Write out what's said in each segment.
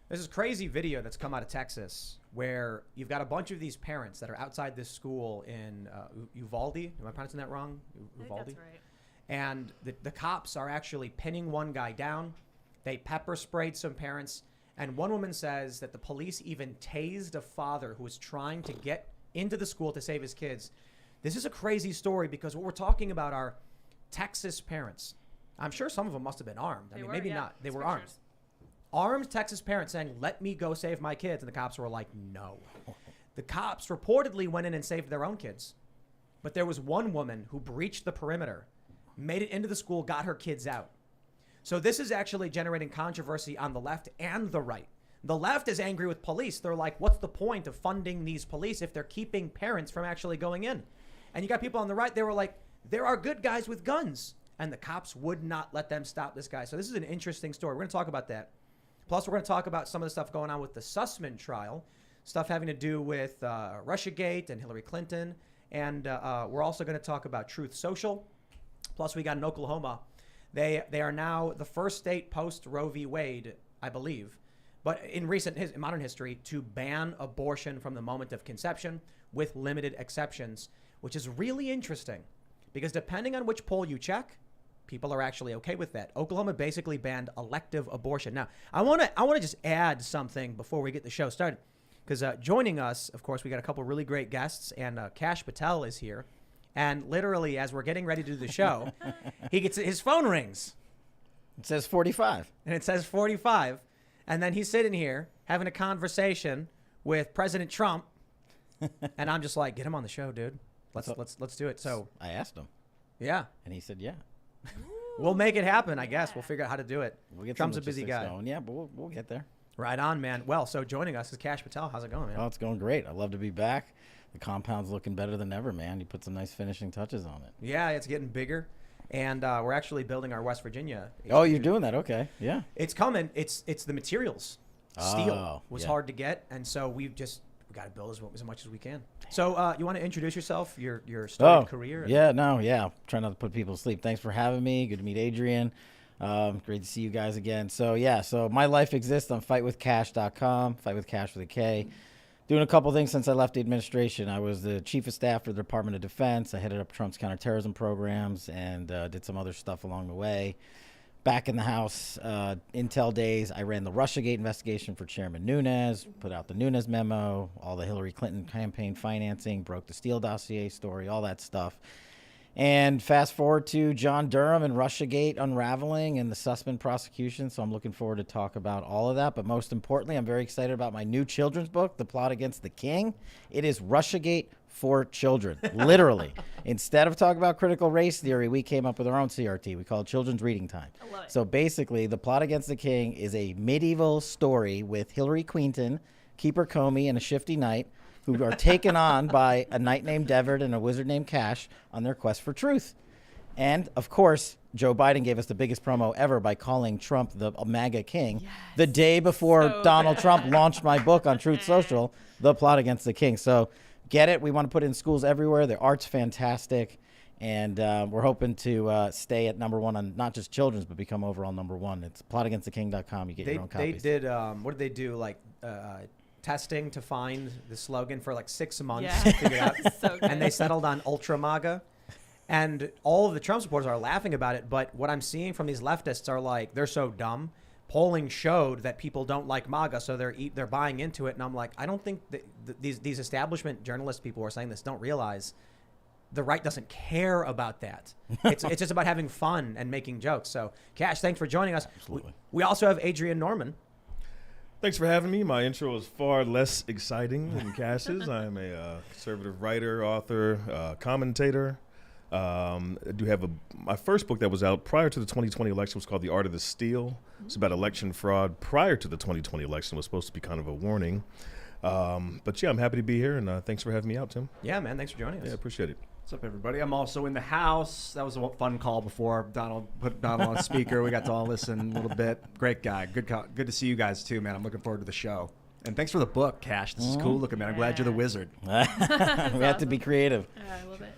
There's this crazy video that's come out of Texas where you've got a bunch of these parents that are outside this school in Uvalde. Am I pronouncing that wrong? Uvalde? I think that's right. And the cops are actually pinning one guy down. They pepper sprayed some parents. And one woman says that the police even tased a father who was trying to get into the school to save his kids. This is a crazy story because what we're talking about are Texas parents. I'm sure some of them must have been armed. I mean, maybe not. They were armed. Armed Texas parents saying, let me go save my kids. And the cops were like, no. The cops reportedly went in and saved their own kids. But there was one woman who breached the perimeter, made it into the school, got her kids out. So this is actually generating controversy on the left and the right. The left is angry with police. They're like, what's the point of funding these police if they're keeping parents from actually going in? And you got people on the right, they were like, there are good guys with guns. And the cops would not let them stop this guy. So this is an interesting story. We're going to talk about that. Plus, we're going to talk about some of the stuff going on with the Sussman trial, stuff having to do with Russiagate and Hillary Clinton. And we're also going to talk about Truth Social. Plus, we got in Oklahoma. They are now the first state post Roe v. Wade, I believe, but in modern history, to ban abortion from the moment of conception with limited exceptions, which is really interesting because depending on which poll you check, people are actually okay with that. Oklahoma basically banned elective abortion. Now, I want to just add something before we get the show started, because joining us, of course, we got a couple really great guests, and Kash Patel is here. And literally, as we're getting ready to do the show, his phone rings. It says 45. And it says 45. And then he's sitting here having a conversation with President Trump. And I'm just like, get him on the show, dude. Let's do it. So I asked him. Yeah. And he said, yeah. We'll make it happen, I guess. We'll figure out how to do it. We'll get Trump's a busy guy. Going. Yeah, but we'll get there. Right on, man. Well, so joining us is Kash Patel. How's it going, man? Oh, it's going great. I love to be back. The compound's looking better than ever, man. You put some nice finishing touches on it. Yeah, it's getting bigger. And we're actually building our West Virginia. Oh, you're doing that? Okay. Yeah. It's coming. It's the materials. Steel was hard to get. And so we got to build as much as we can. So you want to introduce yourself, your started career? Yeah, trying not to put people to sleep. Thanks for having me. Good to meet Adrian. Great to see you guys again. So my life exists on fightwithkash.com, fight with Kash with a K. Doing a couple things since I left the administration. I was the chief of staff for the Department of Defense. I headed up Trump's counterterrorism programs and did some other stuff along the way. Back in the House, Intel days, I ran the Russiagate investigation for Chairman Nunes, put out the Nunes memo, all the Hillary Clinton campaign financing, broke the Steele dossier story, all that stuff. And fast forward to John Durham and Russiagate unraveling and the Sussman prosecution. So I'm looking forward to talk about all of that. But most importantly, I'm very excited about my new children's book, The Plot Against the King. It is Russiagate for children, literally. Instead of talking about critical race theory, we came up with our own CRT. We call it Children's Reading Time. I love it. So basically, The Plot Against the King is a medieval story with Hillary Clinton, Keeper Comey, and a shifty knight who are taken on by a knight named Devard and a wizard named Cash on their quest for truth. And, of course, Joe Biden gave us the biggest promo ever by calling Trump the MAGA king the day before Donald Trump launched my book on Truth Social, The Plot Against the King. So get it. We want to put it in schools everywhere. The art's fantastic. And we're hoping to stay at number one on not just children's, but become overall number one. It's plotagainsttheking.com. You get your own copies. They did, what did they do? Like, testing to find the slogan for like 6 months. Yeah. To figure it out. So good. And they settled on Ultra MAGA. And all of the Trump supporters are laughing about it. But what I'm seeing from these leftists are like, they're so dumb. Polling showed that people don't like MAGA, so they're buying into it. And I'm like, I don't think that these establishment journalist people who are saying this don't realize the right doesn't care about that. It's just about having fun and making jokes. So, Kash, thanks for joining us. Absolutely. We also have Adrian Norman. Thanks for having me. My intro is far less exciting than Kash's. I'm a conservative writer, author, commentator. I do have my first book that was out prior to the 2020 election was called The Art of the Steal. It's about election fraud prior to the 2020 election. It was supposed to be kind of a warning. But yeah, I'm happy to be here, and thanks for having me out, Tim. Yeah, man, thanks for joining us. Yeah, appreciate it. What's up, everybody? I'm also in the house. That was a fun call before Donald put Donald on speaker. We got to all listen a little bit. Great guy. Good to see you guys, too, man. I'm looking forward to the show. And thanks for the book, Kash. This is cool looking, man. I'm glad you're the wizard. We have to be creative. I love it.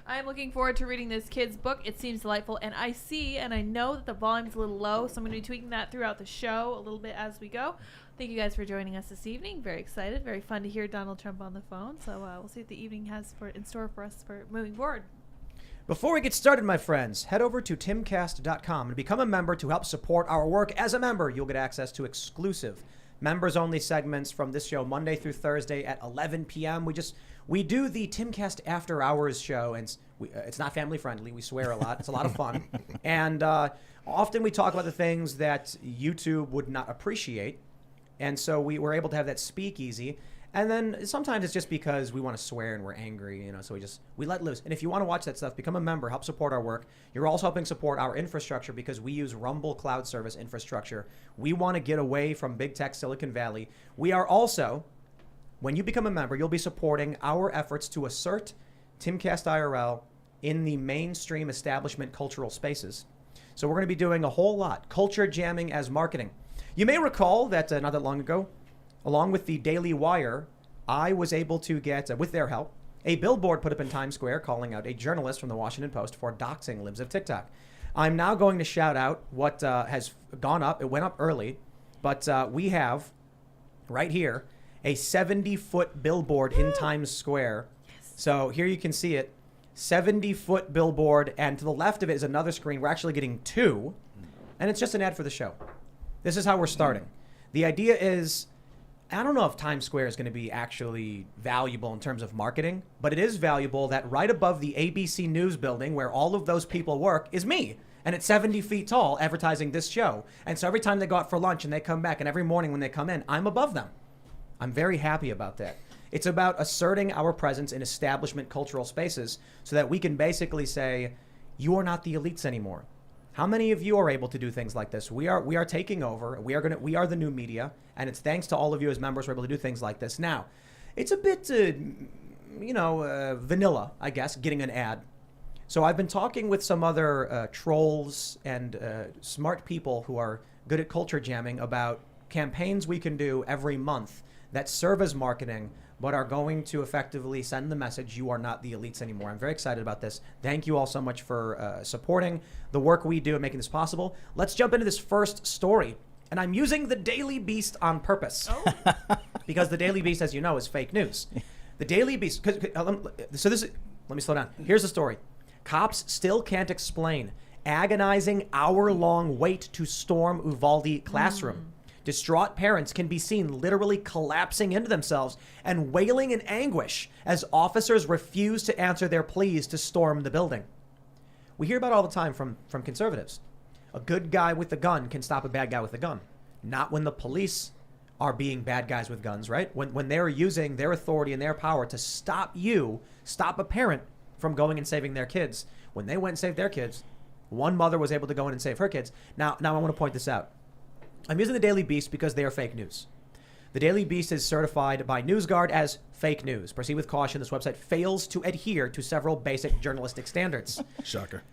I'm looking forward to reading this kid's book. It seems delightful, and I know that the volume's a little low, so I'm going to be tweaking that throughout the show a little bit as we go. Thank you guys for joining us this evening. Very excited. Very fun to hear Donald Trump on the phone. So we'll see what the evening has in store for us for moving forward. Before we get started, my friends, head over to timcast.com and become a member to help support our work. As a member, you'll get access to exclusive members-only segments from this show Monday through Thursday at 11 p.m. We do the Timcast After Hours show, and it's not family-friendly. We swear a lot. It's a lot of fun. And often we talk about the things that YouTube would not appreciate. And so we were able to have that speakeasy. And then sometimes it's just because we want to swear and we're angry, so we let loose. And if you want to watch that stuff, become a member, help support our work. You're also helping support our infrastructure because we use Rumble cloud service infrastructure. We want to get away from big tech Silicon Valley. We are also, when you become a member, you'll be supporting our efforts to assert Timcast IRL in the mainstream establishment cultural spaces. So we're going to be doing a whole lot. Culture jamming as marketing. You may recall that not that long ago, along with the Daily Wire, I was able to get, with their help, a billboard put up in Times Square calling out a journalist from the Washington Post for doxing libs of TikTok. I'm now going to shout out what has gone up. It went up early, but we have, right here, a 70-foot billboard in Times Square. Yes. So here you can see it, 70-foot billboard, and to the left of it is another screen. We're actually getting two, and it's just an ad for the show. This is how we're starting. The idea is, I don't know if Times Square is going to be actually valuable in terms of marketing, but it is valuable that right above the ABC News building where all of those people work is me. And it's 70 feet tall advertising this show. And so every time they go out for lunch and they come back and every morning when they come in, I'm above them. I'm very happy about that. It's about asserting our presence in establishment cultural spaces so that we can basically say, you are not the elites anymore. How many of you are able to do things like this? We are taking over. We are the new media, and it's thanks to all of you as members we're able to do things like this. Now, it's a bit, vanilla, I guess, getting an ad. So I've been talking with some other trolls and smart people who are good at culture jamming about campaigns we can do every month that serve as marketing, but are going to effectively send the message, you are not the elites anymore. I'm very excited about this. Thank you all so much for supporting the work we do and making this possible. Let's jump into this first story. And I'm using the Daily Beast on purpose. Oh. Because the Daily Beast, as you know, is fake news. The Daily Beast, let me slow down. Here's the story. Cops still can't explain agonizing hour-long wait to storm Uvalde classroom. Distraught parents can be seen literally collapsing into themselves and wailing in anguish as officers refuse to answer their pleas to storm the building. We hear about it all the time from conservatives. A good guy with a gun can stop a bad guy with a gun. Not when the police are being bad guys with guns, right? When they're using their authority and their power to stop a parent from going and saving their kids. When they went and saved their kids, one mother was able to go in and save her kids. Now I want to point this out. I'm using the Daily Beast because they are fake news. The Daily Beast is certified by NewsGuard as fake news. Proceed with caution. This website fails to adhere to several basic journalistic standards. Shocker.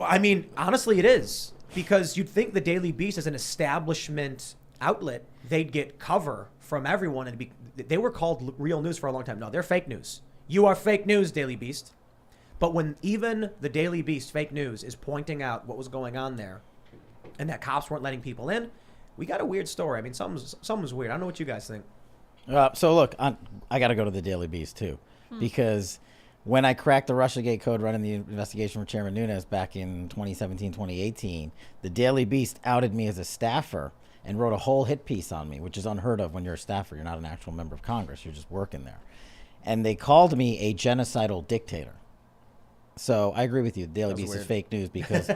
I mean, honestly, it is. Because you'd think the Daily Beast as an establishment outlet, they'd get cover from everyone. And they were called real news for a long time. No, they're fake news. You are fake news, Daily Beast. But when even the Daily Beast, fake news, is pointing out what was going on there and that cops weren't letting people in, we got a weird story. I mean, something's weird. I don't know what you guys think. So look, I got to go to the Daily Beast too, because when I cracked the Russiagate code running the investigation for Chairman Nunes back in 2017, 2018, the Daily Beast outed me as a staffer and wrote a whole hit piece on me, which is unheard of when you're a staffer. You're not an actual member of Congress. You're just working there. And they called me a genocidal dictator. So I agree with you. The Daily Beast is fake news because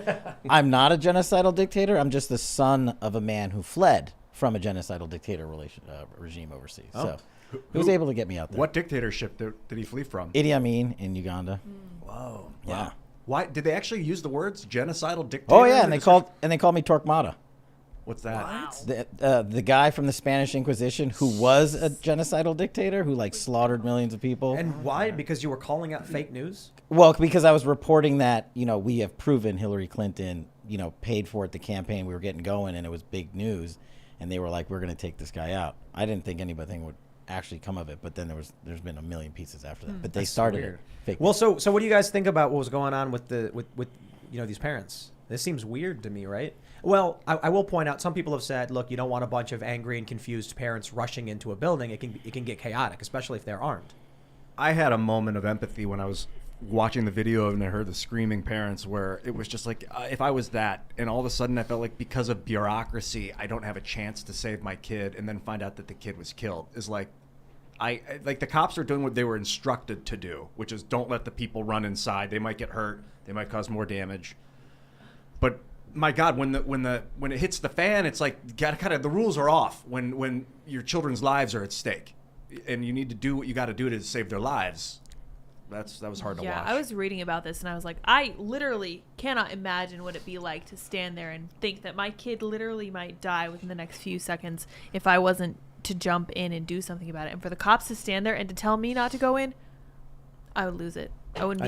I'm not a genocidal dictator. I'm just the son of a man who fled from a genocidal dictator regime overseas. Oh. So he was able to get me out there. What dictatorship did he flee from? Idi Amin in Uganda. Whoa. Yeah. Wow. Why did they actually use the words genocidal dictator? Oh yeah, and they called me Torquemada. What's that? Wow. The guy from the Spanish Inquisition who was a genocidal dictator who slaughtered millions of people. And why? Because you were calling out fake news? Well, because I was reporting that, we have proven Hillary Clinton, paid for it, the campaign. We were getting going and it was big news. And they were like, we're going to take this guy out. I didn't think anything would actually come of it. But then there's been a million pieces after that. But they started it. Well, so what do you guys think about what was going on with these parents? This seems weird to me, right? Well, I will point out, some people have said, look, you don't want a bunch of angry and confused parents rushing into a building. It can get chaotic, especially if they're armed. I had a moment of empathy when I was watching the video and I heard the screaming parents, where it was just like, if I was that, and all of a sudden I felt like because of bureaucracy, I don't have a chance to save my kid, and then find out that the kid was killed, is like, like the cops are doing what they were instructed to do, which is don't let the people run inside. They might get hurt. They might cause more damage. But my God, when it hits the fan, it's like the rules are off when your children's lives are at stake, and you need to do what you got to do to save their lives. That was hard to watch. Yeah, I was reading about this and I was like, I literally cannot imagine what it'd be like to stand there and think that my kid literally might die within the next few seconds if I wasn't to jump in and do something about it. And for the cops to stand there and to tell me not to go in, I would lose it. I wouldn't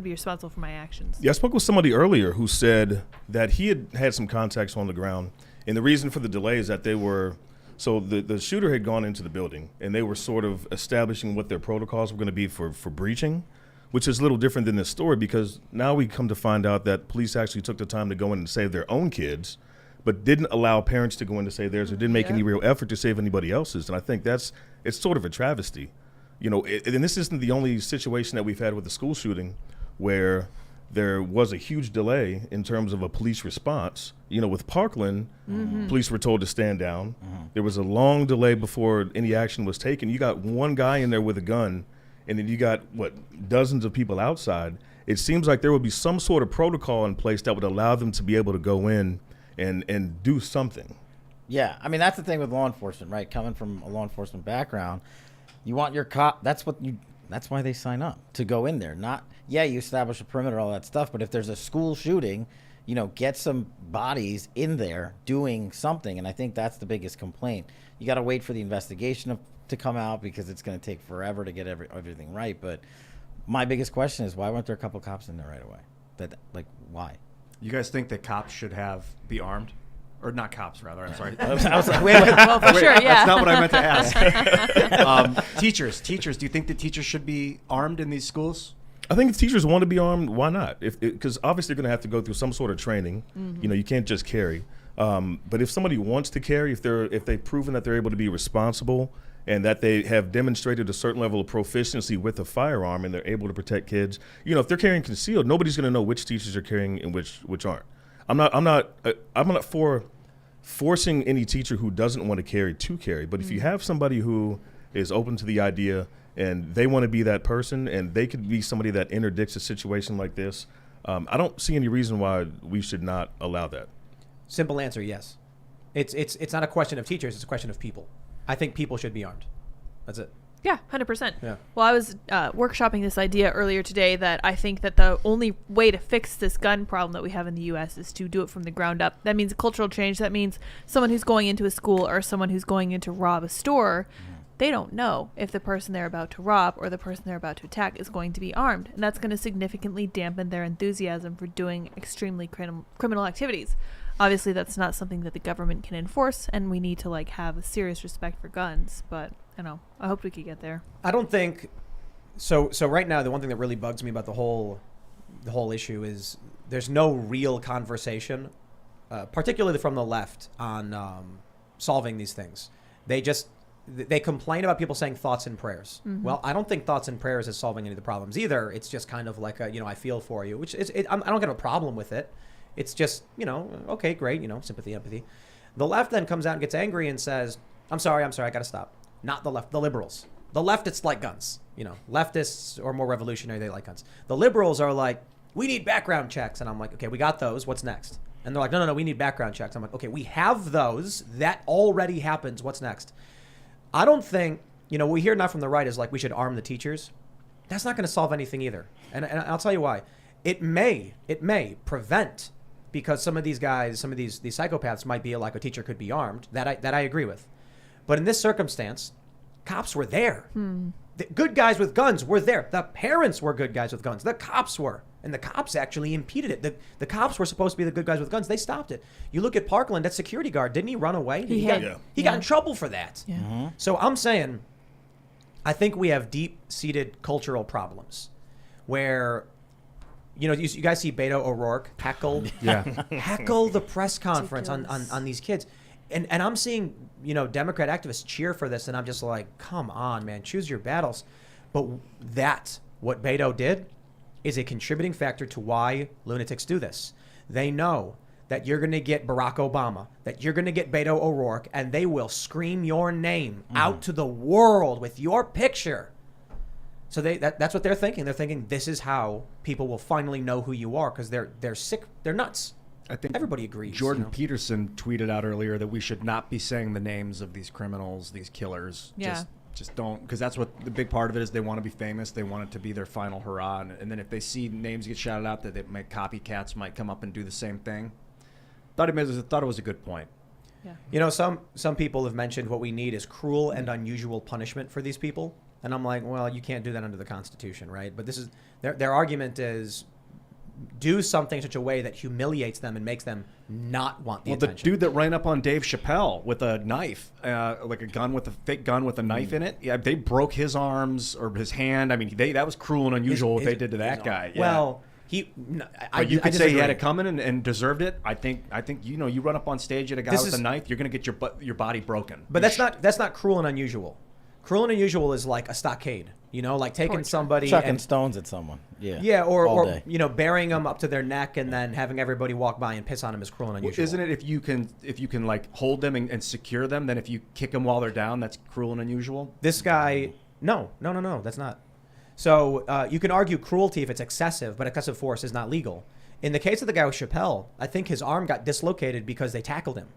be responsible for my actions. Yeah, I spoke with somebody earlier who said that he had some contacts on the ground, and the reason for the delay is that the shooter had gone into the building, and they were sort of establishing what their protocols were going to be for breaching, which is a little different than this story, because now we come to find out that police actually took the time to go in and save their own kids, but didn't allow parents to go in to save theirs, or didn't make any real effort to save anybody else's. And I think it's sort of a travesty. You know, and this isn't the only situation that we've had with the school shooting where there was a huge delay in terms of a police response. You know, with Parkland, police were told to stand down. There was a long delay before any action was taken. You got one guy in there with a gun, and then you got, dozens of people outside. It seems like there would be some sort of protocol in place that would allow them to be able to go in and do something. Yeah, I mean, that's the thing with law enforcement, right? Coming from a law enforcement background, you want your cop, that's why they sign up, to go in there. You establish a perimeter, all that stuff, but if there's a school shooting, get some bodies in there doing something. And I think that's the biggest complaint. You got to wait for the investigation to come out, because it's going to take forever to get everything right. But my biggest question is, why weren't there a couple cops in there right away? Why? You guys think that cops should be armed? Or not cops, rather. I'm sorry. I was like, wait. Well, for sure, yeah. That's not what I meant to ask. Teachers. Do you think that teachers should be armed in these schools? I think if teachers want to be armed, why not? Because obviously they're going to have to go through some sort of training. You can't just carry. But if somebody wants to carry, if they've proven that they're able to be responsible and that they have demonstrated a certain level of proficiency with a firearm and they're able to protect kids, if they're carrying concealed, nobody's going to know which teachers are carrying and which aren't. I'm not for forcing any teacher who doesn't want to carry, but if you have somebody who is open to the idea and they want to be that person, and they could be somebody that interdicts a situation like this, I don't see any reason why we should not allow that. Simple answer, yes. It's not a question of teachers, it's a question of people. I think people should be armed. That's it. Yeah, 100%. Yeah. Well, I was workshopping this idea earlier today that I think that the only way to fix this gun problem that we have in the U.S. is to do it from the ground up. That means a cultural change. That means someone who's going into a school or someone who's going in to rob a store, they don't know if the person they're about to rob or the person they're about to attack is going to be armed. And that's going to significantly dampen their enthusiasm for doing extremely criminal activities. Obviously, that's not something that the government can enforce, and we need to have a serious respect for guns. But I hope we could get there. I don't think so. Right now, the one thing that really bugs me about the whole issue is there's no real conversation, particularly from the left, on solving these things. They complain about people saying thoughts and prayers. Well, I don't think thoughts and prayers is solving any of the problems either. It's just kind of like I feel for you, which I don't get a problem with it. It's just okay, great, sympathy, empathy. The left then comes out and gets angry and says, I'm sorry, I got to stop. Not the left, the liberals. The leftists like guns. Leftists or more revolutionary, they like guns. The liberals are like, we need background checks. And I'm like, okay, we got those. What's next? And they're like, no, we need background checks. I'm like, okay, we have those. That already happens. What's next? I don't think, what we hear now from the right is like, we should arm the teachers. That's not going to solve anything either. And I'll tell you why. It may prevent, because some of these guys, some of these psychopaths might be like a teacher could be armed. That I agree with. But in this circumstance, cops were there. The good guys with guns were there. The parents were good guys with guns. The cops were. And the cops actually impeded it. The cops were supposed to be the good guys with guns. They stopped it. You look at Parkland, that security guard, didn't he run away? He got in trouble for that. Yeah. So I'm saying, I think we have deep-seated cultural problems where, you guys see Beto O'Rourke heckle the press conference on these kids. And I'm seeing, Democrat activists cheer for this, and I'm just like, come on, man, choose your battles. But that's what Beto did is a contributing factor to why lunatics do this. They know that you're going to get Barack Obama, that you're going to get Beto O'Rourke, and they will scream your name out to the world with your picture. So that's what they're thinking. They're thinking this is how people will finally know who you are because they're sick. They're nuts. I think everybody agrees. Jordan Peterson tweeted out earlier that we should not be saying the names of these criminals, these killers. Yeah. Just don't, because that's what the big part of it is. They want to be famous. They want it to be their final hurrah. And then if they see names get shouted out, that copycats might come up and do the same thing. Thought it was a good point. Yeah. Some people have mentioned what we need is cruel and unusual punishment for these people. And I'm like, well, you can't do that under the Constitution, right? But this is their argument is do something in such a way that humiliates them and makes them not want the attention. The dude that ran up on Dave Chappelle with a knife, like a fake gun with a knife in it, they broke his arms or his hand. I mean, that was cruel and unusual what they did to that guy. Yeah. Well, you could say he had it coming and deserved it. I think you run up on stage at a guy with a knife, you're gonna get your body broken. But that's not cruel and unusual. Cruel and unusual is like a stockade, like taking somebody chucking stones at someone. Yeah, or burying them up to their neck and then having everybody walk by and piss on them is cruel and unusual. Well, isn't it if you can like hold them and secure them, then if you kick them while they're down, that's cruel and unusual? This guy, no, that's not. So you can argue cruelty if it's excessive, but excessive force is not legal. In the case of the guy with Chappelle, I think his arm got dislocated because they tackled him.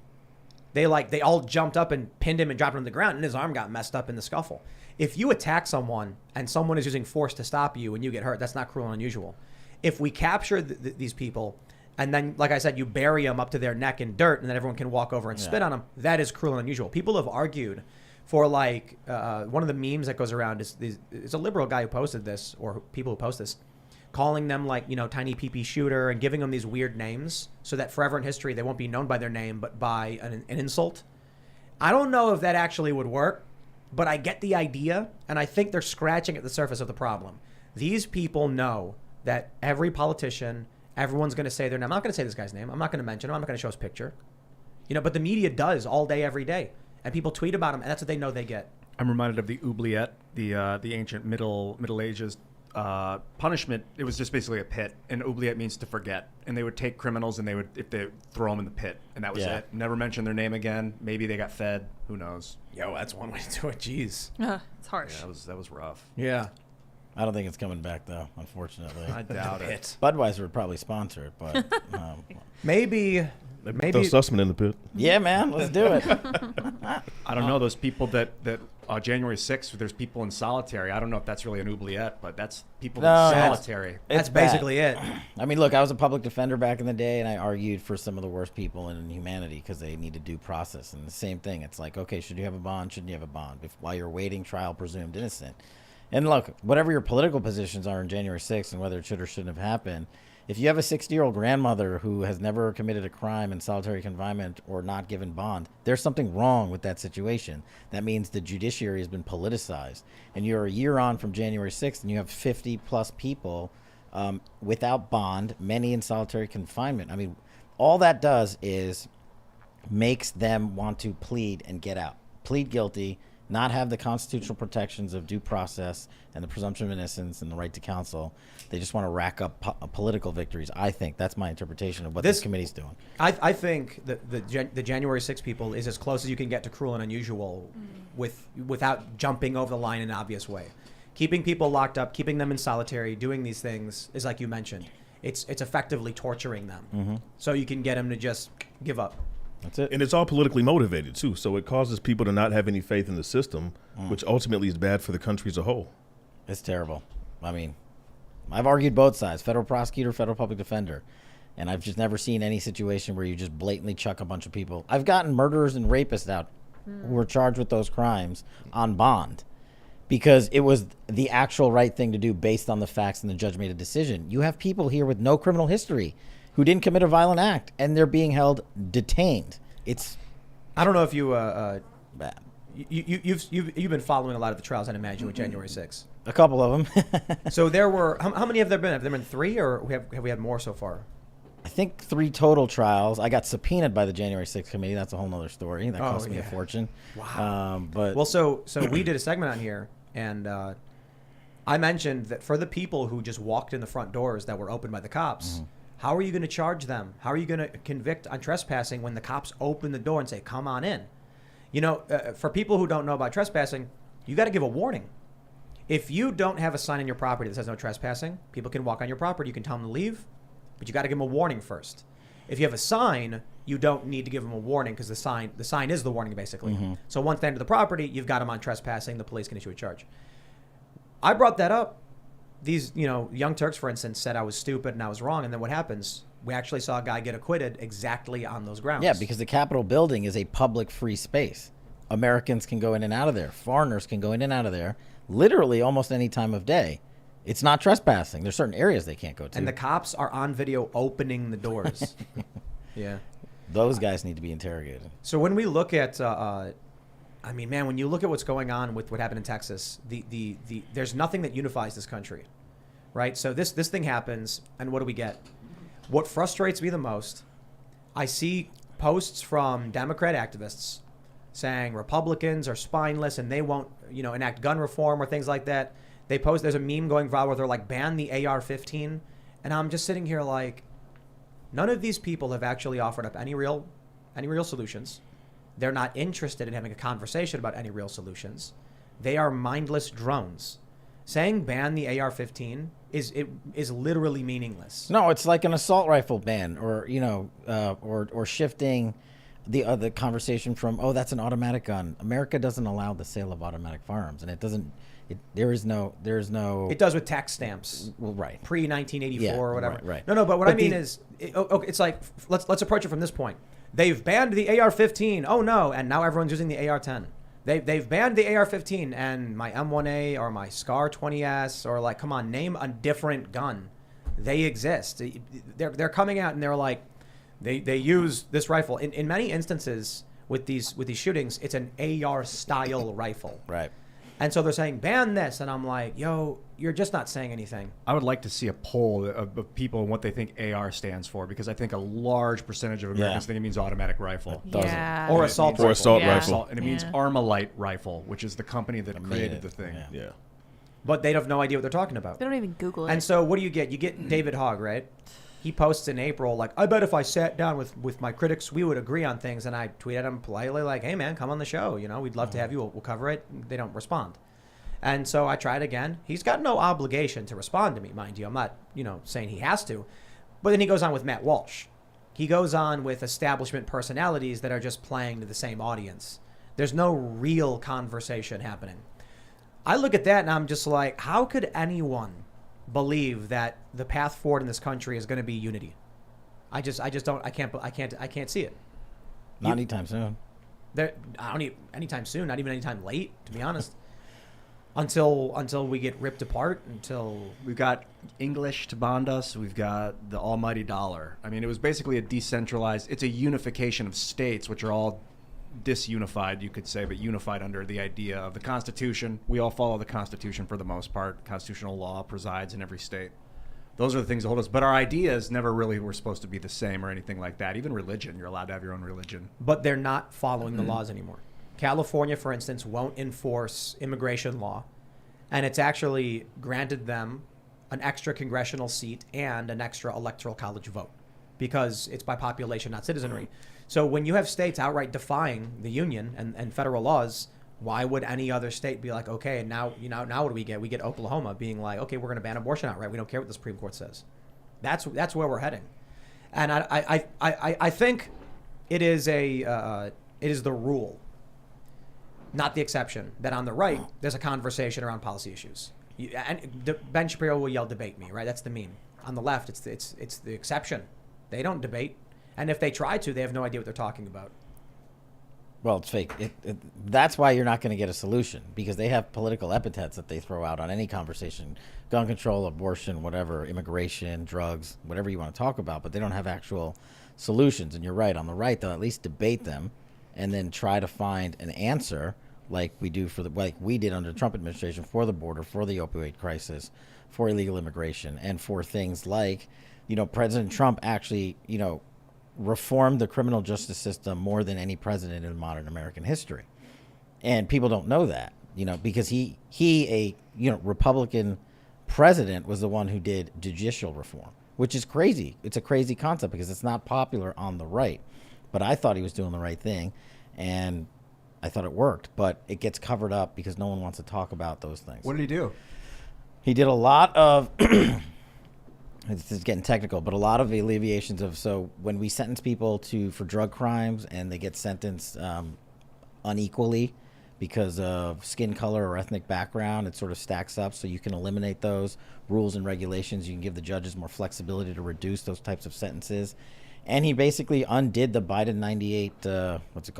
They all jumped up and pinned him and dropped him on the ground, and his arm got messed up in the scuffle. If you attack someone and someone is using force to stop you and you get hurt, that's not cruel and unusual. If we capture these people and then, like I said, you bury them up to their neck in dirt and then everyone can walk over and spit on them, that is cruel and unusual. People have argued for one of the memes that goes around is a liberal guy who posted this, or people who post this, calling them tiny pee-pee shooter and giving them these weird names so that forever in history they won't be known by their name but by an insult. I don't know if that actually would work, but I get the idea, and I think they're scratching at the surface of the problem. These people know that every politician, everyone's going to say their name. I'm not going to say this guy's name. I'm not going to mention him. I'm not going to show his picture. But the media does all day, every day. And people tweet about him, and that's what they know they get. I'm reminded of the oubliette, the ancient Middle Ages punishment. It was just basically a pit, and oubliette means to forget. And they would take criminals and they throw them in the pit, and that was it. Never mention their name again. Maybe they got fed. Who knows? Yo, that's one way to do it. Jeez, it's harsh. Yeah, that was rough. Yeah, I don't think it's coming back though. Unfortunately, I doubt it. Budweiser would probably sponsor it, but maybe. Throw Sussman in the pit. Yeah, man, let's do it. I don't know those people that January 6th. There's people in solitary. I don't know if that's really an oubliette, but that's people in solitary. That's basically it. I mean, look, I was a public defender back in the day, and I argued for some of the worst people in humanity because they needed due process. And the same thing, it's like, okay, should you have a bond? Shouldn't you have a bond? While you're waiting, trial presumed innocent. And look, whatever your political positions are on January 6th and whether it should or shouldn't have happened, if you have a 60-year-old grandmother who has never committed a crime in solitary confinement or not given bond, there's something wrong with that situation. That means the judiciary has been politicized. And you're a year on from January 6th, and you have 50-plus people without bond, many in solitary confinement. I mean, all that does is makes them want to plead and get out. Plead guilty, not have the constitutional protections of due process and the presumption of innocence and the right to counsel. They just want to rack up political victories. I think that's my interpretation of what this committee's doing. I think that the January 6 people is as close as you can get to cruel and unusual without jumping over the line in an obvious way. Keeping people locked up, keeping them in solitary, doing these things is like you mentioned. It's effectively torturing them. So you can get them to just give up. That's it. And it's all politically motivated, too. So it causes people to not have any faith in the system, which ultimately is bad for the country as a whole. It's terrible. I mean, I've argued both sides, federal prosecutor, federal public defender. And I've just never seen any situation where you just blatantly chuck a bunch of people. I've gotten murderers and rapists out who were charged with those crimes on bond because it was the actual right thing to do based on the facts and the judge made a decision. You have people here with no criminal history who didn't commit a violent act, and they're being held detained. I don't know if you you've been following a lot of the trials, I imagine, with January 6th. A couple of them. So there were how many have there been? Have there been 3, or have we had more so far? I think 3 total trials. I got subpoenaed by the January 6th committee. That's a whole nother story. That cost me a fortune. Wow. But well, so we did a segment on here, and I mentioned that for the people who just walked in the front doors that were opened by the cops, how are you going to charge them? How are you going to convict on trespassing when the cops open the door and say, "Come on in"? You know, for people who don't know about trespassing, you got to give a warning. If you don't have a sign on your property that says no trespassing, people can walk on your property. You can tell them to leave, but you got to give them a warning first. If you have a sign, you don't need to give them a warning because the sign is the warning basically. So once they enter the property, you've got them on trespassing. The police can issue a charge. I brought that up. These, Young Turks, for instance, said I was stupid and I was wrong. And then what happens? We actually saw a guy get acquitted exactly on those grounds. yeah, because the Capitol building is a public free space. Americans can go in and out of there. Foreigners can go in and out of there literally almost any time of day. It's not trespassing. There's certain areas they can't go to. And the cops are on video opening the doors. Yeah. Those guys need to be interrogated. So when we look at, when you look at what's going on with what happened in Texas, there's nothing that unifies this country, right? So this thing happens, and what do we get? What frustrates me the most, I see posts from Democrat activists saying Republicans are spineless and they won't, enact gun reform or things like that. They post, there's a meme going viral where they're like, ban the AR-15. And I'm just sitting here like, none of these people have actually offered up any real solutions. They're not interested in having a conversation about any real solutions. They are mindless drones. Saying ban the AR-15 is literally meaningless. No, it's like an assault rifle ban, or or shifting the conversation from, oh, that's an automatic gun. America doesn't allow the sale of automatic firearms, and it doesn't. There is no. It does with tax stamps. Well, right. Pre-1984 or whatever. Right. No, but what I mean is, it's like let's approach it from this point. They've banned the AR-15. Oh no, and now everyone's using the AR-10. They've banned the AR-15 and my M1A or my SCAR 20S, or like, come on, name a different gun. They exist. They're coming out and they're like, they use this rifle. In many instances with these shootings, it's an AR style rifle. Right. And so they're saying ban this, and I'm like, yo, you're just not saying anything. I would like to see a poll of people and what they think AR stands for, because I think a large percentage of Americans think it means automatic rifle. Yeah. Or assault rifle. Or assault Yeah. rifle. And it means Armalite rifle, which is the company that created the thing. Yeah. But they have no idea what they're talking about. They don't even Google it. And so what do you get? You get David Hogg, right? He posts in April, like, I bet if I sat down with my critics, we would agree on things. And I tweet at him politely, like, hey, man, come on the show. We'd love to have you. We'll cover it. They don't respond. And so I tried again. He's got no obligation to respond to me, mind you. I'm not, saying he has to. But then he goes on with Matt Walsh. He goes on with establishment personalities that are just playing to the same audience. There's no real conversation happening. I look at that and I'm just like, how could anyone believe that the path forward in this country is going to be unity? I can't see it. Not anytime soon. Anytime soon, not even anytime late, to be honest. Until we get ripped apart, until We've got English to bond us. We've got the almighty dollar. I mean, it was basically it's a unification of states, which are all disunified, you could say, but unified under the idea of the Constitution. We all follow the Constitution for the most part. Constitutional law presides in every state. Those are the things that hold us. But our ideas never really were supposed to be the same or anything like that. Even religion, you're allowed to have your own religion. But they're not following the laws anymore. California, for instance, won't enforce immigration law, and it's actually granted them an extra congressional seat and an extra electoral college vote because it's by population, not citizenry. So when you have states outright defying the union and federal laws, why would any other state be like, okay, and now what do we get? We get Oklahoma being like, okay, we're going to ban abortion outright. We don't care what the Supreme Court says. That's where we're heading, and I think it is the rule, not the exception, that on the right, there's a conversation around policy issues. Ben Shapiro will yell, debate me, right? That's the meme. On the left, it's the exception. They don't debate. And if they try to, they have no idea what they're talking about. Well, it's fake. That's why you're not going to get a solution, because they have political epithets that they throw out on any conversation. Gun control, abortion, whatever, immigration, drugs, whatever you want to talk about, but they don't have actual solutions. And you're right. On the right, they'll at least debate them and then try to find an answer like we do like we did under the Trump administration for the border, for the opioid crisis, for illegal immigration, and for things like, President Trump actually, reformed the criminal justice system more than any president in modern American history. And people don't know that, because he a Republican president was the one who did judicial reform, which is crazy. It's a crazy concept because it's not popular on the right. But I thought he was doing the right thing, and I thought it worked. But it gets covered up because no one wants to talk about those things. What did he do? He did a lot of this is getting technical, but a lot of alleviations of, so when we sentence people for drug crimes and they get sentenced unequally because of skin color or ethnic background, it sort of stacks up. So you can eliminate those rules and regulations. You can give the judges more flexibility to reduce those types of sentences. And he basically undid the Biden 98,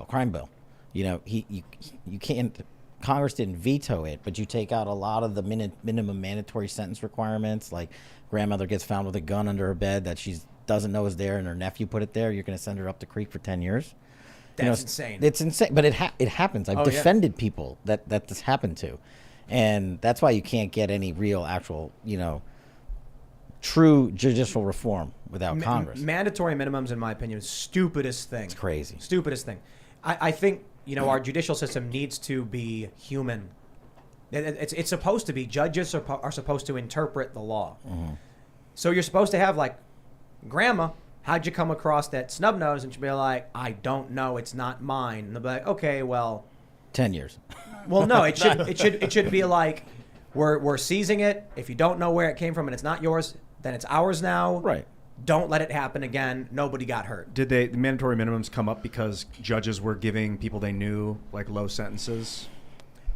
crime bill. You can't, Congress didn't veto it, but you take out a lot of the minimum mandatory sentence requirements, like grandmother gets found with a gun under her bed that she doesn't know is there and her nephew put it there, you're going to send her up the creek for 10 years. That's insane. It's insane, but it happens. I've defended people that this happened to. And that's why you can't get any real, actual, true judicial reform without Congress. Mandatory minimums, in my opinion, is stupidest thing. It's crazy. Stupidest thing. I think, our judicial system needs to be human. It's supposed to be. Judges are supposed to interpret the law. Mm-hmm. So you're supposed to have, like, Grandma, how'd you come across that snub nose? And she'll be like, I don't know. It's not mine. And they'll be like, okay, well. 10 years. Well, no, it should be like, we're seizing it. If you don't know where it came from and it's not yours, then it's ours now. Right. Don't let it happen again. Nobody got hurt. Did the mandatory minimums come up because judges were giving people they knew like low sentences?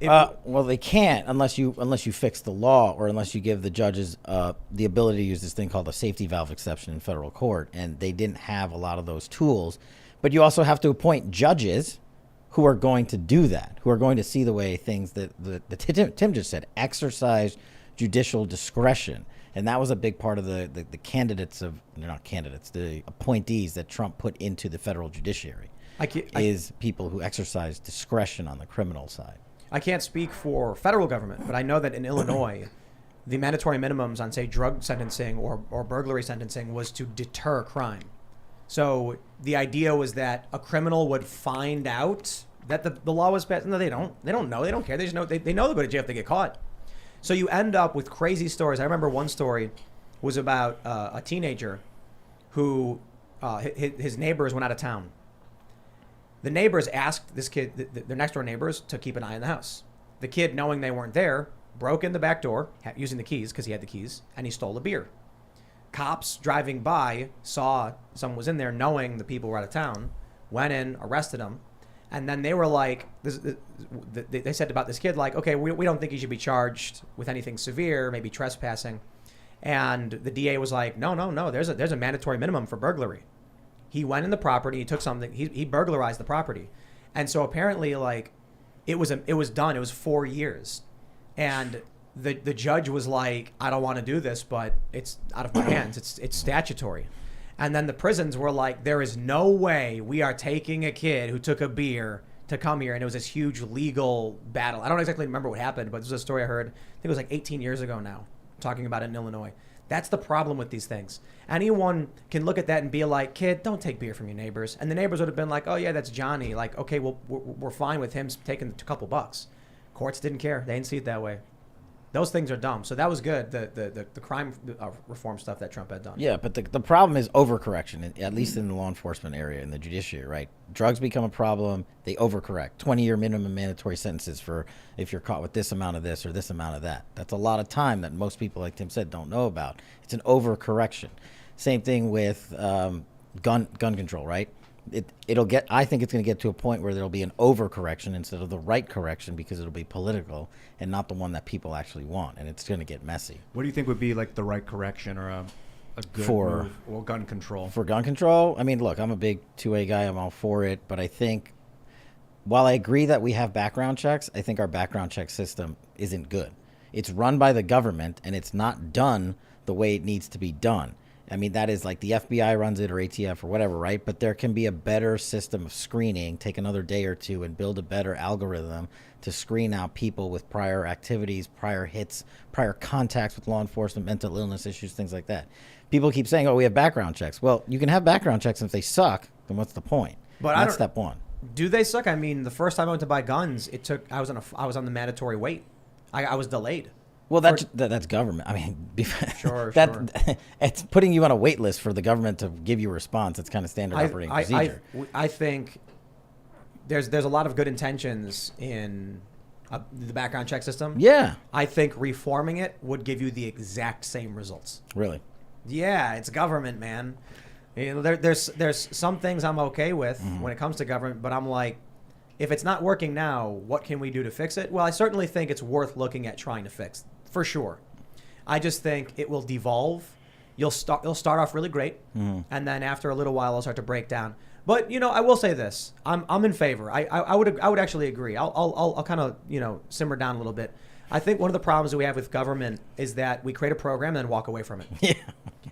Well, they can't unless you fix the law, or unless you give the judges the ability to use this thing called a safety valve exception in federal court, and they didn't have a lot of those tools. But you also have to appoint judges who are going to do that, who are going to see the way things that Tim just said, exercise judicial discretion. And that was a big part of the candidates they're not candidates, the appointees that Trump put into the federal judiciary, is people who exercise discretion on the criminal side. I can't speak for federal government, but I know that in Illinois, the mandatory minimums on, say, drug sentencing or burglary sentencing was to deter crime. So the idea was that a criminal would find out that the law was passed. No, they don't. They don't know. They don't care. They just know they know they'll go to jail if they get caught. So you end up with crazy stories. I remember one story was about a teenager who his neighbors went out of town. The neighbors asked this kid, their next door neighbors, to keep an eye on the house. The kid, knowing they weren't there, broke in the back door using the keys, because he had the keys, and he stole a beer. Cops driving by saw someone was in there, knowing the people were out of town, went in, arrested him, and then they were like, they said about this kid, like, okay, we don't think he should be charged with anything severe, maybe trespassing. And the DA was like, no, there's a mandatory minimum for burglary. He went in the property, he took something, he burglarized the property. And so apparently, like, it was done. It was 4 years. And the judge was like, I don't want to do this, but it's out of my hands. It's statutory. And then the prisons were like, there is no way we are taking a kid who took a beer to come here. And it was this huge legal battle. I don't exactly remember what happened, but this was a story I heard, I think it was like 18 years ago now, talking about it in Illinois. That's the problem with these things. Anyone can look at that and be like, kid, don't take beer from your neighbors. And the neighbors would have been like, oh, yeah, that's Johnny. Like, okay, well, we're fine with him taking a couple bucks. Courts didn't care. They didn't see it that way. Those things are dumb. So that was good, the crime reform stuff that Trump had done. Yeah, but the problem is overcorrection, at least in the law enforcement area, in the judiciary, right? Drugs become a problem, they overcorrect. 20-year minimum mandatory sentences for if you're caught with this amount of this or this amount of that. That's a lot of time that most people, like Tim said, don't know about. It's an overcorrection. Same thing with gun control, right? I think it's going to get to a point where there'll be an overcorrection instead of the right correction, because it'll be political and not the one that people actually want, and it's going to get messy. What do you think would be like the right correction or a good move? Well, gun control. For gun control, I mean, look, I'm a big 2A guy. I'm all for it, but I think while I agree that we have background checks, I think our background check system isn't good. It's run by the government, and it's not done the way it needs to be done. I mean, that is like the FBI runs it or ATF or whatever, right? But there can be a better system of screening, take another day or two and build a better algorithm to screen out people with prior activities, prior hits, prior contacts with law enforcement, mental illness issues, things like that. People keep saying, oh, we have background checks. Well, you can have background checks, and if they suck, then what's the point? But that's step one. Do they suck? I mean, the first time I went to buy guns, I was on the mandatory wait. I was delayed. Well, that's government. I mean, sure. It's putting you on a wait list for the government to give you a response. It's kind of standard operating procedure. I think there's a lot of good intentions in the background check system. Yeah. I think reforming it would give you the exact same results. Really? Yeah, it's government, man. You know, there's some things I'm okay with when it comes to government, but I'm like, if it's not working now, what can we do to fix it? Well, I certainly think it's worth looking at trying to fix, for sure. I just think it will devolve. You'll start off really great, and then after a little while, it'll start to break down. But you know, I will say this: I'm in favor. I would actually agree. I'll kind of simmer down a little bit. I think one of the problems that we have with government is that we create a program and then walk away from it. Yeah.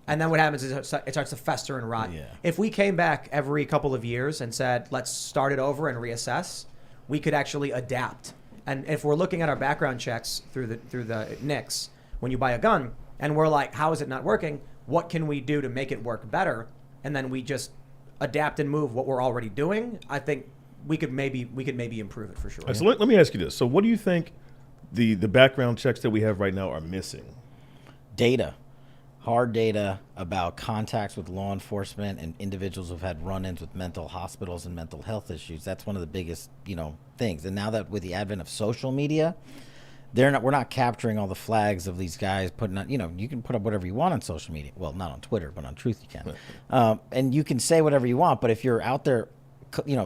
And then what happens is it starts to fester and rot. Yeah. If we came back every couple of years and said, let's start it over and reassess, we could actually adapt. And if we're looking at our background checks through the NICS, when you buy a gun, and we're like, how is it not working? What can we do to make it work better? And then we just adapt and move what we're already doing. I think we could maybe improve it for sure. So let me ask you this. So what do you think the background checks that we have right now are missing? Data. Hard data about contacts with law enforcement and individuals who've had run-ins with mental hospitals and mental health issues. That's one of the biggest, things. And now that with the advent of social media, we're not capturing all the flags of these guys putting on, you can put up whatever you want on social media. Well, not on Twitter, but on Truth you can. And you can say whatever you want, but if you're out there,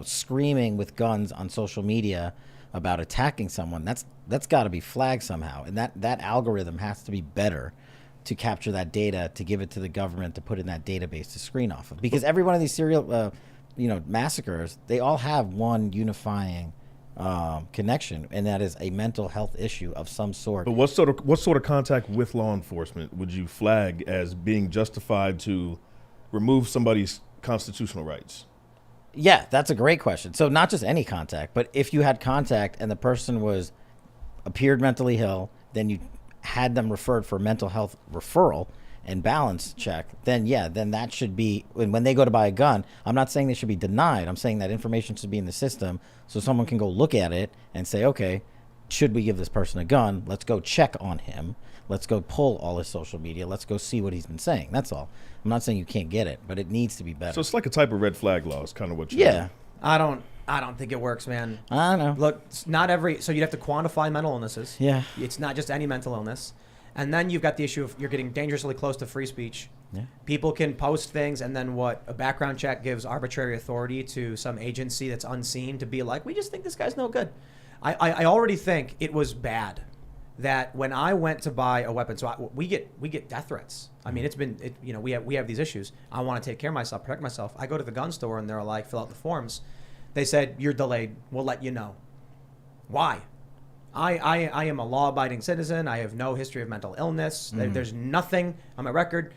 screaming with guns on social media about attacking someone, that's got to be flagged somehow. And that algorithm has to be better to capture that data, to give it to the government, to put in that database to screen off of. Because every one of these serial, massacres, they all have one unifying connection, and that is a mental health issue of some sort. But what sort of contact with law enforcement would you flag as being justified to remove somebody's constitutional rights? Yeah, that's a great question. So not just any contact, but if you had contact and the person appeared mentally ill, then you had them referred for mental health referral and balance check, then that should be, when they go to buy a gun, I'm not saying they should be denied. I'm saying that information should be in the system so someone can go look at it and say, okay, should we give this person a gun? Let's go check on him. Let's go pull all his social media. Let's go see what he's been saying. That's all. I'm not saying you can't get it, but it needs to be better. So it's like a type of red flag law is kind of what you're Yeah. I don't think it works, man. I know. Look, so you'd have to quantify mental illnesses. Yeah. It's not just any mental illness. And then you've got the issue of you're getting dangerously close to free speech. Yeah. People can post things, and then a background check gives arbitrary authority to some agency that's unseen to be like, we just think this guy's no good. I already think it was bad that when I went to buy a weapon, we get death threats. I mean, we have these issues. I want to take care of myself, protect myself. I go to the gun store, and they're like, fill out the forms. They said, you're delayed. We'll let you know. Why? I am a law-abiding citizen. I have no history of mental illness. There's nothing on my record,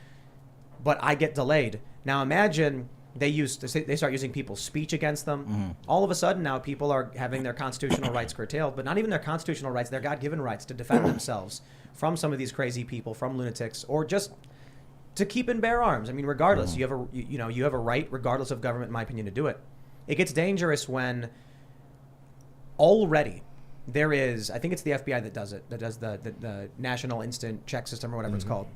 but I get delayed. Now imagine they start using people's speech against them. All of a sudden now people are having their constitutional rights curtailed, but not even their constitutional rights, their God-given rights to defend themselves from some of these crazy people, from lunatics, or just to keep and bear arms. I mean, regardless, you have a right, regardless of government, in my opinion, to do it. It gets dangerous when already there is, I think it's the FBI that does it, that does the National Instant Check System or whatever it's called.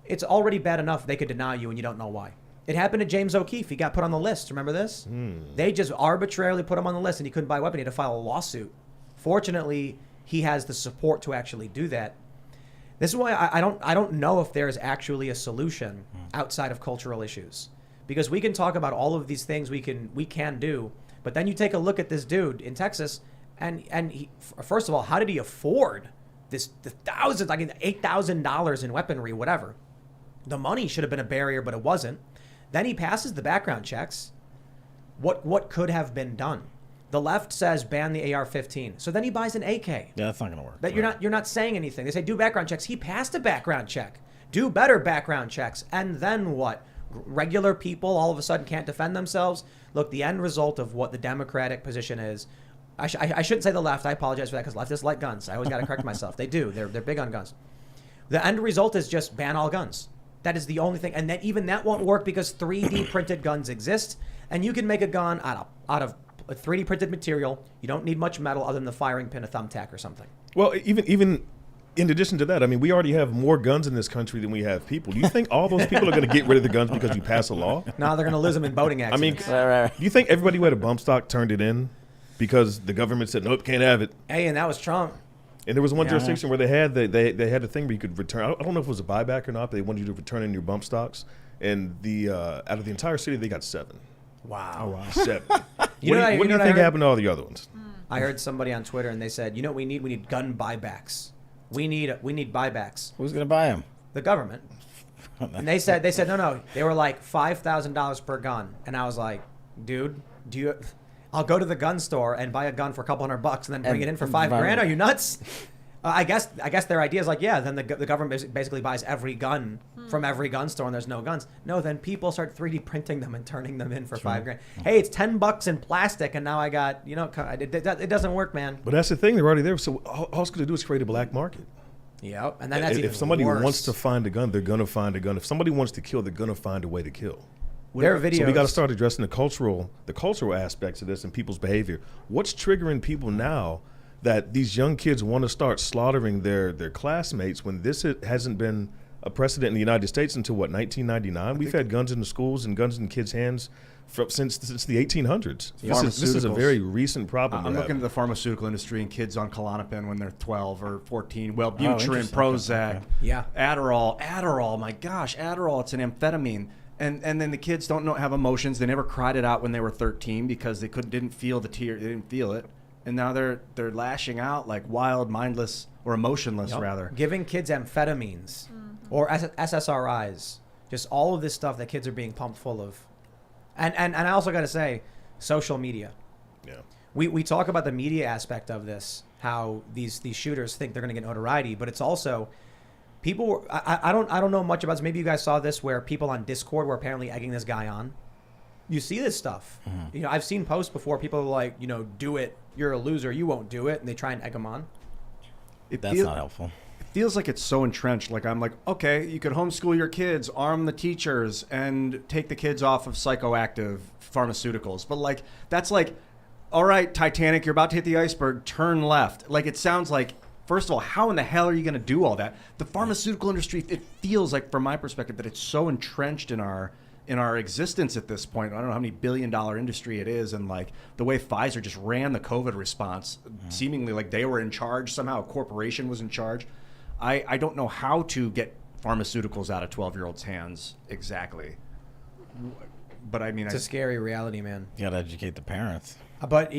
It's already bad enough they could deny you and you don't know why. It happened to James O'Keefe. He got put on the list. Remember this? They just arbitrarily put him on the list and he couldn't buy a weapon. He had to file a lawsuit. Fortunately, he has the support to actually do that. This is why I don't know if there is actually a solution outside of cultural issues. Because we can talk about all of these things we can do, but then you take a look at this dude in Texas, and he, first of all, how did he afford the thousands, like $8,000 in weaponry, whatever? The money should have been a barrier, but it wasn't. Then he passes the background checks. What could have been done? The left says ban the AR-15, so then he buys an AK. Yeah, that's not gonna work. You're not saying anything. They say do background checks. He passed a background check. do better background checks. And then what? Regular people all of a sudden can't defend themselves. Look, the end result of what the Democratic position is, I shouldn't say the left. I apologize for that because leftists like guns. I always got to correct myself. They do. They're big on guns. The end result is just ban all guns. That is the only thing. And then even that won't work because 3D printed guns exist. And you can make a gun out of a 3D printed material. You don't need much metal other than the firing pin, a thumbtack or something. Well, even in addition to that, I mean, we already have more guns in this country than we have people. Do you think all those people are going to get rid of the guns because we pass a law? No, they're going to lose them in boating accidents. I mean, do you think everybody who had a bump stock turned it in because the government said, nope, can't have it? Hey, and that was Trump. And there was one jurisdiction where they had a thing where you could return. I don't know if it was a buyback or not, but they wanted you to return in your bump stocks. And out of the entire city, they got 7. Wow. Oh, wow. 7. What do you what think happened to all the other ones? I heard somebody on Twitter and they said, you know what we need? We need gun buybacks. We need buybacks. Who's going to buy them? The government. And they said no. They were like $5,000 per gun. And I was like, dude, I'll go to the gun store and buy a gun for a couple $100 and then bring it in for $5,000. Are you nuts? I guess their idea is like, yeah, then the government basically buys every gun from every gun store and there's no guns. No, then people start 3D printing them and turning them in for $5,000. Hey, it's $10 in plastic and now I got, it doesn't work, man. But that's the thing, they're already there. So all it's going to do is create a black market. Yep, and then that's even if somebody worse. wants to find a gun, they're going to find a gun. If somebody wants to kill, they're going to find a way to kill. There are videos. So we got to start addressing the cultural aspects of this and people's behavior. What's triggering people now that these young kids want to start slaughtering their classmates when this hasn't been a precedent in the United States until, 1999? We've had guns in the schools and guns in kids' hands since the 1800s. This is a very recent problem. I'm looking at the pharmaceutical industry and kids on Klonopin when they're 12 or 14. Wellbutrin, Prozac, Adderall. My gosh, Adderall, it's an amphetamine. And then the kids don't have emotions. They never cried it out when they were 13 because they didn't feel the tear. They didn't feel it. And now they're lashing out like wild, mindless, or emotionless, rather. Giving kids amphetamines or SSRIs. Just all of this stuff that kids are being pumped full of. And I also got to say, social media. Yeah. We talk about the media aspect of this, how these shooters think they're going to get notoriety, but it's also people. I don't know much about this. Maybe you guys saw this where people on Discord were apparently egging this guy on. You see this stuff. I've seen posts before. People are like, do it. You're a loser. You won't do it, and they try and egg them on. That's not helpful. It feels like it's so entrenched. Like I'm like, okay, you could homeschool your kids, arm the teachers, and take the kids off of psychoactive pharmaceuticals. But like, that's like, all right, Titanic, you're about to hit the iceberg. Turn left. Like it sounds like. First of all, how in the hell are you going to do all that? The pharmaceutical industry, it feels like, from my perspective, that it's so entrenched in our existence at this point. I don't know how many billion-dollar industry it is, and like the way Pfizer just ran the COVID response, seemingly like they were in charge somehow. A corporation was in charge. I don't know how to get pharmaceuticals out of 12-year-olds' hands exactly. But I mean, it's a scary reality, man. You got to educate the parents. But,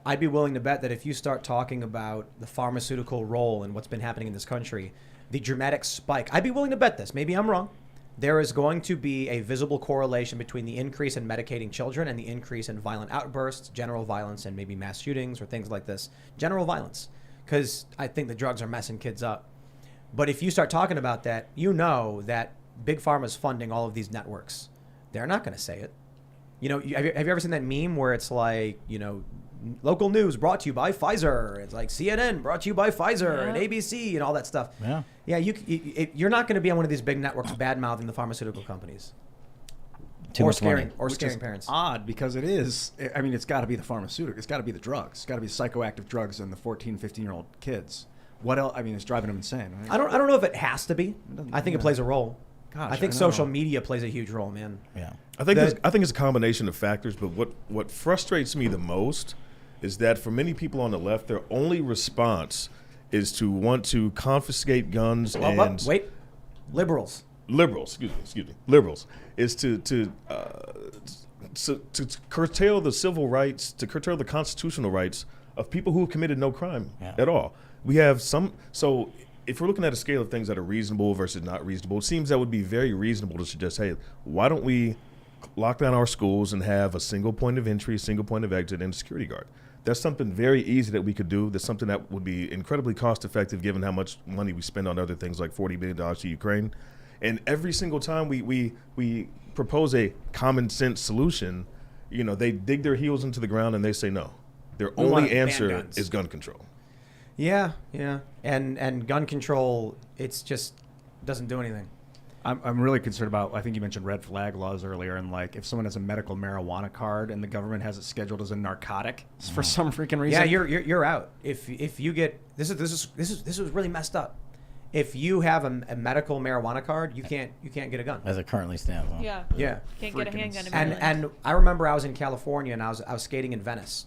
I'd be willing to bet that if you start talking about the pharmaceutical role and what's been happening in this country, the dramatic spike, I'd be willing to bet this. Maybe I'm wrong. There is going to be a visible correlation between the increase in medicating children and the increase in violent outbursts, general violence, and maybe mass shootings or things like this. General violence. Because I think the drugs are messing kids up. But if you start talking about that, that Big Pharma's funding all of these networks. They're not going to say it. Have you ever seen that meme where it's like, local news brought to you by Pfizer? It's like CNN brought to you by Pfizer and ABC and all that stuff. Yeah. Yeah, you're not going to be on one of these big networks bad-mouthing the pharmaceutical companies. Or scaring parents. Odd, because it is. I mean, it's got to be the pharmaceutical. It's got to be the drugs. It's got to be psychoactive drugs in the 14, 15-year-old kids. What else? I mean, it's driving them insane. Right? I don't know if it has to be. I think it plays a role. Gosh, I think social media plays a huge role, man. Yeah. I think it's a combination of factors, but what frustrates me the most is that for many people on the left, their only response is to want to confiscate guns liberals, excuse me, liberals is to curtail the civil rights, to curtail the constitutional rights of people who have committed no crime at all. We have so if we're looking at a scale of things that are reasonable versus not reasonable, it seems that would be very reasonable to suggest, hey, why don't we lock down our schools and have a single point of entry, single point of exit, and a security guard? That's something very easy that we could do. That's something that would be incredibly cost effective given how much money we spend on other things like $40 billion to Ukraine. And every single time we propose a common sense solution, they dig their heels into the ground and they say no. Their only answer is gun control. Yeah. And gun control, it's just doesn't do anything. I'm really concerned about, I think you mentioned red flag laws earlier, and like if someone has a medical marijuana card and the government has it scheduled as a narcotic for some freaking reason. Yeah, you're out. If you get this is really messed up. If you have a medical marijuana card, you can't get a gun. As it currently stands. Huh? Yeah. Yeah. Can't get a handgun in Maryland. And I remember I was in California and I was skating in Venice,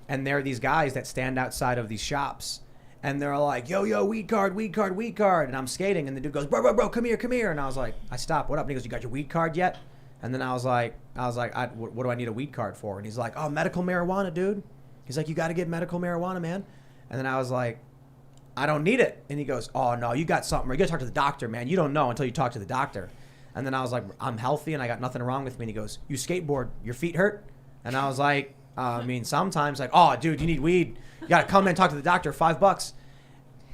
and there are these guys that stand outside of these shops. And they're like, yo, weed card. And I'm skating, and the dude goes, bro, come here. And I was like, I stopped. What up? And he goes, you got your weed card yet? And then I was like, what do I need a weed card for? And he's like, oh, medical marijuana, dude. He's like, you got to get medical marijuana, man. And then I was like, I don't need it. And he goes, oh, no, you got something. You got to talk to the doctor, man. You don't know until you talk to the doctor. And then I was like, I'm healthy, and I got nothing wrong with me. And he goes, you skateboard, your feet hurt? And I was like, sometimes, like, oh, dude, you need weed. You got to come in and talk to the doctor, $5.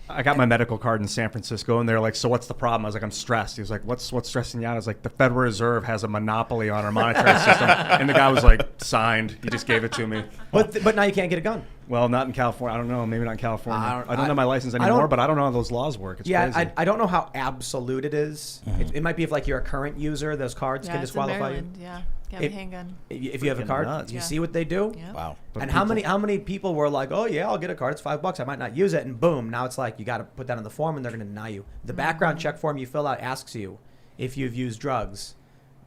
I got my medical card in San Francisco, and they're like, so what's the problem? I was like, I'm stressed. He was like, what's stressing you out? I was like, the Federal Reserve has a monopoly on our monetary system. And the guy was like, signed. He just gave it to me. But now you can't get a gun. Well, not in California. I don't know. Maybe not in California. I don't know my license anymore, but I don't know how those laws work. It's crazy. I don't know how absolute it is. It might be if like you're a current user, those cards can disqualify you. Yeah. Have a handgun. If you have a card, you see what they do. Yeah. Wow. And how many people were like, oh yeah, I'll get a card. It's $5. I might not use it, and boom, now it's like you got to put that on the form, and they're going to deny you. The background check form you fill out asks you if you've used drugs.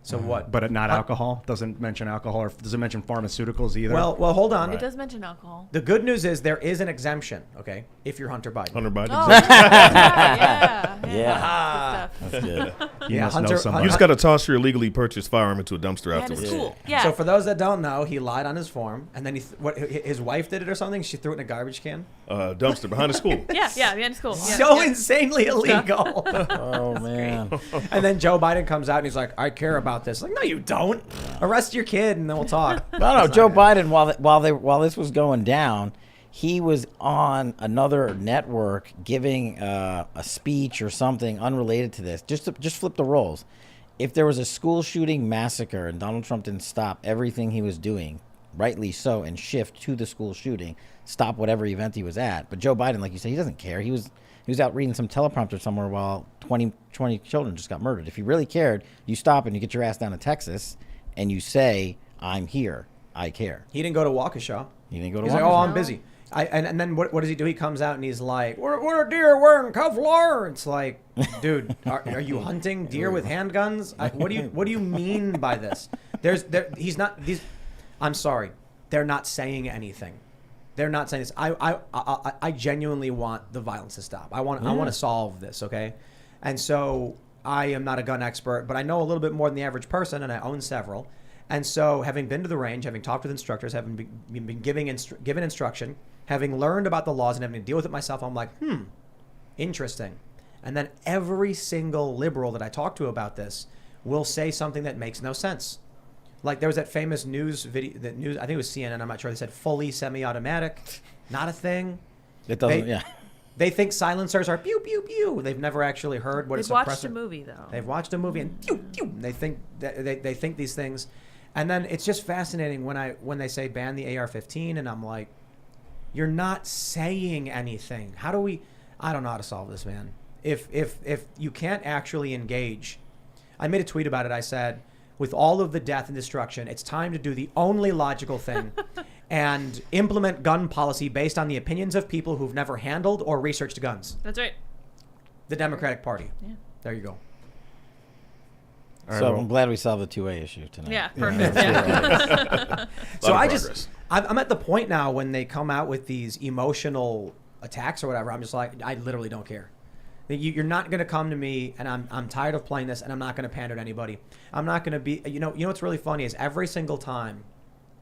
So what? But not alcohol? Doesn't mention alcohol, or doesn't mention pharmaceuticals either? Well, hold on. It does mention alcohol. The good news is there is an exemption, okay, if you're Hunter Biden. Hunter Biden. Oh, yeah. Yeah. Good stuff. That's good. You must Hunter- know somebody. You just got to toss your illegally purchased firearm into a dumpster And it's afterwards. cool. Yeah. So for those that don't know, he lied on his form, and then his wife did it or something. She threw it in a garbage can. Dumpster behind the school. yeah, behind school. Yeah. So insanely illegal. Oh man. And then Joe Biden comes out and he's like, I care about this. Like, no, you don't. Arrest your kid and then we'll talk. No. Joe Biden, while this was going down, he was on another network giving a speech or something unrelated to this. Just flip the roles. If there was a school shooting massacre and Donald Trump didn't stop everything he was doing, rightly so, and shift to the school shooting, stop whatever event he was at. But Joe Biden, like you said, he doesn't care. He was out reading some teleprompter somewhere while 20 children just got murdered. If he really cared, you stop and you get your ass down to Texas and you say, I'm here. I care. He didn't go to Waukesha. He didn't go to He's like, oh, I'm busy. And then what does he do? He comes out and he's like, what are deer wearing Kevlar? It's like, dude, are you hunting deer with handguns? What do you mean by this? I'm sorry. They're not saying anything. They're not saying this. I genuinely want the violence to stop. I want to solve this, okay? And so I am not a gun expert, but I know a little bit more than the average person, and I own several. And so having been to the range, having talked with instructors, having been given instruction, having learned about the laws and having to deal with it myself, I'm like, interesting. And then every single liberal that I talk to about this will say something that makes no sense. Like there was that famous news video, I think it was CNN, I'm not sure. They said fully semi-automatic, not a thing. It doesn't, They think silencers are pew, pew, pew. They've never actually heard what a suppressor. They've watched a movie, though. They've watched a movie and pew, pew. They think they think these things. And then it's just fascinating when they say ban the AR-15, and I'm like, you're not saying anything. I don't know how to solve this, man. If you can't actually engage. I made a tweet about it. I said, with all of the death and destruction, it's time to do the only logical thing and implement gun policy based on the opinions of people who've never handled or researched guns. That's right. The Democratic Party. Yeah. There you go. So I'm glad we solved the 2A issue tonight. Yeah, perfect. Yeah. So I'm at the point now when they come out with these emotional attacks or whatever, I'm just like, I literally don't care. You're not going to come to me, and I'm tired of playing this, and I'm not going to pander to anybody. I'm not going to be, you know what's really funny is every single time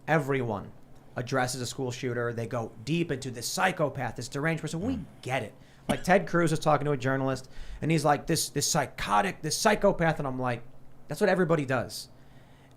everyone addresses a school shooter, they go deep into this psychopath, this deranged person. We get it. Like Ted Cruz was talking to a journalist, and he's like, this psychotic, this psychopath, and I'm like, that's what everybody does.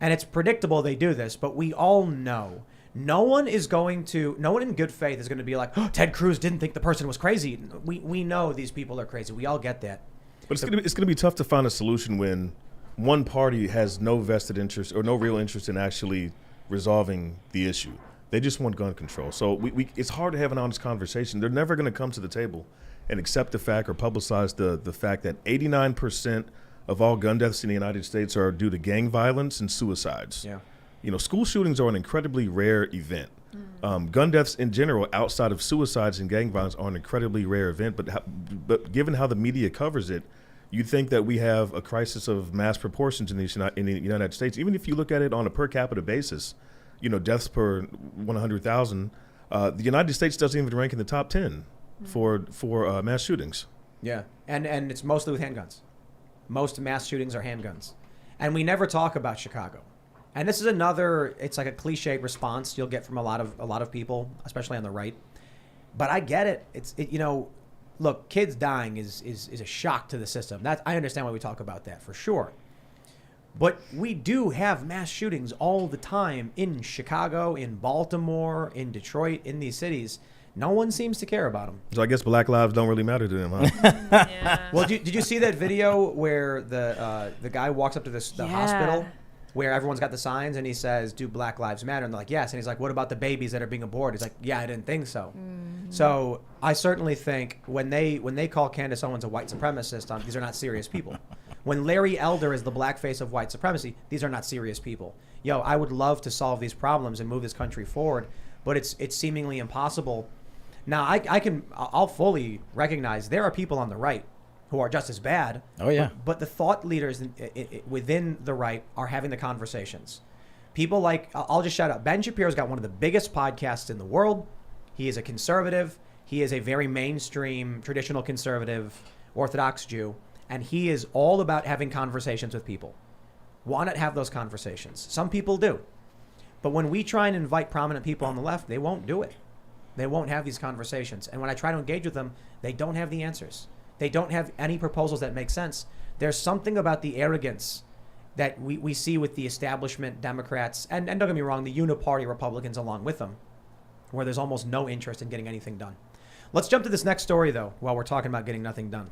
And it's predictable they do this, but we all know. No one in good faith is going to be like, oh, Ted Cruz didn't think the person was crazy. We know these people are crazy. We all get that. But it's gonna be tough to find a solution when one party has no vested interest or no real interest in actually resolving the issue. They just want gun control. So it's hard to have an honest conversation. They're never going to come to the table and accept the fact or publicize the fact that 89% of all gun deaths in the United States are due to gang violence and suicides. Yeah. You know, school shootings are an incredibly rare event. Gun deaths in general, outside of suicides and gang violence, are an incredibly rare event. But given how the media covers it, you'd think that we have a crisis of mass proportions in the United States. Even if you look at it on a per capita basis, you know, deaths per 100,000, the United States doesn't even rank in the top 10 for mass shootings. Yeah, and it's mostly with handguns. Most mass shootings are handguns, and we never talk about Chicago. And this is another. It's like a cliche response you'll get from a lot of people, especially on the right. But I get it. You know, look, kids dying is a shock to the system. I understand why we talk about that for sure. But we do have mass shootings all the time in Chicago, in Baltimore, in Detroit, in these cities. No one seems to care about them. So I guess black lives don't really matter to them, huh? Yeah. Well, did you see that video where the guy walks up to the hospital where everyone's got the signs and he says, "Do Black Lives Matter?" And they're like, "Yes." And he's like, "What about the babies that are being aborted?" He's like, "Yeah, I didn't think so." So I certainly think when they call Candace Owens a white supremacist, these are not serious people. When Larry Elder is the blackface of white supremacy, these are not serious people. Yo, I would love to solve these problems and move this country forward, but it's seemingly impossible. Now, I'll fully recognize there are people on the right who are just as bad. Oh, yeah. But the thought leaders within the right are having the conversations. People like, I'll just shout out, Ben Shapiro's got one of the biggest podcasts in the world. He is a conservative. He is a very mainstream, traditional conservative, Orthodox Jew. And he is all about having conversations with people. Why not have those conversations? Some people do. But when we try and invite prominent people on the left, they won't do it. They won't have these conversations. And when I try to engage with them, they don't have the answers. They don't have any proposals that make sense. There's something about the arrogance that we see with the establishment Democrats, and don't get me wrong, the uniparty Republicans along with them, where there's almost no interest in getting anything done. Let's jump to this next story, though, while we're talking about getting nothing done.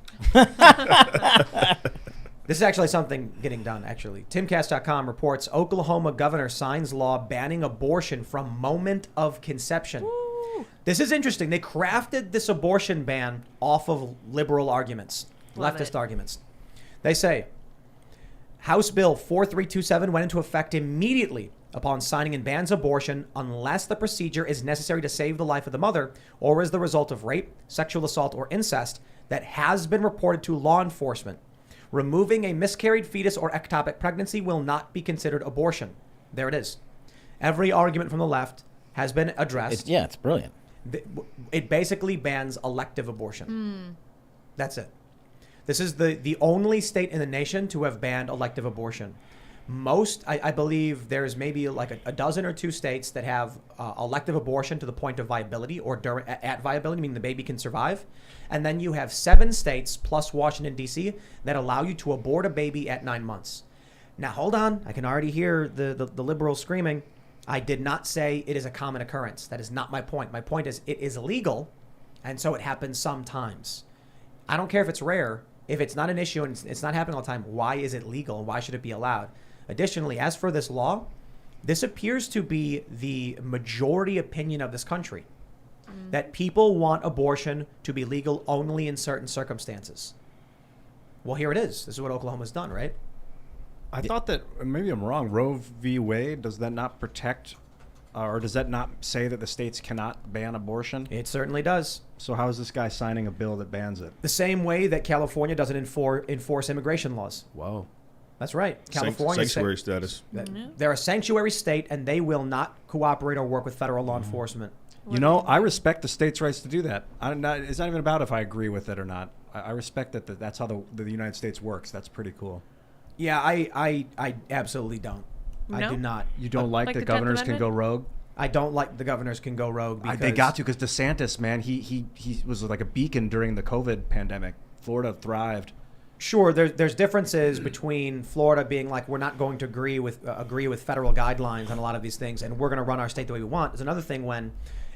This is actually something getting done, actually. Timcast.com reports Oklahoma governor signs law banning abortion from moment of conception. Woo. This is interesting. They crafted this abortion ban off of liberal arguments, leftist arguments. They say, House Bill 4327 went into effect immediately upon signing and bans abortion unless the procedure is necessary to save the life of the mother or is the result of rape, sexual assault, or incest that has been reported to law enforcement. Removing a miscarried fetus or ectopic pregnancy will not be considered abortion. There it is. Every argument from the left has been addressed. It's brilliant. It basically bans elective abortion. That's it. This is the only state in the nation to have banned elective abortion. Most, I believe there's maybe like a dozen or two states that have elective abortion to the point of viability or at viability, meaning the baby can survive. And then you have 7 states plus Washington, D.C. that allow you to abort a baby at 9 months. Now, hold on. I can already hear the liberals screaming. I did not say it is a common occurrence. That is not my point. My point is it is illegal, and so it happens sometimes. I don't care if it's rare. If it's not an issue and it's not happening all the time, why is it legal and why should it be allowed? Additionally, as for this law, this appears to be the majority opinion of this country, that people want abortion to be legal only in certain circumstances. Well, here it is. This is what Oklahoma's done, right? I thought that, maybe I'm wrong, Roe v. Wade, does that not protect, or does that not say that the states cannot ban abortion? It certainly does. So how is this guy signing a bill that bans it? The same way that California doesn't enforce immigration laws. Whoa. That's right. California sanctuary status. They're a sanctuary state, and they will not cooperate or work with federal law enforcement. You know, I respect the state's rights to do that. It's not even about if I agree with it or not. I respect that that's how the United States works. That's pretty cool. Yeah, I absolutely don't. No? I do not. You don't like Like that the 10th governors can go Amendment? rogue? I don't like the governors can go rogue because They got to, because DeSantis, man, he was like a beacon during the COVID pandemic. Florida thrived. Sure, there's differences between Florida being like we're not going to agree with federal guidelines on a lot of these things, and we're going to run our state the way we want. There's another thing when,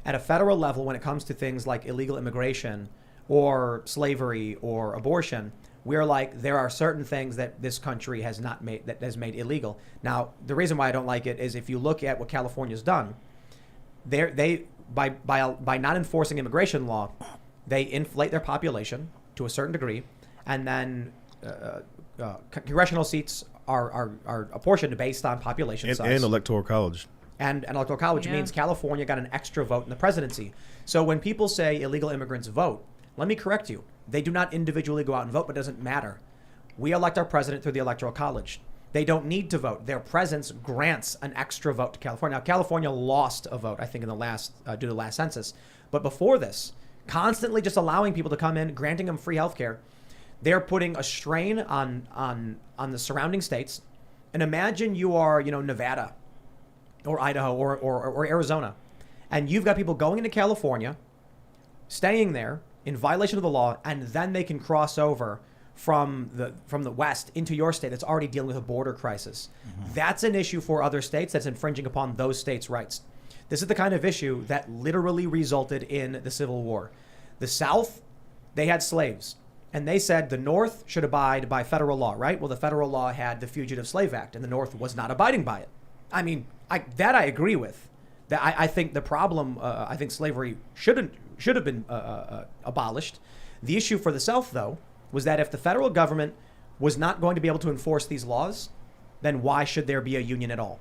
at a federal level, when it comes to things like illegal immigration or slavery or abortion, we're like, there are certain things that this country has not made, that has made illegal. Now, the reason why I don't like it is if you look at what California's done, by not enforcing immigration law, they inflate their population to a certain degree, and then congressional seats are apportioned based on population size. And electoral college. And electoral college means California got an extra vote in the presidency. So when people say illegal immigrants vote, let me correct you. They do not individually go out and vote, but it doesn't matter. We elect our president through the electoral college. They don't need to vote. Their presence grants an extra vote to California. Now, California lost a vote, I think, in the last due to the last census. But before this, constantly just allowing people to come in, granting them free health care, they're putting a strain on the surrounding states. And imagine you are, Nevada or Idaho or Arizona, and you've got people going into California, staying there in violation of the law, and then they can cross over from the west into your state that's already dealing with a border crisis. Mm-hmm. That's an issue for other states that's infringing upon those states' rights. This is the kind of issue that literally resulted in the Civil War. The South, they had slaves, and they said the North should abide by federal law, right? Well, the federal law had the Fugitive Slave Act, and the North was not abiding by it. I mean, I agree with. That I think the problem, I think slavery should have been abolished. The issue for the South, though, was that if the federal government was not going to be able to enforce these laws, then why should there be a union at all?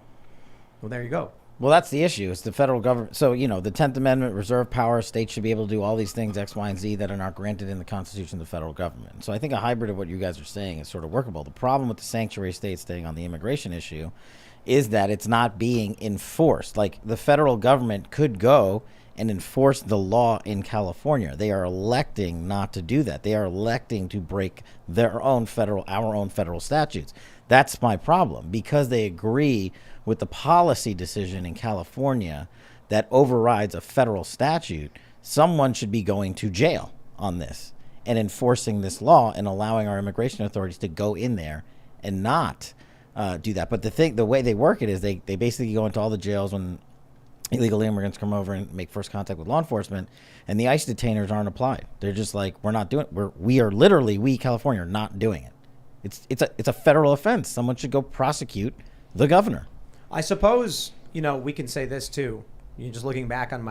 Well, there you go. Well, that's the issue. It's the federal government. So, the 10th Amendment, reserve power, states should be able to do all these things, X, Y, and Z, that are not granted in the Constitution of the federal government. So I think a hybrid of what you guys are saying is sort of workable. The problem with the sanctuary state staying on the immigration issue is that it's not being enforced. Like, the federal government could go and enforce the law in California. They are electing not to do that. They are electing to break our own federal statutes. That's my problem, because they agree with the policy decision in California that overrides a federal statute. Someone should be going to jail on this and enforcing this law and allowing our immigration authorities to go in there and not do that. But the way they work it is they basically go into all the jails when illegal immigrants come over and make first contact with law enforcement, and the ICE detainers aren't applied. They're just like, we're not doing it. We California are not doing it. It's a federal offense. Someone should go prosecute the governor. I suppose, we can say this too. Just looking back on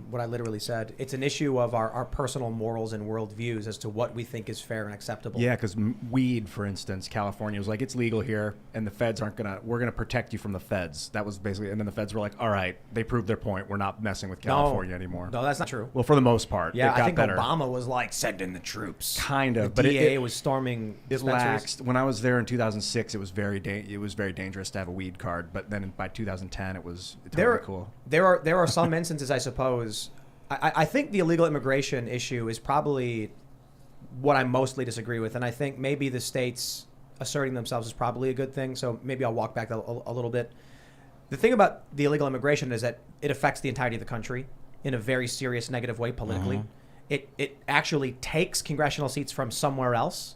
what I literally said, it's an issue of our personal morals and worldviews as to what we think is fair and acceptable. Yeah, because weed, for instance, California was like, it's legal here, and the feds we're going to protect you from the feds. That was basically, and then the feds were like, all right, they proved their point. We're not messing with California anymore. No, that's not true. Well, for the most part. Yeah, it got I think better. Obama was like, send in the troops. Kind of. The but DA was storming dispensaries. Laxed. When I was there in 2006, it was very dangerous to have a weed card, but then by 2010, it was totally cool. There are some instances, I suppose. I think the illegal immigration issue is probably what I mostly disagree with, and I think maybe the states asserting themselves is probably a good thing. So maybe I'll walk back a little bit. The thing about the illegal immigration is that it affects the entirety of the country in a very serious negative way politically. Mm-hmm. It actually takes congressional seats from somewhere else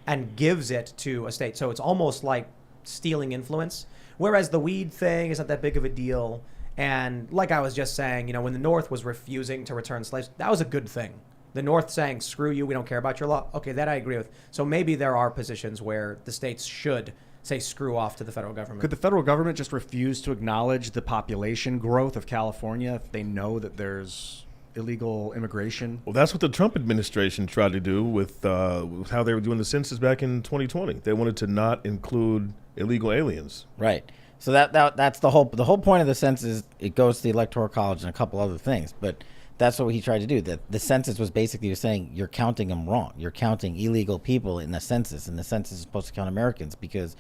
and gives it to a state. So it's almost like stealing influence. Whereas the weed thing isn't that big of a deal. And like I was just saying, when the North was refusing to return slaves, that was a good thing. The North saying, screw you, we don't care about your law. Okay, that I agree with. So maybe there are positions where the states should say screw off to the federal government. Could the federal government just refuse to acknowledge the population growth of California if they know that there's illegal immigration? Well, that's what the Trump administration tried to do with how they were doing the census back in 2020. They wanted to not include illegal aliens. Right. So that's the whole point of the census. It goes to the electoral college and a couple other things, but that's what he tried to do. That the census was basically saying you're counting them wrong. You're counting illegal people in the census, and the census is supposed to count Americans because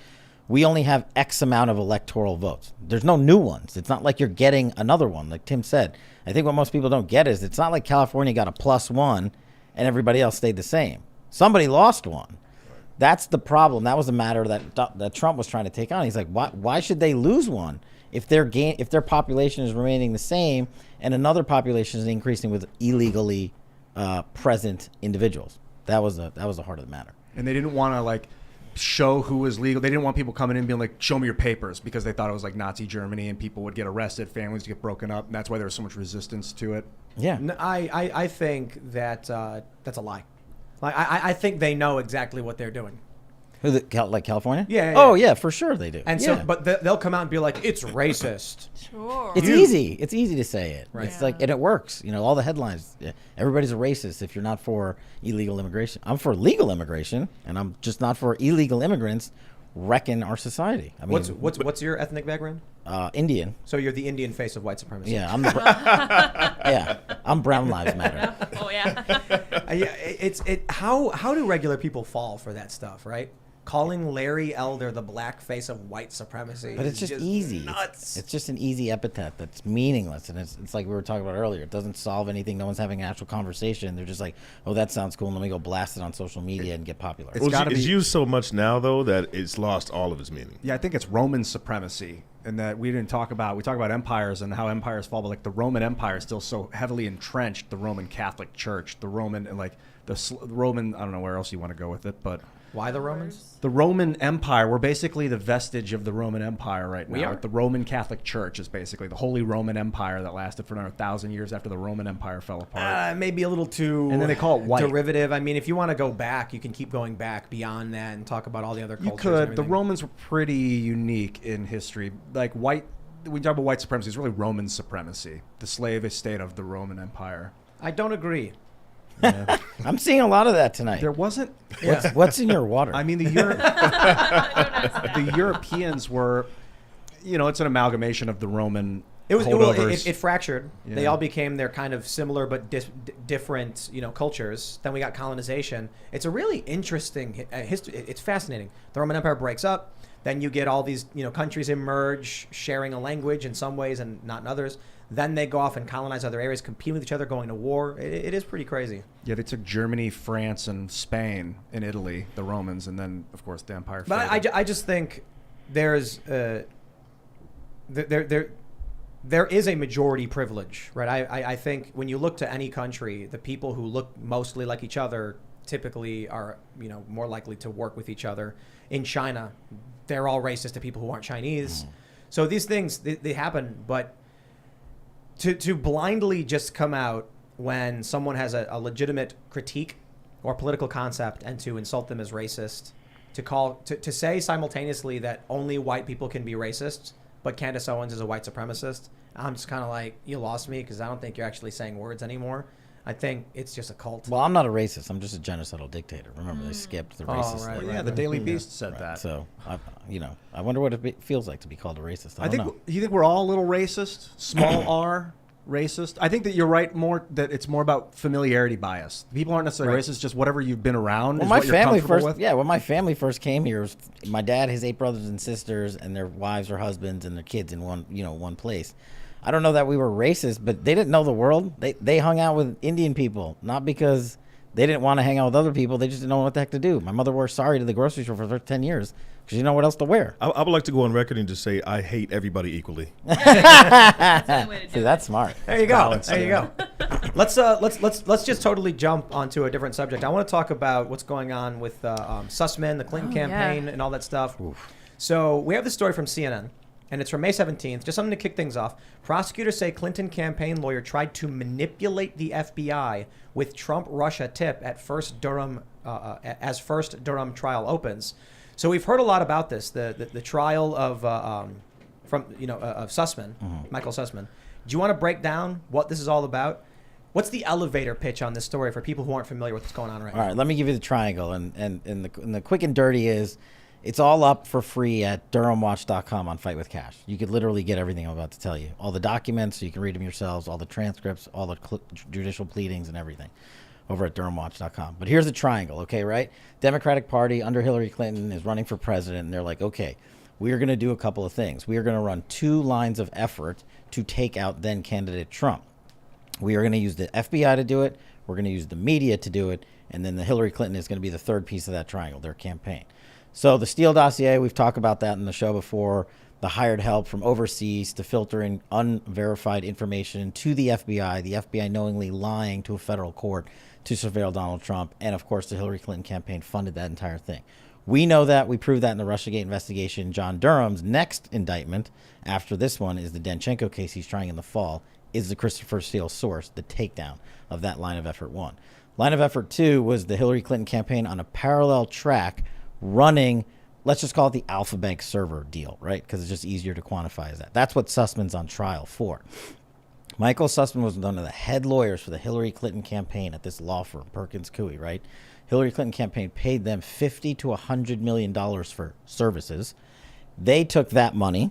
we only have X amount of electoral votes. There's no new ones. It's not like you're getting another one. Like Tim said, I think what most people don't get is it's not like California got a +1 and everybody else stayed the same. Somebody lost one. That's the problem. That was the matter that Trump was trying to take on. He's like, why should they lose one if their population is remaining the same and another population is increasing with illegally present individuals? That was the heart of the matter. And they didn't want to show who was legal. They didn't want people coming in and being like, show me your papers, because they thought it was like Nazi Germany and people would get arrested, families would get broken up, and that's why there was so much resistance to it. Yeah. I think that that's a lie. Like I think they know exactly what they're doing. Like California? Yeah. Oh yeah, for sure they do. And so, but they'll come out and be like, "It's racist." Sure. It's easy. It's easy to say it. Right. It's like, and it works. You know, all the headlines. Everybody's a racist if you're not for illegal immigration. I'm for legal immigration, and I'm just not for illegal immigrants wrecking our society. I mean, What's your ethnic background? Indian. So you're the Indian face of white supremacy. Yeah, I'm Brown Lives Matter. Oh yeah. How do regular people fall for that stuff, right? Calling Larry Elder the black face of white supremacy. But it's just easy. Nuts. It's just an easy epithet that's meaningless, and it's like we were talking about earlier. It doesn't solve anything. No one's having an actual conversation. They're just like, oh, that sounds cool, and let me go blast it on social media and get popular. It's used so much now, though, that it's lost all of its meaning. Yeah, I think it's Roman supremacy, and that we talk about empires and how empires fall, but like the Roman Empire is still so heavily entrenched. The Roman Catholic Church, the Roman, and like the Roman. I don't know where else you want to go with it, but Why the Romans? the Roman Empire. We're basically the vestige of the Roman Empire right now. We are? The Roman Catholic Church is basically the Holy Roman Empire that lasted for another 1,000 years after the Roman Empire fell apart. Maybe a little too And then they call it white. derivative. I mean, if you want to go back, you can keep going back beyond that and talk about all the other You cultures. and could. The everything. Romans were pretty unique in history. Like when you talk about white supremacy, it's really Roman supremacy, the slave estate of the Roman Empire. I don't agree. Yeah. I'm seeing a lot of that tonight. There wasn't. What's in your water? I mean, the Europeans were, it's an amalgamation of the Roman holdovers. It fractured. Yeah. They all became their kind of similar but different, cultures. Then we got colonization. It's a really interesting history. It's fascinating. The Roman Empire breaks up. Then you get all these, countries emerge, sharing a language in some ways and not in others. Then they go off and colonize other areas, compete with each other, going to war. It is pretty crazy. Yeah, they took Germany, France, and Spain, and Italy, the Romans, and then, of course, the Empire. But I just think there's there is a majority privilege, right? I think when you look to any country, the people who look mostly like each other typically are, more likely to work with each other. In China, they're all racist to people who aren't Chinese. So these things, they happen, but to blindly just come out when someone has a legitimate critique or political concept and to insult them as racist, to say simultaneously that only white people can be racist, but Candace Owens is a white supremacist, I'm just kind of like, you lost me, because I don't think you're actually saying words anymore. I think it's just a cult. Well, I'm not a racist. I'm just a genocidal dictator. Remember, they skipped the racist. right, thing. Yeah, the Daily Beast said that. So, I wonder what it feels like to be called a racist. I don't know. You think we're all a little racist? Small r racist? I think that you're right that it's more about familiarity bias. People aren't necessarily racist, just whatever you've been around is what you're comfortable with. When my family first came here, my dad, his 8 brothers and sisters, and their wives or husbands and their kids in one place. I don't know that we were racist, but they didn't know the world. They hung out with Indian people, not because they didn't want to hang out with other people. They just didn't know what the heck to do. My mother wore sari to the grocery store for 10 years because she didn't know what else to wear. I would like to go on record and just say I hate everybody equally. See, that's smart. There you go. There you go. Let's just totally jump onto a different subject. I want to talk about what's going on with Sussman, the Clinton campaign, and all that stuff. Oof. So we have this story from CNN, and it's from May 17th. Just something to kick things off. Prosecutors say Clinton campaign lawyer tried to manipulate the FBI with Trump-Russia tip at first Durham trial opens. So we've heard a lot about this. The trial of Sussman, Michael Sussman. Do you want to break down what this is all about? What's the elevator pitch on this story for people who aren't familiar with what's going on right now? All right, let me give you the triangle, and the quick and dirty is, it's all up for free at DurhamWatch.com on Fight with Cash. You could literally get everything I'm about to tell you. All the documents, so you can read them yourselves, all the transcripts, all the judicial pleadings and everything over at DurhamWatch.com. But here's the triangle, okay, right? Democratic Party under Hillary Clinton is running for president, and they're like, okay, we are going to do a couple of things. We are going to run 2 lines of effort to take out then candidate Trump. We are going to use the FBI to do it. We're going to use the media to do it. And then the Hillary Clinton is going to be the third piece of that triangle, their campaign. So the Steele dossier, we've talked about that in the show before. The hired help from overseas to filter in unverified information to the FBI knowingly lying to a federal court to surveil Donald Trump. And, of course, the Hillary Clinton campaign funded that entire thing. We know that. We proved that in the Russiagate investigation. John Durham's next indictment after this one is the Danchenko case he's trying in the fall, is the Christopher Steele source, the takedown of that line of effort 1. Line of effort 2 was the Hillary Clinton campaign on a parallel track running, let's just call it the Alpha Bank server deal, right? Because it's just easier to quantify as that. That's what Sussman's on trial for. Michael Sussman was one of the head lawyers for the Hillary Clinton campaign at this law firm, Perkins Coie, right? Hillary Clinton campaign paid them $50 to $100 million for services. They took that money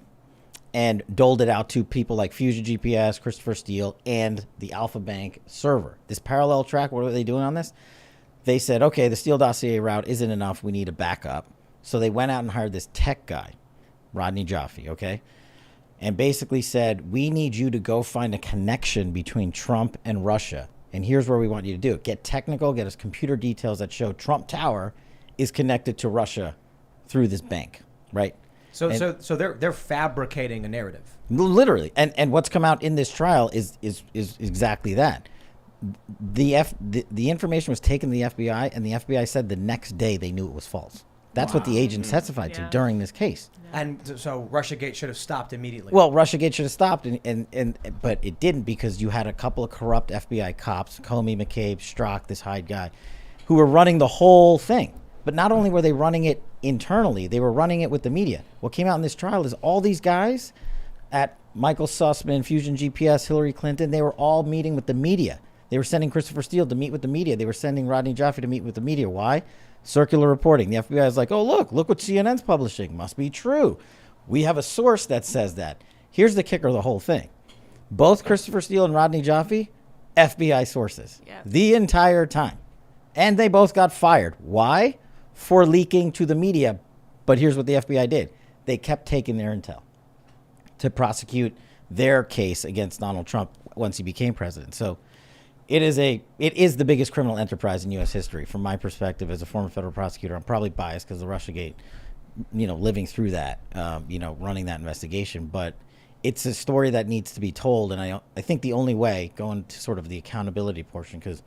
and doled it out to people like Fusion GPS, Christopher Steele, and the Alpha Bank server. This parallel track, what are they doing on this? They said, okay, the Steele dossier route isn't enough. We need a backup. So they went out and hired this tech guy, Rodney Jaffe, okay? And basically said, we need you to go find a connection between Trump and Russia. And here's where we want you to do it. Get technical, get us computer details that show Trump Tower is connected to Russia through this bank, right? So they're fabricating a narrative. Literally. And what's come out in this trial is exactly that. The information was taken to the FBI, and the FBI said the next day they knew it was false. That's what the agents testified to during this case. And so Russiagate should have stopped immediately. Well, Russiagate should have stopped, but it didn't, because you had a couple of corrupt FBI cops, Comey, McCabe, Strzok, this Hyde guy, who were running the whole thing. But not only were they running it internally, they were running it with the media. What came out in this trial is all these guys at Michael Sussman, Fusion GPS, Hillary Clinton, they were all meeting with the media. They were sending Christopher Steele to meet with the media. They were sending Rodney Jaffe to meet with the media. Why? Circular reporting. The FBI is like, oh, look what CNN's publishing. Must be true. We have a source that says that. Here's the kicker of the whole thing. Both Christopher Steele and Rodney Jaffe, FBI sources. Yep. The entire time. And they both got fired. Why? For leaking to the media. But here's what the FBI did. They kept taking their intel to prosecute their case against Donald Trump once he became president. So it is the biggest criminal enterprise in U.S. history. From my perspective as a former federal prosecutor, I'm probably biased because of Russiagate, living through that, running that investigation. But it's a story that needs to be told. And I think the only way, going to sort of the accountability portion, because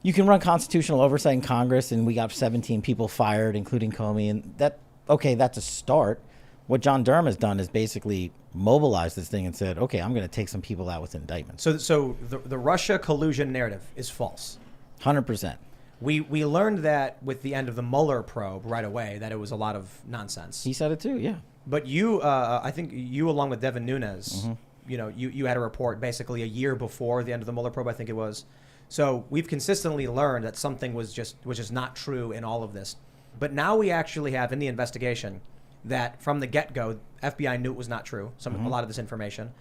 you can run constitutional oversight in Congress, and we got 17 people fired, including Comey, and that's a start. What John Durham has done is basically mobilized this thing and said, okay, I'm going to take some people out with indictments. So the Russia collusion narrative is false. 100%. We learned that with the end of the Mueller probe right away, that it was a lot of nonsense. He said it too, yeah. But you, I think you along with Devin Nunes, you had a report basically a year before the end of the Mueller probe, I think it was. So we've consistently learned that something was just not true in all of this. But now we actually have in the investigation that from the get-go, FBI knew it was not true, a lot of this information.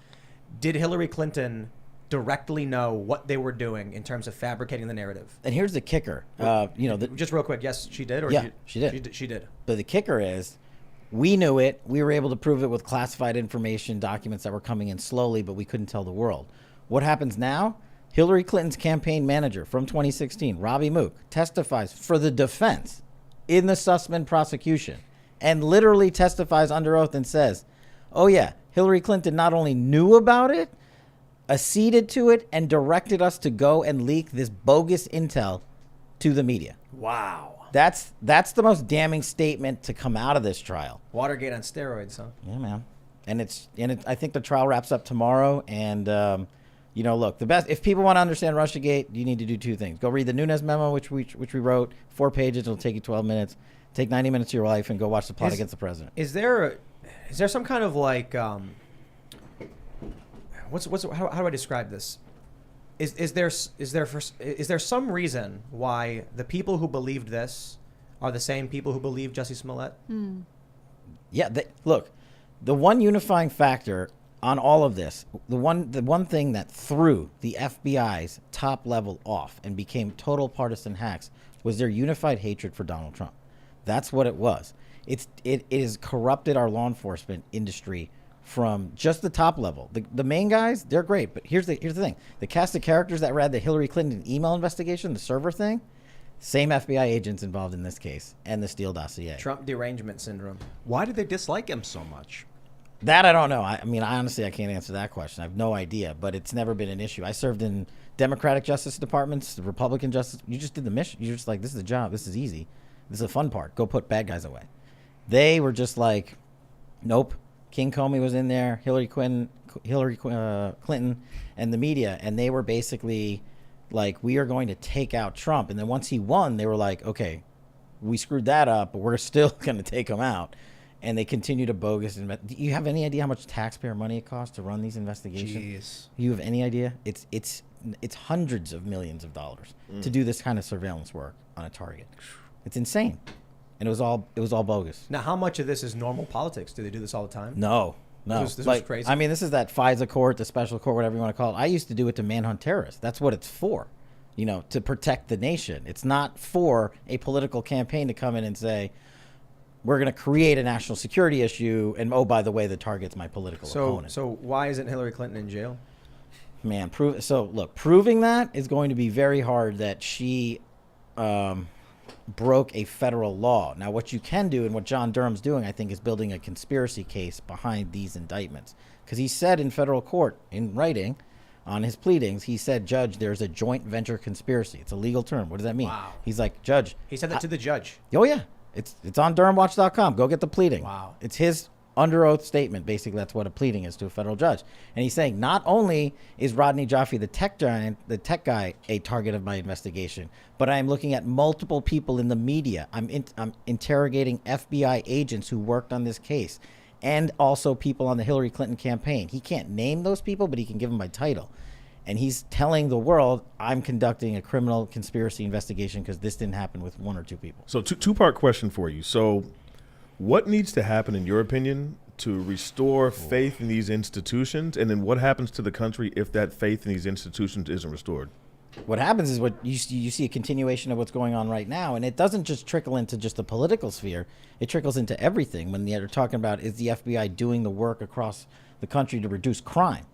Did Hillary Clinton directly know what they were doing in terms of fabricating the narrative? And here's the kicker. Just real quick, yes, she did? She did. She did. But the kicker is, we knew it. We were able to prove it with classified information, documents that were coming in slowly, but we couldn't tell the world. What happens now? Hillary Clinton's campaign manager from 2016, Robbie Mook, testifies for the defense in the Sussman prosecution, and literally testifies under oath and says, oh yeah, Hillary Clinton not only knew about it, acceded to it, and directed us to go and leak this bogus intel to the media. Wow. That's the most damning statement to come out of this trial. Watergate on steroids, huh? Yeah, man. And I think the trial wraps up tomorrow, and look, the best, if people want to understand Russiagate, you need to do two things. Go read the Nunes memo, which we wrote, 4 pages. It'll take you 12 minutes. Take 90 minutes of your life and go watch the plot against the president. Is there some kind of like how do I describe this? Is there some reason why the people who believed this are the same people who believe Jussie Smollett? Yeah, look, the one unifying factor on all of this, the one thing that threw the FBI's top level off and became total partisan hacks was their unified hatred for Donald Trump. That's what it was. It is corrupted our law enforcement industry from just the top level. The main guys, they're great, but here's the thing. The cast of characters that read the Hillary Clinton email investigation, the server thing, same FBI agents involved in this case and the Steele dossier. Trump derangement syndrome. Why did they dislike him so much? That I don't know. I mean, honestly, I can't answer that question. I have no idea, but it's never been an issue. I served in Democratic Justice Departments, the Republican Justice. You just did the mission. You're just like, this is a job. This is easy. This is the fun part. Go put bad guys away. They were just like, nope. King Comey was in there, Hillary Clinton, and the media, and they were basically like, we are going to take out Trump. And then once he won, they were like, okay, we screwed that up, but we're still going to take him out. And they continue to bogus. Do you have any idea how much taxpayer money it costs to run these investigations? Jeez. You have any idea? It's hundreds of millions of dollars to do this kind of surveillance work on a target. It's insane. And it was all bogus. Now, how much of this is normal politics? Do they do this all the time? No. This was crazy. I mean, this is that FISA court, the special court, whatever you want to call it. I used to do it to manhunt terrorists. That's what it's for, to protect the nation. It's not for a political campaign to come in and say, we're going to create a national security issue, and oh, by the way, the target's my political opponent. So why isn't Hillary Clinton in jail? Man, proving that is going to be very hard that she broke a federal law. Now, what you can do, and what John Durham's doing, I think, is building a conspiracy case behind these indictments. Because he said in federal court, in writing, on his pleadings, he said, Judge, there's a joint venture conspiracy. It's a legal term. What does that mean? Wow. He's like, Judge. He said that to the judge. Oh, yeah. It's on DurhamWatch.com. Go get the pleading. Wow. It's his under oath statement. Basically, that's what a pleading is to a federal judge. And he's saying, not only is Rodney Jaffe, the tech giant, the tech guy, a target of my investigation, but I am looking at multiple people in the media. I'm interrogating FBI agents who worked on this case, and also people on the Hillary Clinton campaign. He can't name those people, but he can give them by title. And he's telling the world, I'm conducting a criminal conspiracy investigation because this didn't happen with one or two people. So two-part question for you. So what needs to happen, in your opinion, to restore faith in these institutions? And then what happens to the country if that faith in these institutions isn't restored? What happens is what you see a continuation of what's going on right now. And it doesn't just trickle into just the political sphere. It trickles into everything. When they're talking about, is the FBI doing the work across the country to reduce crime?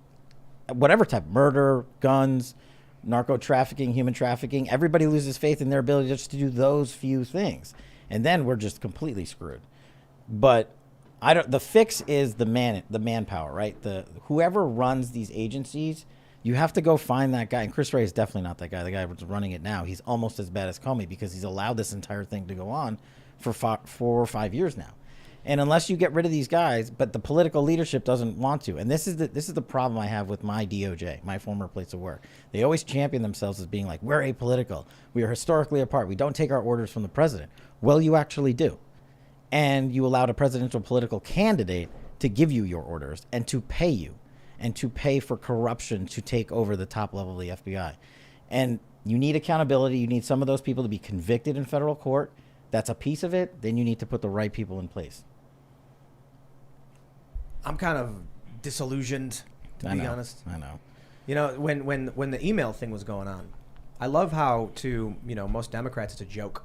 Whatever type, murder, guns, narco trafficking, human trafficking, everybody loses faith in their ability just to do those few things. And then we're just completely screwed. But the fix is the manpower, right? Whoever runs these agencies, you have to go find that guy. And Chris Wray is definitely not that guy. The guy who's running it now, he's almost as bad as Comey because he's allowed this entire thing to go on for 4 or 5 years now. And unless you get rid of these guys, but the political leadership doesn't want to. And this is the problem I have with my DOJ, my former place of work. They always champion themselves as being like, we're apolitical. We are historically apart. We don't take our orders from the president. Well, you actually do. And you allowed a presidential political candidate to give you your orders and to pay you and to pay for corruption to take over the top level of the FBI. And you need accountability. You need some of those people to be convicted in federal court. That's a piece of it. Then you need to put the right people in place. I'm kind of disillusioned, to be honest. I know. When the email thing was going on, I love how most Democrats, it's a joke.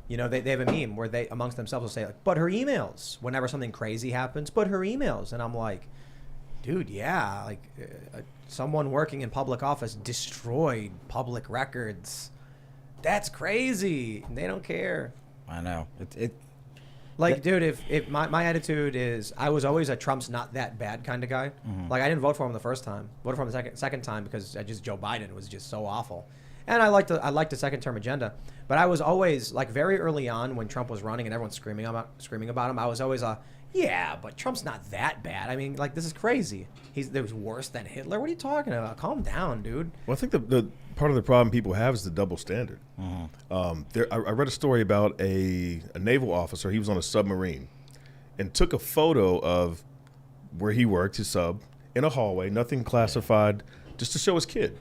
They have a meme where they amongst themselves will say, like, but her emails, whenever something crazy happens, but her emails. And I'm like, dude, yeah, like someone working in public office destroyed public records. That's crazy. They don't care. I know. Dude, if my attitude is, I was always a Trump's not that bad kind of guy. Mm-hmm. Like, I didn't vote for him the first time. Voted for him the second time because Joe Biden was just so awful. And I liked the second term agenda. But I was always, like, very early on when Trump was running and everyone's screaming about him, I was always yeah, but Trump's not that bad. I mean, like, this is crazy. It was worse than Hitler. What are you talking about? Calm down, dude. Well, I think the part of the problem people have is the double standard. Mm-hmm. I read a story about a naval officer. He was on a submarine and took a photo of where he worked, his sub, in a hallway, nothing classified, just to show his kid.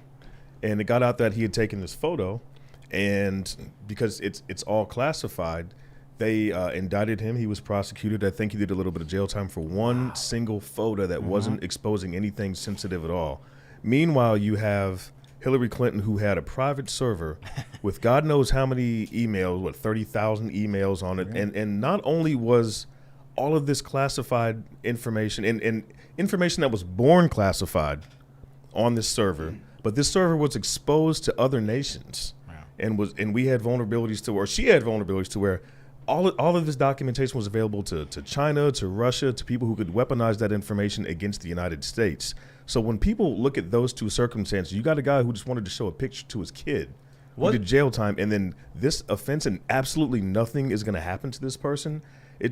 And it got out that he had taken this photo, and because it's all classified, they indicted him. He was prosecuted. I think he did a little bit of jail time for one single photo that wasn't exposing anything sensitive at all. Meanwhile, you have Hillary Clinton, who had a private server with God knows how many emails, 30,000 emails on it. Right. And not only was all of this classified information and information that was born classified on this server, but this server was exposed to other nations. Wow. And we had vulnerabilities to, or she had vulnerabilities to, where all of this documentation was available to China, to Russia, to people who could weaponize that information against the United States. So when people look at those two circumstances, you got a guy who just wanted to show a picture to his kid, who did jail time, and then this offense, and absolutely nothing is going to happen to this person. I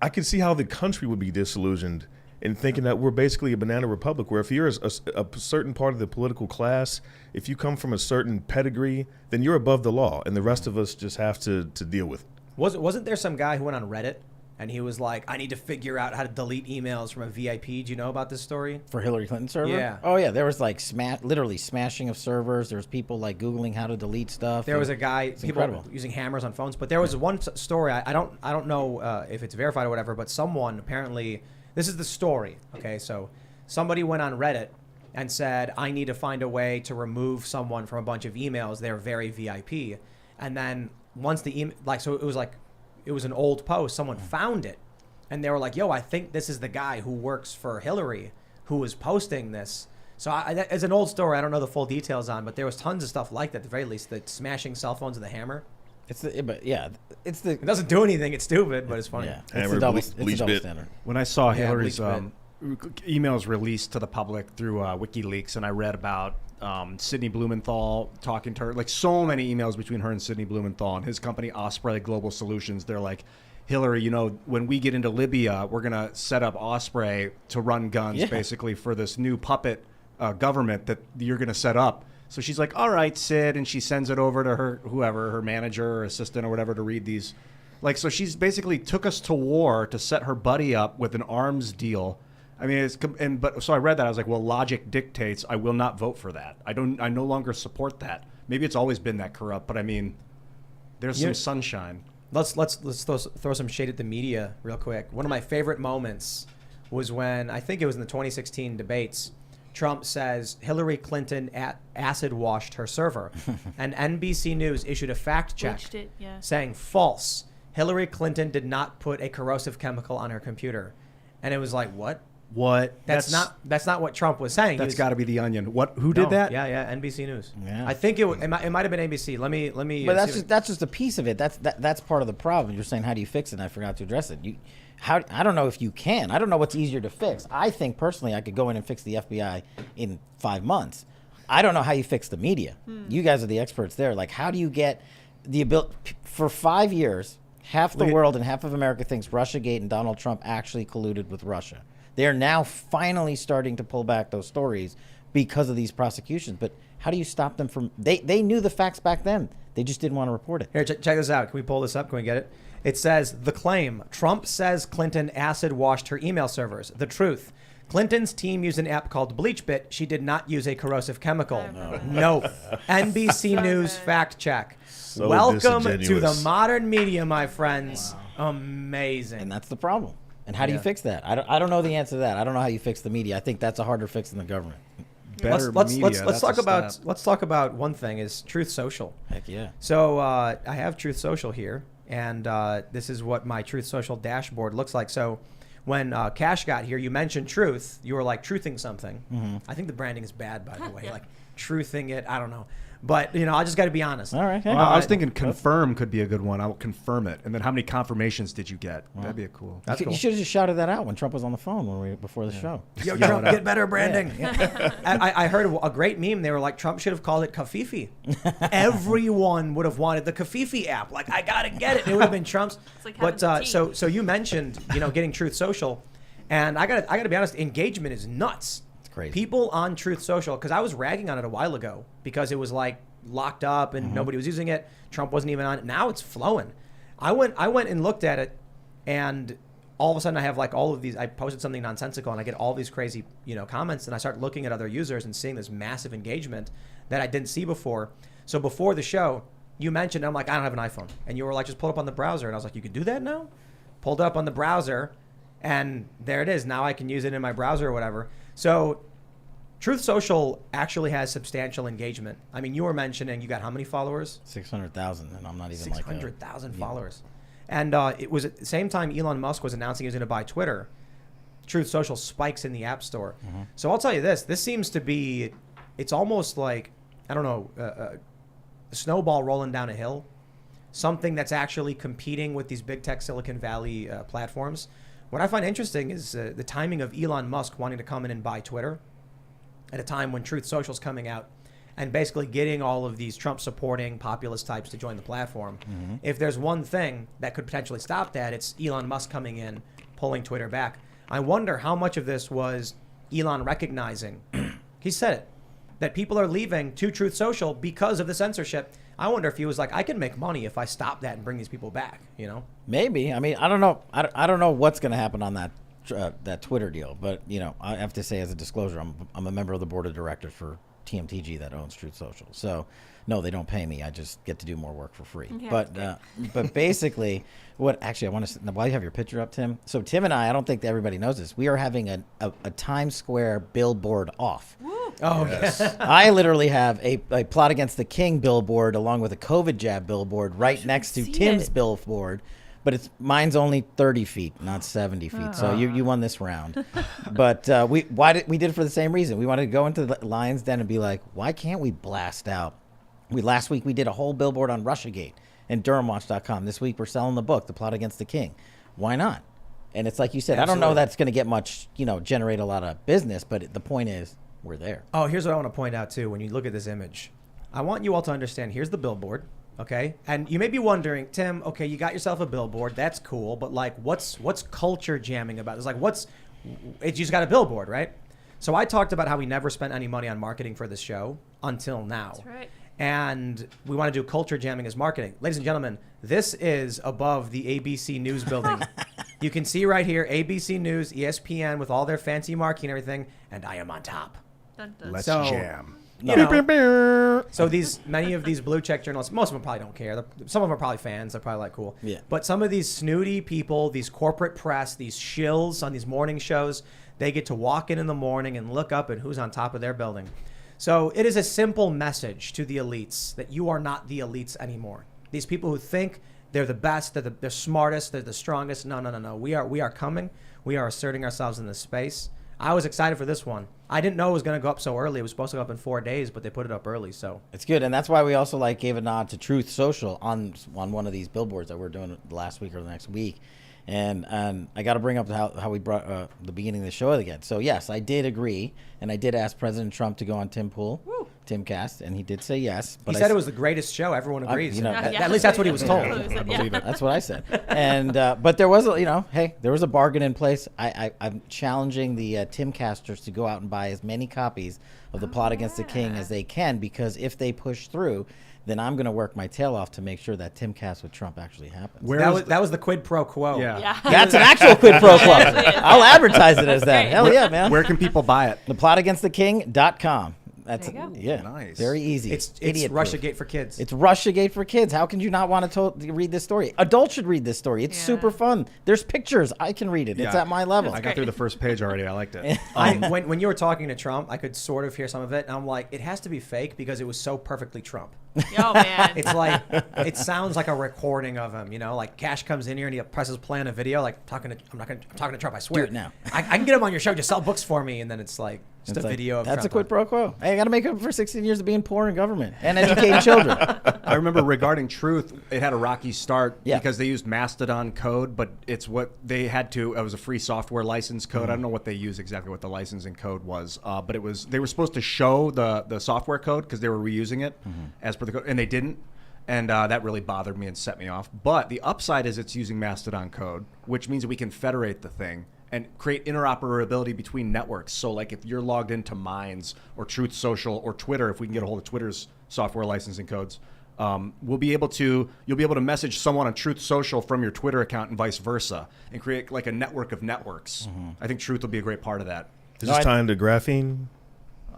can see how the country would be disillusioned and thinking that we're basically a banana republic, where if you're a certain part of the political class, if you come from a certain pedigree, then you're above the law, and the rest of us just have to deal with it. Wasn't there some guy who went on Reddit and he was like, I need to figure out how to delete emails from a VIP? Do you know about this story? For Hillary Clinton's server? Yeah. Oh, yeah. There was like literally smashing of servers. There was people like Googling how to delete stuff. There was a guy, people incredible. using hammers on phones. But there was one story, I don't know if it's verified or whatever, but someone apparently, this is the story. Okay, so somebody went on Reddit and said, I need to find a way to remove someone from a bunch of emails. They're very VIP. And then once the email, it was an old post. Someone found it, and they were like, "Yo, I think this is the guy who works for Hillary, who was posting this." So it's an old story. I don't know the full details on, but there was tons of stuff like that. At the very least, the smashing cell phones with a hammer. It doesn't do anything. It's stupid, but it's funny. Yeah, Hammer, it's a double standard. When I saw Yeah, Hillary's bleach emails released to the public through WikiLeaks, and I read about Sidney Blumenthal talking to her, like so many emails between her and Sidney Blumenthal and his company Osprey Global Solutions. They're like, Hillary, you know, when we get into Libya, we're going to set up Osprey to run guns basically for this new puppet government that you're going to set up. So she's like, all right, Sid. And she sends it over to her, whoever, her manager or assistant or whatever, to read these. Like, so she's basically took us to war to set her buddy up with an arms deal. I mean, so I read that. I was like, well, logic dictates I will not vote for that. I no longer support that. Maybe it's always been that corrupt, but I mean, there's some sunshine. Let's throw some shade at the media real quick. One of my favorite moments was when, I think it was in the 2016 debates, Trump says Hillary Clinton acid washed her server, and NBC News issued a fact check saying false. Hillary Clinton did not put a corrosive chemical on her computer, and it was like, what? That's not what Trump was saying. That's got to be the Onion. Who did that? Yeah, NBC News. Yeah. I think it might have been ABC. Let me. But that's just a piece of it. That's part of the problem. You're saying, how do you fix it? And I forgot to address it. I don't know if you can. I don't know what's easier to fix. I think personally I could go in and fix the FBI in 5 months. I don't know how you fix the media. You guys are the experts there. Like, how do you get the ability? For 5 years, half the world and half of America thinks Russiagate and Donald Trump actually colluded with Russia. They're now finally starting to pull back those stories because of these prosecutions. But how do you stop them from... They knew the facts back then. They just didn't want to report it. Here, check this out. Can we pull this up? Can we get it? It says, the claim. Trump says Clinton acid washed her email servers. The truth. Clinton's team used an app called BleachBit. She did not use a corrosive chemical. No. NBC News fact check. So welcome to the disingenuous. modern media, my friends. Wow. Amazing. And that's the problem. And how do you fix that? I don't know the answer to that. I don't know how you fix the media. I think that's a harder fix than the government. Let's talk about one thing is Truth Social. Heck yeah. So I have Truth Social here, and this is what my Truth Social dashboard looks like. So when Kash got here, you mentioned truth. You were like truthing something. Mm-hmm. I think the branding is bad, by the way. Like truthing it. I don't know. But, I just got to be honest. All right. Well, I was thinking confirm could be a good one. I will confirm it. And then how many confirmations did you get? Well, that'd be cool. You should have just shouted that out when Trump was on the phone before the show. Yo, Trump, get better branding. Yeah. I heard a great meme. They were like, Trump should have called it Kafifi. Everyone would have wanted the Kafifi app. Like, I got to get it. It would have been Trump's. Like but so you mentioned, getting Truth Social. And I got to be honest, engagement is nuts. Crazy. People on Truth Social, because I was ragging on it a while ago because it was like locked up and nobody was using it. Trump wasn't even on it. Now it's flowing. I went and looked at it, and all of a sudden I have like all of these. I posted something nonsensical and I get all these crazy comments, and I start looking at other users and seeing this massive engagement that I didn't see before. So before the show, you mentioned, I'm like, I don't have an iPhone, and you were like, just pull it up on the browser, and I was like, you can do that now? Pulled it up on the browser, and there it is. Now I can use it in my browser or whatever. So Truth Social actually has substantial engagement. I mean, you were mentioning you got how many followers? 600,000, and I'm not even 600,000 followers. And it was at the same time Elon Musk was announcing he was going to buy Twitter. Truth Social spikes in the App Store. Mm-hmm. So I'll tell you this. This seems to be, it's almost like, I don't know, a snowball rolling down a hill. Something that's actually competing with these big tech Silicon Valley platforms. What I find interesting is the timing of Elon Musk wanting to come in and buy Twitter at a time when Truth Social's coming out and basically getting all of these Trump-supporting populist types to join the platform. Mm-hmm. If there's one thing that could potentially stop that, it's Elon Musk coming in, pulling Twitter back. I wonder how much of this was Elon recognizing, he said it, that people are leaving to Truth Social because of the censorship. I wonder if he was like, I can make money if I stop that and bring these people back, you know? Maybe. I mean, I don't know. I don't know what's going to happen on that Twitter deal. But, you know, I have to say as a disclosure, I'm a member of the board of directors for TMTG that owns Truth Social. So, no, they don't pay me. I just get to do more work for free. Yeah, but basically, I want to, while you have your picture up, Tim. So Tim and I don't think that everybody knows this. We are having a Times Square billboard off. Woo. Oh, Yes. I literally have a Plot Against the King billboard along with a COVID jab billboard right next to Tim's billboard. But mine's only 30 feet, not 70 feet. So you won this round. But we did it for the same reason. We wanted to go into the Lion's Den and be like, why can't we blast out? Last week we did a whole billboard on Russiagate and DurhamWatch.com. This week we're selling the book, The Plot Against the King. Why not? And it's like you said, Absolutely. I don't know that's going to get much, generate a lot of business. But the point is, we're there. Oh, here's what I want to point out, too, when you look at this image. I want you all to understand, here's the billboard, okay? And you may be wondering, Tim, okay, you got yourself a billboard. That's cool. But, like, what's culture jamming about? It's like, you just got a billboard, right? So I talked about how we never spent any money on marketing for this show until now. That's right. And we want to do culture jamming as marketing. Ladies and gentlemen, this is above the ABC News building. You can see right here, ABC News, ESPN, with all their fancy marquee and everything, and I am on top. Dun, dun. Let's So- jam. You know, so many of these blue check journalists, most of them probably don't care. Some of them are probably fans. They're probably like, cool. Yeah. But some of these snooty people, these corporate press, these shills on these morning shows, they get to walk in the morning and look up at who's on top of their building. So it is a simple message to the elites that you are not the elites anymore. These people who think they're the best, they're smartest, they're the strongest. No. We are coming. We are asserting ourselves in this space. I was excited for this one. I didn't know it was going to go up so early. It was supposed to go up in 4 days, but they put it up early. So It's good, and that's why we also gave a nod to Truth Social on one of these billboards that we're doing last week or the next week, and I got to bring up how we brought the beginning of the show again. So yes, I did agree, and I did ask President Trump to go on Timcast, and he did say yes. But he said it was the greatest show. Everyone agrees. Yeah, at least that's what he was told. I believe it. That's what I said. And but there was there was a bargain in place. I'm challenging the Timcasters to go out and buy as many copies of The Plot Against the King as they can, because if they push through, then I'm going to work my tail off to make sure that Timcast with Trump actually happens. That was the quid pro quo. Yeah. That's an actual quid pro quo. Actually, it's I'll advertise it as that. great. Hell yeah, man. Where can people buy it? ThePlotAgainstTheKing.com. That's There you go. yeah, Nice. very easy. It's idiot-proof. Russiagate for kids. It's Russiagate for kids. How can you not want to read this story? Adults should read this story. It's Yeah. super fun. There's pictures. I can read it. It's Yeah. at my level. I got through the first page already. I liked it. When you were talking to Trump, I could sort of hear some of it, and I'm like, it has to be fake because it was so perfectly Trump. Oh man. It's like it sounds like a recording of him, like Cash comes in here and he presses play on a video, like I'm talking to Trump, I swear. Do it now. I can get him on your show, just sell books for me, and then it's like just It's a like, video of that's Trump. a quid pro quo. Hey, I got to make up for 16 years of being poor in government and educating children. I remember regarding Truth, it had a rocky start Yeah. because they used Mastodon code, but it's what they had to. It was a free software license code. I don't know what they used exactly, what the licensing code was, but they were supposed to show the software code because they were reusing it as per the code, and they didn't. And that really bothered me and set me off. But the upside is it's using Mastodon code, which means that we can federate the thing and create interoperability between networks. So like if you're logged into Minds or Truth Social or Twitter, if we can get a hold of Twitter's software licensing codes, you'll be able to message someone on Truth Social from your Twitter account and vice versa, and create like a network of networks. I think Truth will be a great part of that. Is this time to graphene?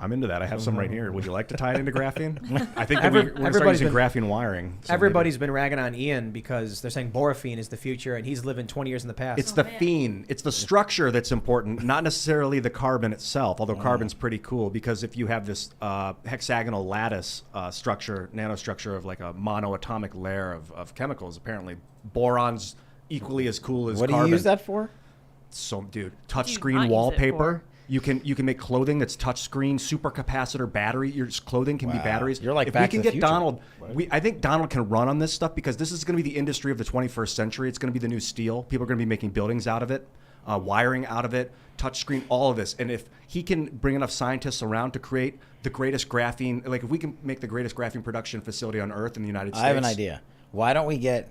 I'm into that. I have some right here. Would you like to tie it into graphene? I think that we're going to start everybody's using been- graphene wiring. So Everybody's been ragging on Ian because they're saying borafine is the future, and he's living 20 years in the past. it's the phene. It's the structure that's important, not necessarily the carbon itself, although carbon's pretty cool because if you have this hexagonal lattice structure, nanostructure of like a monoatomic layer of chemicals, apparently boron's equally as cool as What do carbon. you use that for? So, dude, Do you not touchscreen use it wallpaper. for? You can make clothing that's touchscreen, supercapacitor battery. Your clothing can be Wow. batteries. You're like if Back we to can the get Future. Donald, I think Donald can run on this stuff because this is going to be the industry of the 21st century. It's going to be the new steel. People are going to be making buildings out of it, wiring out of it, touchscreen, all of this. And if he can bring enough scientists around to create the greatest graphene, like if we can make the greatest graphene production facility on Earth in the United States, I have an idea. Why don't we get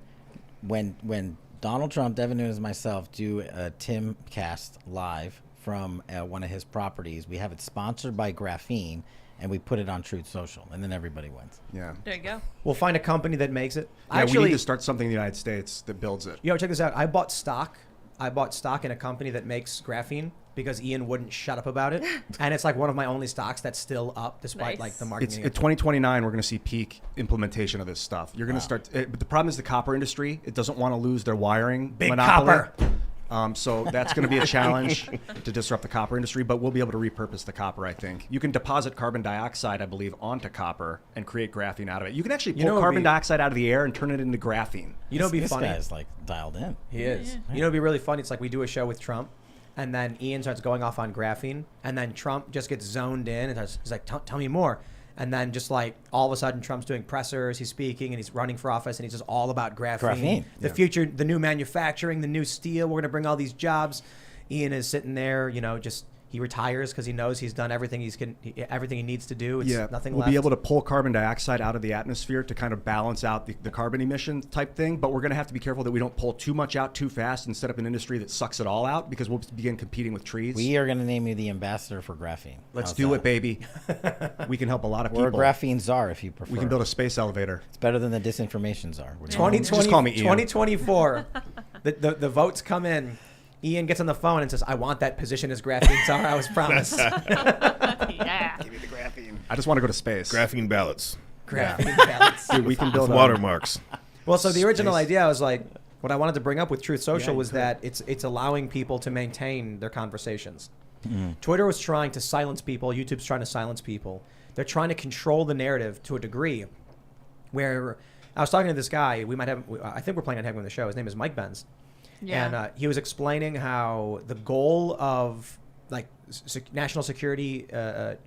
when Donald Trump, Devin Nunes, and myself do a Timcast live from one of his properties. We have it sponsored by Graphene, and we put it on Truth Social, and then everybody wins. Yeah. There you go. We'll find a company that makes it. Yeah, we need to start something in the United States that builds it. Yo, check this out. I bought stock in a company that makes graphene because Ian wouldn't shut up about it. And it's like one of my only stocks that's still up despite like the marketing. It's 2029. We're going to see peak implementation of this stuff. You're going to start. But the problem is the copper industry. It doesn't want to lose their wiring Big monopoly. copper. So that's going to be a challenge to disrupt the copper industry, but we'll be able to repurpose the copper, I think. You can deposit carbon dioxide, I believe, onto copper and create graphene out of it. You can actually pull carbon dioxide out of the air and turn it into graphene. You know, it'd be this funny. guy's like dialed in. He is. You know, it'd be really funny. It's like we do a show with Trump, and then Ian starts going off on graphene, and then Trump just gets zoned in and he's like, tell me more. And then just like all of a sudden Trump's doing pressers, he's speaking, and he's running for office, and he's just all about graphene. The future, the new manufacturing, the new steel. We're going to bring all these jobs. Ian is sitting there, you know, just he retires because he knows he's done everything everything he needs to do. It's nothing we'll left. be able to pull carbon dioxide out of the atmosphere to kind of balance out the carbon emission type thing, but we're going to have to be careful that we don't pull too much out too fast and set up an industry that sucks it all out, because we'll begin competing with trees. We are going to name you the ambassador for graphene. Let's do it, baby. We can help a lot of people. We're a graphene czar, if you prefer. We can build a space elevator. It's better than the disinformation czar. 2024. The votes come in. Ian gets on the phone and says, I want that position as graphene czar I was promised. Yeah. Give me the graphene. I just want to go to space. Graphene ballots. Graphene ballots. Dude, we can build Watermarks. Well, so the original idea was like, what I wanted to bring up with Truth Social was that it's allowing people to maintain their conversations. Twitter was trying to silence people. YouTube's trying to silence people. They're trying to control the narrative to a degree where I was talking to this guy. I think we're planning on having him on the show. His name is Mike Benz. Yeah. And he was explaining how the goal of like national security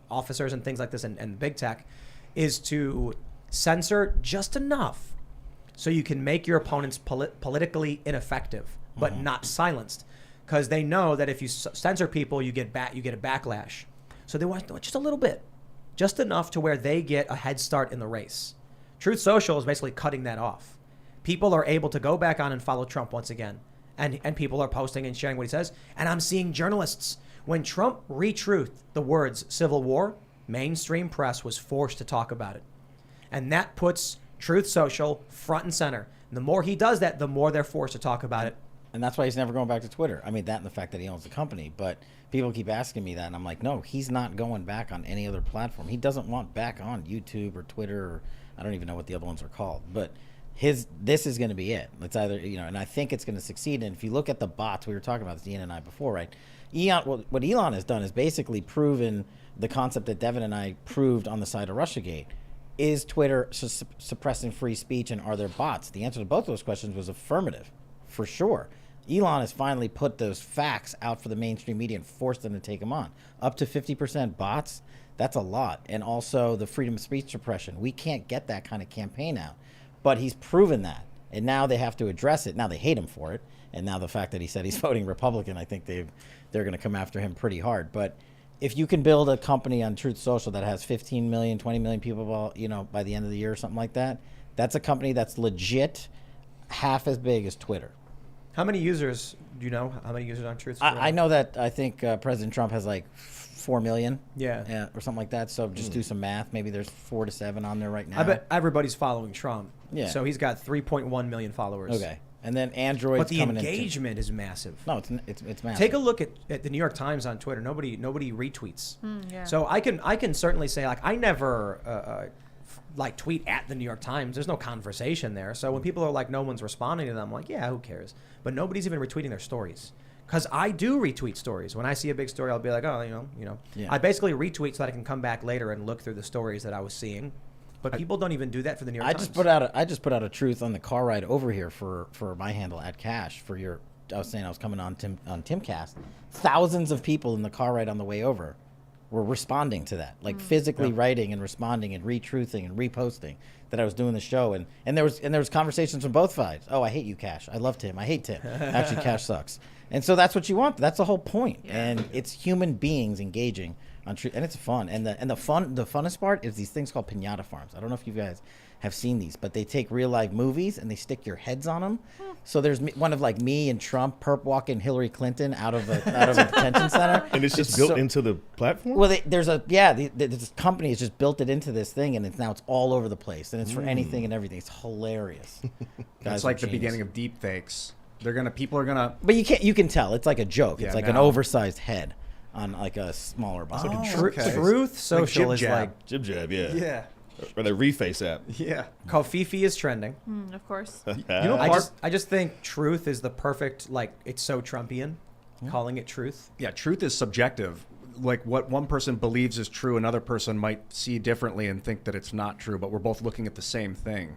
officers and things like this and big tech is to censor just enough so you can make your opponents politically ineffective, but not silenced, because they know that if you censor people, you get a backlash. So they want just a little bit, just enough to where they get a head start in the race. Truth Social is basically cutting that off. People are able to go back on and follow Trump once again. And people are posting and sharing what he says. And I'm seeing journalists. When Trump retruthed the words civil war, mainstream press was forced to talk about it. And that puts Truth Social front and center. And the more he does that, the more they're forced to talk about it. And that's why he's never going back to Twitter. I mean, that and the fact that he owns the company. But people keep asking me that, and I'm like, no, he's not going back on any other platform. He doesn't want back on YouTube or Twitter, or I don't even know what the other ones are called. But this is going to be it. It's either, and I think it's going to succeed. And if you look at the bots, we were talking about this, Ian and I, before, right? What Elon has done is basically proven the concept that Devin and I proved on the side of Russiagate. Is Twitter suppressing free speech, and are there bots? The answer to both of those questions was affirmative, for sure. Elon has finally put those facts out for the mainstream media and forced them to take them on. Up to 50% bots, that's a lot. And also the freedom of speech suppression. We can't get that kind of campaign out. But he's proven that, and now they have to address it. Now they hate him for it, and now the fact that he said he's voting Republican, I think they're going to come after him pretty hard. But if you can build a company on Truth Social that has 15 million, 20 million people, by the end of the year or something like that, that's a company that's legit half as big as Twitter. How many users, do you know how many users on Truth Social? I know that I think President Trump has like 4 million. Yeah. Or something like that. So just do some math. Maybe there's 4 to 7 on there right now. I bet everybody's following Trump. Yeah. So he's got 3.1 million followers. Okay. And then Android's But the coming engagement is massive. No, it's massive. Take a look at the New York Times on Twitter. Nobody retweets. Yeah. So I can certainly say, like, I never tweet at the New York Times. There's no conversation there. So when people are like, no one's responding to them, I'm like, yeah, who cares? But nobody's even retweeting their stories. Because I do retweet stories. When I see a big story, I'll be like, oh, Yeah. I basically retweet so that I can come back later and look through the stories that I was seeing. But people don't even do that for the New York Times. I just put out a truth on the car ride over here for my handle at Cash for your. I was saying I was coming on Timcast. Thousands of people in the car ride on the way over were responding to that, like physically writing and responding and retruthing and reposting that I was doing the show, and there was conversations from both sides. Oh, I hate you, Cash. I love Tim. I hate Tim. Actually, Cash sucks. And so that's what you want. That's the whole point. Yeah. And it's human beings engaging on truth, and it's fun. And the funnest part is these things called piñata farms. I don't know if you guys have seen these, but they take real life movies and they stick your heads on them. So there's one of like me and Trump perp walking Hillary Clinton out of a detention center, and it's just built into the platform. Well, this company has just built it into this thing, and it's all over the place, and it's for anything and everything. It's hilarious. It's like the beginning of deep fakes. People are gonna. But you can tell it's like a joke. It's like an oversized head on like a smaller body. Truth Social is like Jib Jab, yeah. Yeah. Or the Reface app. Yeah. Kofifi is trending. Of course. I just think Truth is the perfect, like, it's so Trumpian, calling it truth. Yeah, truth is subjective. Like what one person believes is true, another person might see differently and think that it's not true, but we're both looking at the same thing.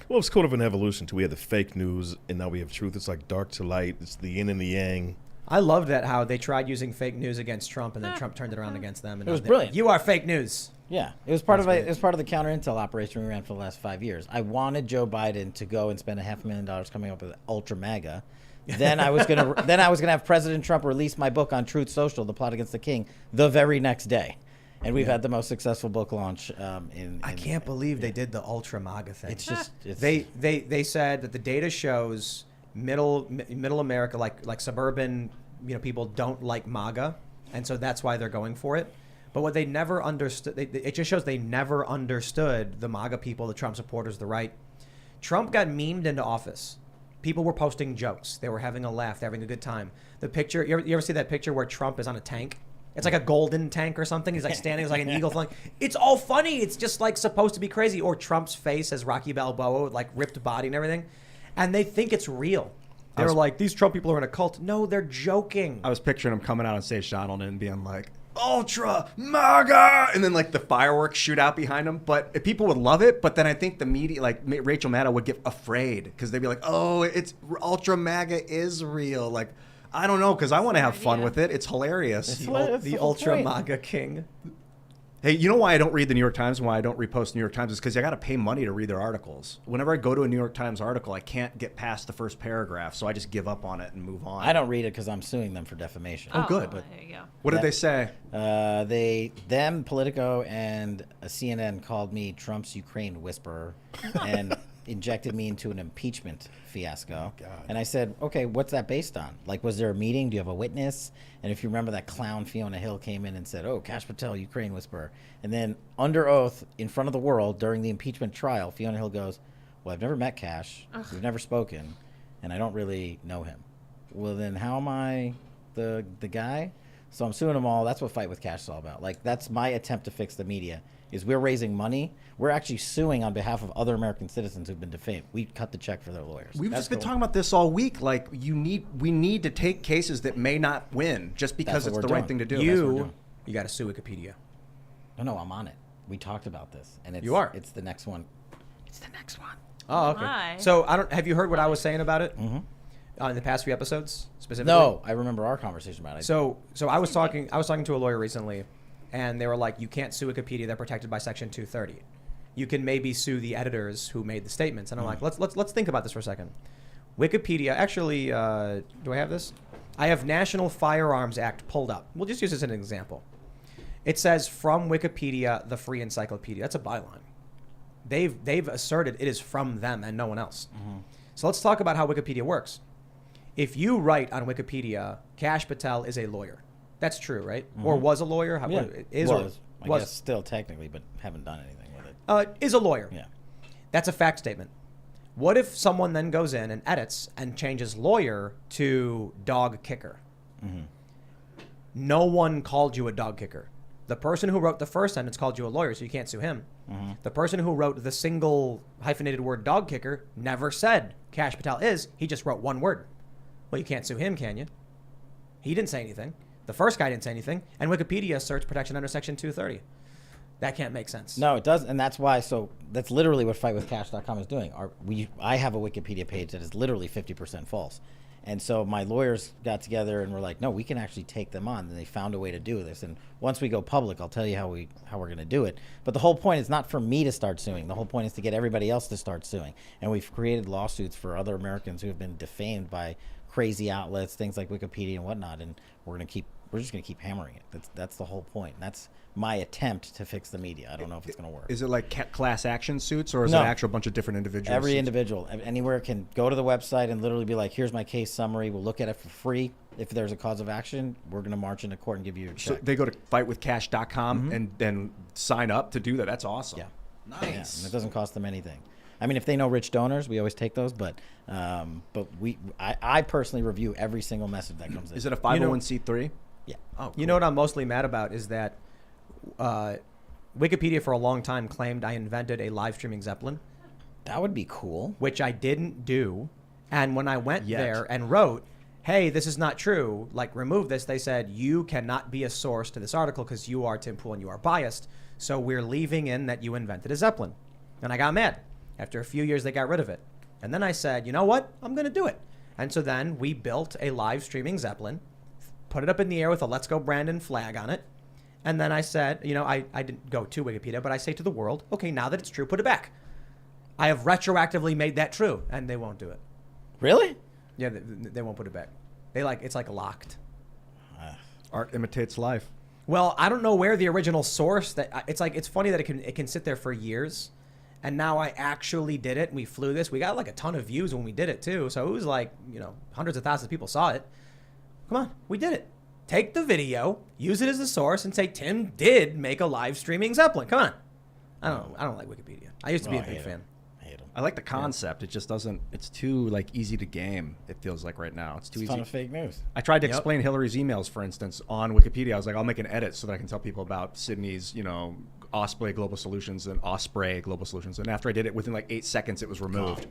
Well, it's kind of an evolution too. We had the fake news, and now we have truth. It's like dark to light. It's the yin and the yang. I loved that how they tried using fake news against Trump, and then Trump turned it around against them. And it was brilliant. You are fake news. Yeah, it was part of the counter intel operation we ran for the last 5 years. I wanted Joe Biden to go and spend $500,000 coming up with Ultra MAGA. Then I was gonna have President Trump release my book on Truth Social, The Plot Against the King, the very next day, and we've had the most successful book launch. I can't believe they did the Ultra MAGA thing. It's just they said that the data shows middle America, like suburban, people don't like MAGA, and so that's why they're going for it. But what they never understood, it just shows they never understood the MAGA people, the Trump supporters, the right. Trump got memed into office. People were posting jokes. They were having a laugh. They're having a good time. The picture, you ever see that picture where Trump is on a tank? It's like a golden tank or something. He's like standing, it's like an eagle flying. It's all funny. It's just like supposed to be crazy. Or Trump's face as Rocky Balboa, like ripped body and everything. And they think it's real. They're like, these Trump people are in a cult. No, they're joking. I was picturing him coming out on stage, Donald, and being like, Ultra MAGA, and then like the fireworks shoot out behind him. But people would love it. But then I think the media, like Rachel Maddow, would get afraid because they'd be like, "Oh, it's Ultra MAGA is real." Like, I don't know, because I want to have fun with it. It's hilarious. The Ultra MAGA king. Hey, you know why I don't read the New York Times and why I don't repost New York Times is because I got to pay money to read their articles. Whenever I go to a New York Times article, I can't get past the first paragraph, so I just give up on it and move on. I don't read it because I'm suing them for defamation. Oh, good. There you go. What did they say? Politico and CNN called me Trump's Ukraine whisperer and injected me into an impeachment fiasco. God. And I said, okay, what's that based on? Like, was there a meeting? Do you have a witness? And if you remember, that clown Fiona Hill came in and said, oh, Kash Patel, Ukraine whisperer. And then under oath in front of the world during the impeachment trial, Fiona Hill goes, well, I've never met Kash. We've never spoken, and I don't really know him. Well, then how am I the guy? So I'm suing them all. That's what Fight with Kash is all about. Like, that's my attempt to fix the media, is we're raising money. We're actually suing on behalf of other American citizens who've been defamed. We cut the check for their lawyers. We've just been talking about this all week. Like, we need to take cases that may not win just because it's the right thing to do. You got to sue Wikipedia. No, I'm on it. We talked about this, and You are? It's the next one. It's the next one. Oh, okay. Hi. So have you heard what I was saying about it in the past few episodes specifically? No, I remember our conversation about it. So I was talking to a lawyer recently, and they were like, you can't sue Wikipedia. They're protected by Section 230. You can maybe sue the editors who made the statements. And I'm like, let's think about this for a second. Wikipedia, actually, do I have this? I have National Firearms Act pulled up. We'll just use this as an example. It says, from Wikipedia, the free encyclopedia. That's a byline. They've asserted it is from them and no one else. So let's talk about how Wikipedia works. If you write on Wikipedia, Kash Patel is a lawyer. That's true, right? Or was a lawyer? I guess still technically, but haven't done anything with it. Is a lawyer. Yeah. That's a fact statement. What if someone then goes in and edits and changes lawyer to dog kicker? No one called you a dog kicker. The person who wrote the first sentence called you a lawyer, so you can't sue him. The person who wrote the single hyphenated word dog kicker never said Kash Patel is. He just wrote one word. Well, you can't sue him, can you? He didn't say anything. The first guy didn't say anything. And Wikipedia asserts protection under Section 230. That can't make sense. No, it doesn't. And that's why. So that's literally what fightwithkash.com is doing. I have a Wikipedia page that is literally 50% false. And so my lawyers got together and were like, no, we can actually take them on. And they found a way to do this. And once we go public, I'll tell you how we're going to do it. But the whole point is not for me to start suing. The whole point is to get everybody else to start suing. And we've created lawsuits for other Americans who have been defamed by crazy outlets, things like Wikipedia and whatnot. And we're going to keep we're just going to keep hammering it. That's the whole point. That's my attempt to fix the media. I don't know if it's going to work. Is it like class action suits, or is No. it actually a bunch of different individuals? Every individual, anywhere can go to the website and literally be like, here's my case summary. We'll look at it for free. If there's a cause of action, we're going to march into court and give you a check. So they go to fightwithcash.com and then sign up to do that. That's awesome. Yeah. Nice. Yeah, and it doesn't cost them anything. I mean, if they know rich donors, we always take those. But I personally review every single message that comes in. Is it a 501c3? Yeah. Oh, cool. You know what I'm mostly mad about is that Wikipedia for a long time claimed I invented a live streaming Zeppelin, That would be cool. which I didn't do. And when I went there and wrote, hey, this is not true, like remove this, they said, you cannot be a source to this article because you are Tim Pool and you are biased. So we're leaving in that you invented a Zeppelin. And I got mad. After a few years, they got rid of it. And then I said, you know what? I'm going to do it. And so then we built a live streaming Zeppelin, put it up in the air with a Let's Go Brandon flag on it. And then I said, you know, I didn't go to Wikipedia, but I say to the world, okay, now that it's true, put it back. I have retroactively made that true, and they won't do it. Really? Yeah, they won't put it back. It's like locked. Art imitates life. Well, I don't know where the original source it's funny that it can sit there for years. And now I actually did it, and we flew this. We got like a ton of views when we did it too. So it was like, you know, hundreds of thousands of people saw it. Come on, we did it. Take the video, use it as the source, and say Tim did make a live streaming Zeppelin. Come on. I don't like Wikipedia. I used to be a big fan. I hate them. I like the concept. It just doesn't. It's too like easy to game. It feels like right now. It's too It's a easy. ton of fake news. I tried to explain Hillary's emails, for instance, on Wikipedia. I was like, I'll make an edit so that I can tell people about Sydney's, you know, Osprey Global Solutions and Osprey Global Solutions. And after I did it, within like 8 seconds, it was removed.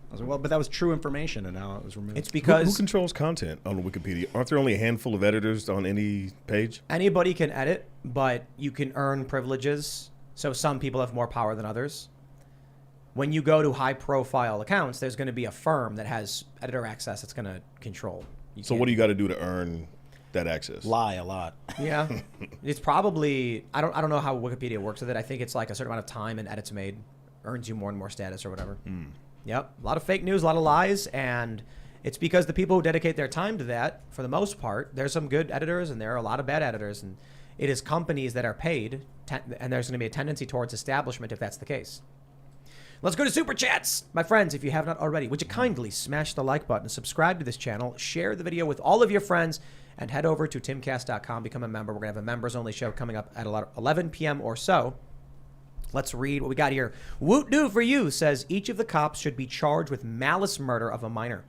I was like, well, but that was true information, and now it was removed. It's Who because controls content on Wikipedia? Aren't there only a handful of editors on any page? anybody can edit, but you can earn privileges. So some people have more power than others. When you go to high-profile accounts, there's going to be a firm that has editor access that's going to control. So what do you got to do to earn that access? Lie a lot. Yeah, it's probably I don't know how Wikipedia works with it. I think it's like a certain amount of time and edits made earns you more and more status or whatever. Yep, a lot of fake news, a lot of lies, and it's because the people who dedicate their time to that, for the most part, there's some good editors and there are a lot of bad editors, and it is companies that are paid, and there's going to be a tendency towards establishment if that's the case. Let's go to Super Chats. My friends, if you have not already, would you kindly smash the like button, subscribe to this channel, share the video with all of your friends, and head over to timcast.com, become a member. We're going to have a members-only show coming up at 11 p.m. or so. Let's read what we got here. Woot Doo for You says, each of the cops should be charged with malice murder of a minor.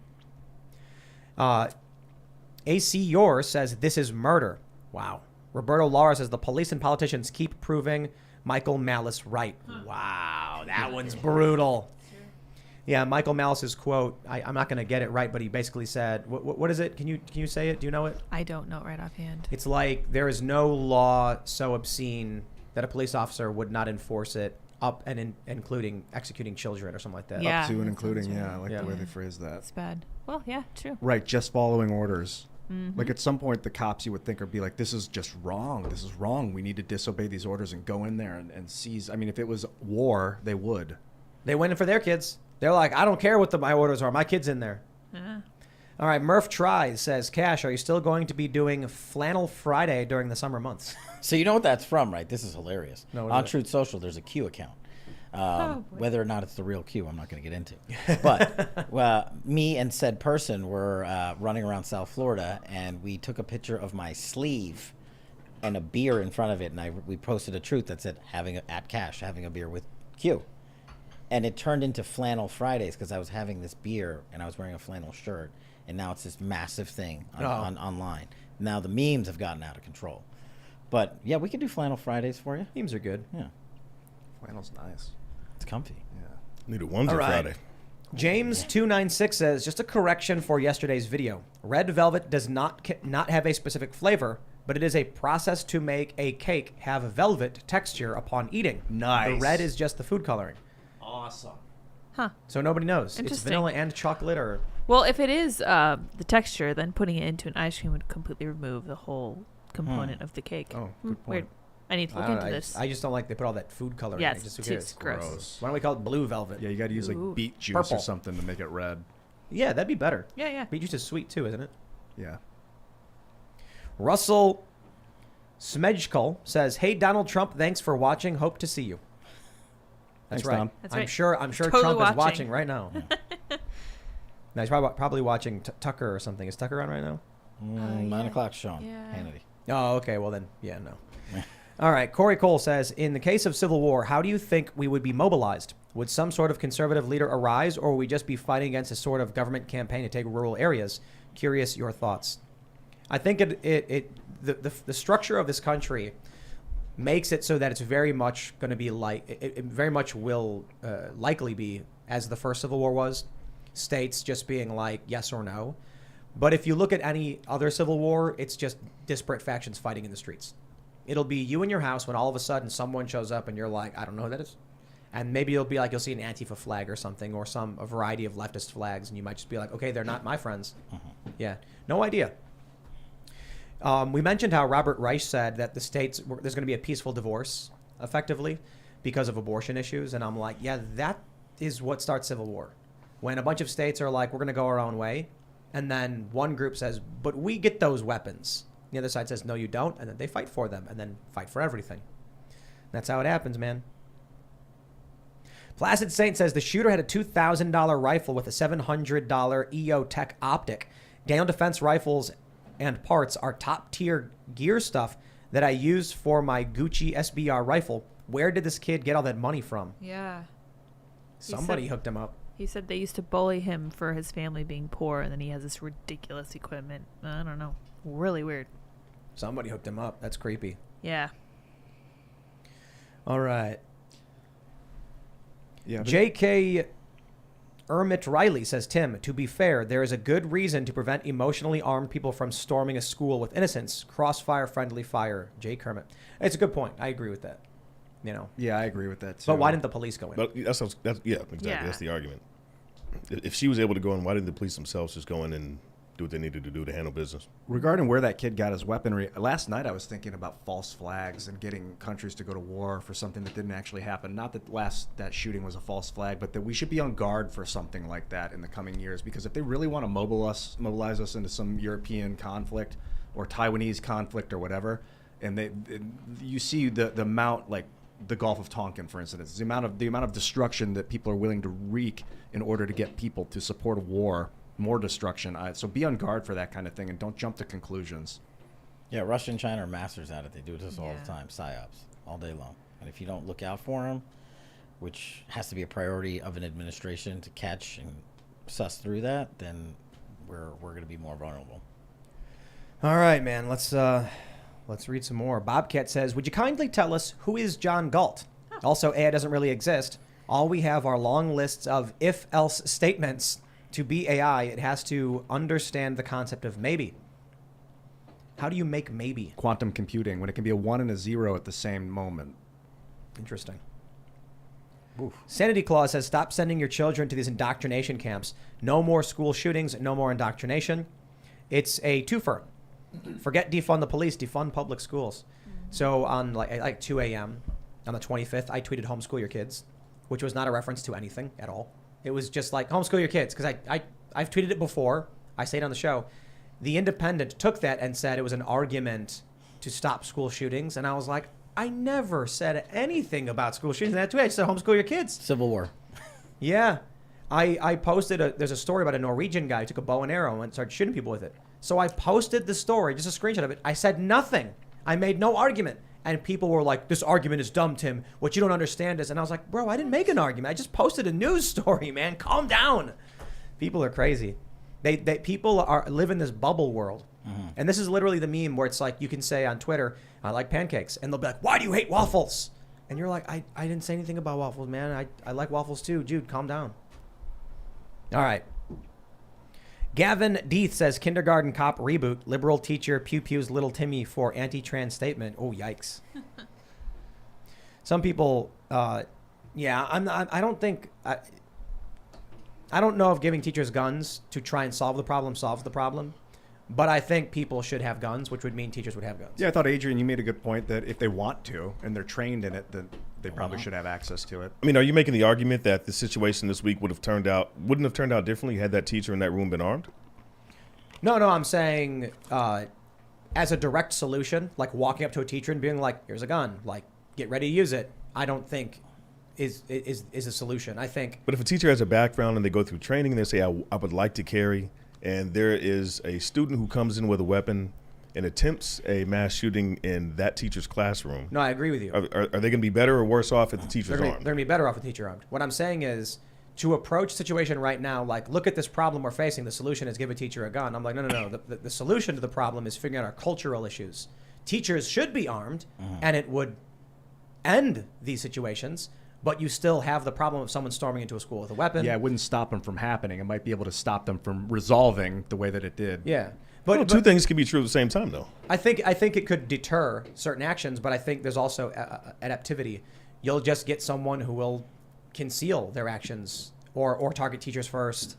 AC Yor says, this is murder. Wow. Roberto Lara says, the police and politicians keep proving Michael Malice right. Wow, that one's brutal. Yeah, Michael Malice's quote, I'm not going to get it right, but he basically said, what is it? Can you say it? Do you know it? I don't know right offhand. It's like there is no law so obscene that a police officer would not enforce it up and including executing children or something like that. Yeah. Up to and that including, sounds right. yeah, I like Yeah. the way they phrase that. It's bad. Well, yeah, true. Right, just following orders. Mm-hmm. Like at some point, the cops you would think would be like, this is just wrong. This is wrong. We need to disobey these orders and go in there and seize. I mean, if it was war, they would. They went in for their kids. They're like, I don't care what my orders are. My kid's in there. Yeah. All right, Murph Tries says, Cash, are you still going to be doing Flannel Friday during the summer months? So you know what that's from, right? This is hilarious. No, what On is it? Truth Social, there's a Q account. boy. Whether or not it's the real Q, I'm not going to get into. But me and said person were running around South Florida, and we took a picture of my sleeve and a beer in front of it, and we posted a truth that said at Cash having a beer with Q, and it turned into Flannel Fridays because I was having this beer and I was wearing a flannel shirt, and now it's this massive thing on online. Now the memes have gotten out of control, but yeah, we could do Flannel Fridays for you. Memes are good. Yeah, Flannel's nice. it's comfy. Yeah. Need a onesie All right. Friday. James296 says, just a correction for yesterday's video. Red velvet does not have a specific flavor, but it is a process to make a cake have velvet texture upon eating. Nice. The red is just the food coloring. Awesome. Huh. So nobody knows. It's Interesting. vanilla and chocolate or... Well, if it is the texture, then putting it into an ice cream would completely remove the whole component of the cake. Oh, good point. Weird. I need to look I don't into know, this. I just don't like they put all that food coloring Yeah, in it. it's Just who cares? it's gross. Why don't we call it blue velvet? Yeah, you got to use like Ooh. beet juice Purple. or something to make it red. Yeah, that'd be better. Yeah, yeah. Beet juice is sweet too, isn't it? Yeah. Russell Smedjkul says, "Hey Donald Trump, thanks for watching. Hope to see you." That's Thanks, right. Tom. That's I'm right. sure Totally Trump is watching. watching right now. No, he's probably watching Tucker or something. Is Tucker on right now? 9 o'clock, Sean Yeah. Hannity. Oh, okay. Well then, yeah, no. All right. Corey Cole says, "In the case of civil war, how do you think we would be mobilized? Would some sort of conservative leader arise, or would we just be fighting against a sort of government campaign to take rural areas? Curious your thoughts." I think the structure of this country makes it so that it's very much going to be like it very much will likely be as the first Civil War was, states just being like yes or no. But if you look at any other civil war, it's just disparate factions fighting in the streets. It'll be you in your house when all of a sudden someone shows up and you're like, I don't know who that is. And maybe it'll be like you'll see an Antifa flag or something, or a variety of leftist flags, and you might just be like, okay, they're not my friends. Yeah, no idea. We mentioned how Robert Reich said that there's going to be a peaceful divorce, effectively, because of abortion issues. And I'm like, yeah, that is what starts civil war. When a bunch of states are like, we're going to go our own way. And then one group says, but we get those weapons. The other side says, no, you don't. And then they fight for them and then fight for everything. That's how it happens, man. Placid Saint says the shooter had a $2,000 rifle with a $700 EO Tech optic. Daniel Defense rifles and parts are top tier gear stuff that I use for my Gucci SBR rifle. Where did this kid get all that money from? Yeah. Somebody hooked him up. He said they used to bully him for his family being poor, and then he has this ridiculous equipment. I don't know. Really weird. Somebody hooked him up. That's creepy. Yeah. All right. Yeah. J.K. Ermit Riley says, Tim, to be fair, there is a good reason to prevent emotionally armed people from storming a school with innocence. Crossfire, friendly fire. J. Kermit. It's a good point. I agree with that. You know. Yeah, I agree with that too. But why didn't the police go in? But yeah, exactly. Yeah. That's the argument. If she was able to go in, why didn't the police themselves just go in and do what they needed to do to handle business? Regarding where that kid got his weaponry, last night I was thinking about false flags and getting countries to go to war for something that didn't actually happen. Not that that shooting was a false flag, but that we should be on guard for something like that in the coming years. Because if they really want to mobilize us into some European conflict or Taiwanese conflict or whatever, and you see the amount, like the Gulf of Tonkin, for instance, the amount of destruction that people are willing to wreak in order to get people to support a war. More destruction. So be on guard for that kind of thing and don't jump to conclusions. Yeah, Russia and China are masters at it. They do this all the time, psyops, all day long. And if you don't look out for them, which has to be a priority of an administration to catch and suss through that, then we're going to be more vulnerable. All right, man. Let's read some more. Bobcat says, would you kindly tell us who is John Galt? Also, AI doesn't really exist. All we have are long lists of if-else statements. To be AI, it has to understand the concept of maybe. How do you make maybe? Quantum computing, when it can be a 1 and a 0 at the same moment. Interesting. Oof. Sanity Clause says, stop sending your children to these indoctrination camps. No more school shootings, no more indoctrination. It's a twofer. Forget defund the police, defund public schools. So on like 2 a.m. on the 25th, I tweeted homeschool your kids, which was not a reference to anything at all. It was just like, homeschool your kids, because I've tweeted it before. I say it on the show. The Independent took that and said it was an argument to stop school shootings. And I was like, I never said anything about school shootings in that tweet. I said homeschool your kids. Civil War. Yeah. I posted, there's a story about a Norwegian guy who took a bow and arrow and started shooting people with it. So I posted the story, just a screenshot of it. I said nothing. I made no argument. And people were like, this argument is dumb, Tim. What you don't understand is, and I was like, bro, I didn't make an argument. I just posted a news story, man. Calm down. People are crazy. People live in this bubble world. Mm-hmm. And this is literally the meme where it's like, you can say on Twitter, I like pancakes. And they'll be like, why do you hate waffles? And you're like, I didn't say anything about waffles, man. I like waffles too. Dude, calm down. All right. Gavin Deeth says, kindergarten cop reboot, liberal teacher pew-pews little Timmy for anti-trans statement. Oh, yikes. Some people, I don't know if giving teachers guns to try and solve the problem solves the problem, but I think people should have guns, which would mean teachers would have guns. Yeah, I thought, Adrian, you made a good point that if they want to and they're trained in it, then they probably should have access to it. I mean, are you making the argument that the situation this week wouldn't have turned out differently had that teacher in that room been armed? No, I'm saying as a direct solution, like walking up to a teacher and being like, here's a gun, like, get ready to use it, I don't think is a solution. I think. But if a teacher has a background and they go through training and they say, I would like to carry, and there is a student who comes in with a weapon and attempts a mass shooting in that teacher's classroom. No, I agree with you. Are they going to be better or worse off if the teacher's They're going armed? to be better off with teacher armed. What I'm saying is, to approach the situation right now, like, look at this problem we're facing. The solution is give a teacher a gun. I'm like, no. The solution to the problem is figuring out our cultural issues. Teachers should be armed, and it would end these situations. But you still have the problem of someone storming into a school with a weapon. Yeah, it wouldn't stop them from happening. It might be able to stop them from resolving the way that it did. Yeah. But two things can be true at the same time, though. I think it could deter certain actions, but I think there's also adaptivity. You'll just get someone who will conceal their actions or target teachers first.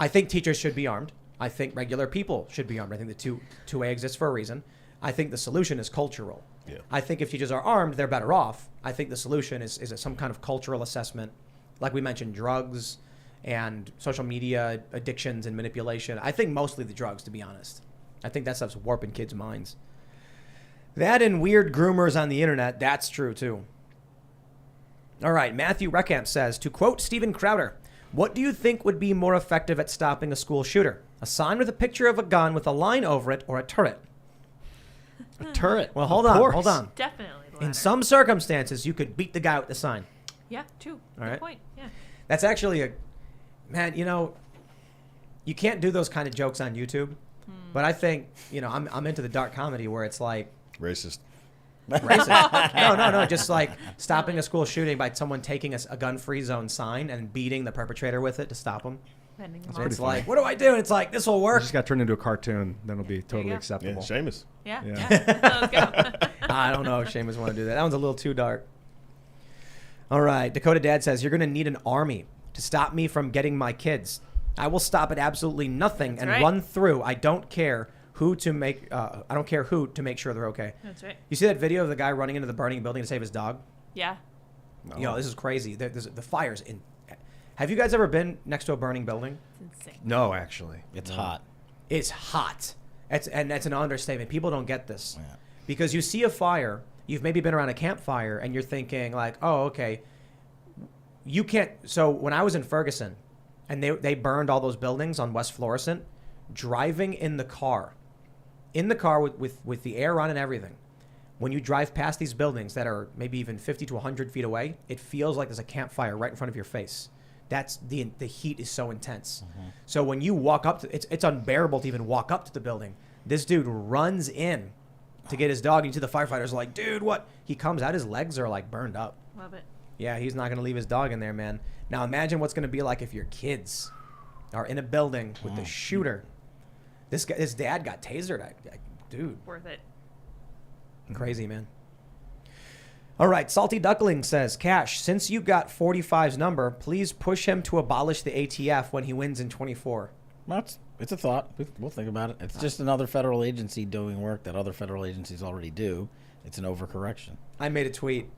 I think teachers should be armed. I think regular people should be armed. I think the two-way exists for a reason. I think the solution is cultural. Yeah. I think if teachers are armed, they're better off. I think the solution is some kind of cultural assessment, like we mentioned, drugs and social media addictions and manipulation. I think mostly the drugs, to be honest. I think that stuff's warping kids' minds. That and weird groomers on the internet, that's true too. All right, Matthew Reckamp says, to quote Steven Crowder, what do you think would be more effective at stopping a school shooter? A sign with a picture of a gun with a line over it, or a turret? A turret. Well, hold on. Definitely the latter. In some circumstances, you could beat the guy with the sign. Yeah, true. All Good right. point. Yeah. That's actually man, you can't do those kind of jokes on YouTube. But I think, I'm into the dark comedy where it's like Racist. No, just like stopping a school shooting by someone taking a gun-free zone sign and beating the perpetrator with it to stop him. It's like, what do I do? And it's like, this will work. It just got turned into a cartoon. Then it'll be totally go. acceptable. Yeah, Seamus. Yeah. Yeah. Let's go. I don't know if Seamus want to do that. That one's a little too dark. All right. Dakota Dad says, you're going to need an army to stop me from getting my kids. I will stop at absolutely nothing That's and right. run through. I don't care who to make sure they're okay. That's right. You see that video of the guy running into the burning building to save his dog? Yeah. No. This is crazy. The fire's in. Have you guys ever been next to a burning building? It's insane. No, actually. It's hot. It's hot. That's an understatement. People don't get this. Yeah. Because you see a fire, you've maybe been around a campfire, and you're thinking like, oh, okay. You can't. So when I was in Ferguson, and they burned all those buildings on West Florissant, driving in the car with the air on and everything, when you drive past these buildings that are maybe even 50 to 100 feet away, it feels like there's a campfire right in front of your face. That's the heat is so intense. Mm-hmm. So when you walk up to it's unbearable to even walk up to the building. This dude runs in to get his dog, and you see the firefighters like, dude, what? He comes out, his legs are like burned up. Love it. Yeah, he's not going to leave his dog in there, man. Now imagine what's going to be like if your kids are in a building with the shooter. His dad got tasered. Dude. Worth it. Crazy, man. All right, Salty Duckling says, Cash, since you got 45's number, please push him to abolish the ATF when he wins in 24. Well, it's a thought. We'll think about it. It's just another federal agency doing work that other federal agencies already do. It's an overcorrection. I made a tweet,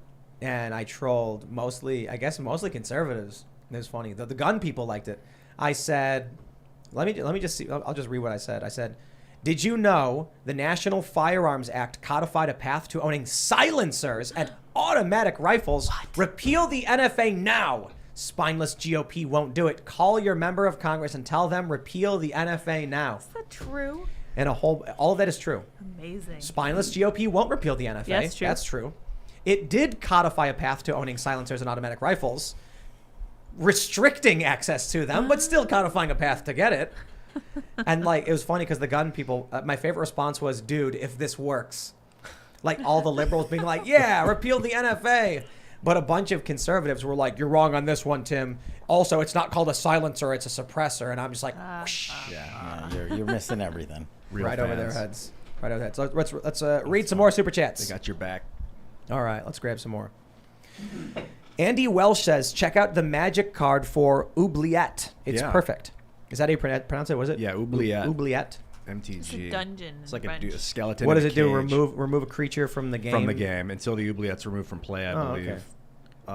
and I trolled mostly conservatives. It was funny. The gun people liked it. I said, let me just see. I'll just read what I said. I said, did you know the National Firearms Act codified a path to owning silencers and automatic rifles? What? Repeal the NFA now. Spineless GOP won't do it. Call your member of Congress and tell them repeal the NFA now. Is that true? And all of that is true. Amazing. Spineless GOP won't repeal the NFA. Yeah, it's true. That's true. It did codify a path to owning silencers and automatic rifles, restricting access to them, but still codifying a path to get it. And it was funny because the gun people, my favorite response was, dude, if this works. Like all the liberals being like, yeah, repeal the NFA. But a bunch of conservatives were like, you're wrong on this one, Tim. Also, it's not called a silencer, it's a suppressor. And I'm just like, whoosh. Yeah, you're missing everything. Right over their heads. Right over their heads. So let's read some more super chats. They got your back. All right, let's grab some more. Andy Welsh says, check out the magic card for oubliette. It's perfect. Is that how you pronounce it? Was it? Yeah, oubliette. Oubliette. MTG. It's a dungeon. It's like French. a skeleton. What does in a it do? cage Remove a creature from the game? From the game until the oubliette's removed from play, I believe. Okay.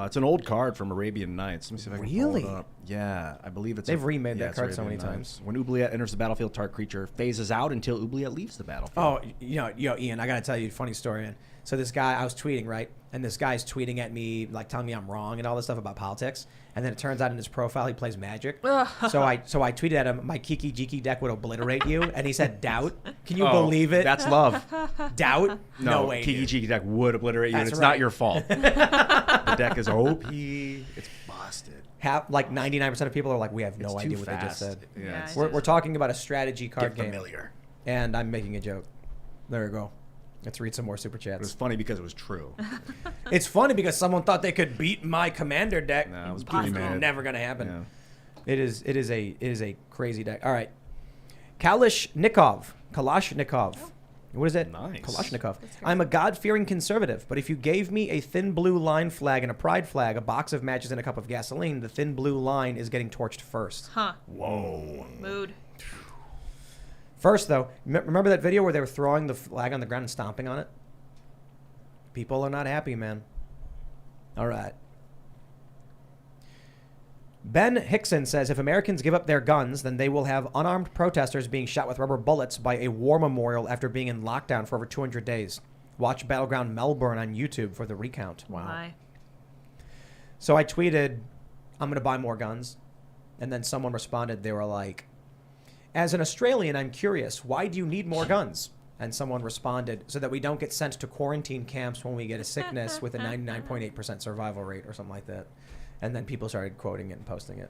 It's an old card from Arabian Nights. Let me see if I can pull Really? it up. Yeah, I believe it's. They've remade that it's card so Arabian many Nights. times. When Oubliette enters the battlefield, target creature phases out until Oubliette leaves the battlefield. Oh, Ian, I gotta tell you a funny story, man. So this guy, I was tweeting, right? And this guy's tweeting at me, like telling me I'm wrong and all this stuff about politics. And then it turns out in his profile he plays Magic. so I tweeted at him, my Kiki Jiki deck would obliterate you, and he said doubt. Can you believe it? That's love. Doubt? No way. Kiki dude. Jiki deck would obliterate you, and That's it's right. not your fault. The deck is OP. It's busted. Like 99% of people are like, we have no It's idea too what they just fast. said. Yeah, Yeah, it's We're talking about a strategy card get game, familiar. and I'm making a joke. There you go. Let's read some more super It was chats. funny because it was true. It's funny because someone thought they could beat my commander deck. No, it was Impossible. pretty mad. Never gonna happen. Yeah. It is a crazy deck. All right, Kalashnikov. What is it? Nice. Kalashnikov. I'm a God-fearing conservative, but if you gave me a thin blue line flag and a pride flag, a box of matches, and a cup of gasoline, the thin blue line is getting torched first. Huh. Whoa. Mood. First, though, remember that video where they were throwing the flag on the ground and stomping on it? People are not happy, man. All right. Ben Hickson says, if Americans give up their guns, then they will have unarmed protesters being shot with rubber bullets by a war memorial after being in lockdown for over 200 days. Watch Battleground Melbourne on YouTube for the recount. Wow. My. So I tweeted, I'm going to buy more guns. And then someone responded, they were like, as an Australian, I'm curious, why do you need more guns? And someone responded, so that we don't get sent to quarantine camps when we get a sickness with a 99.8% survival rate or something like that. And then people started quoting it and posting it.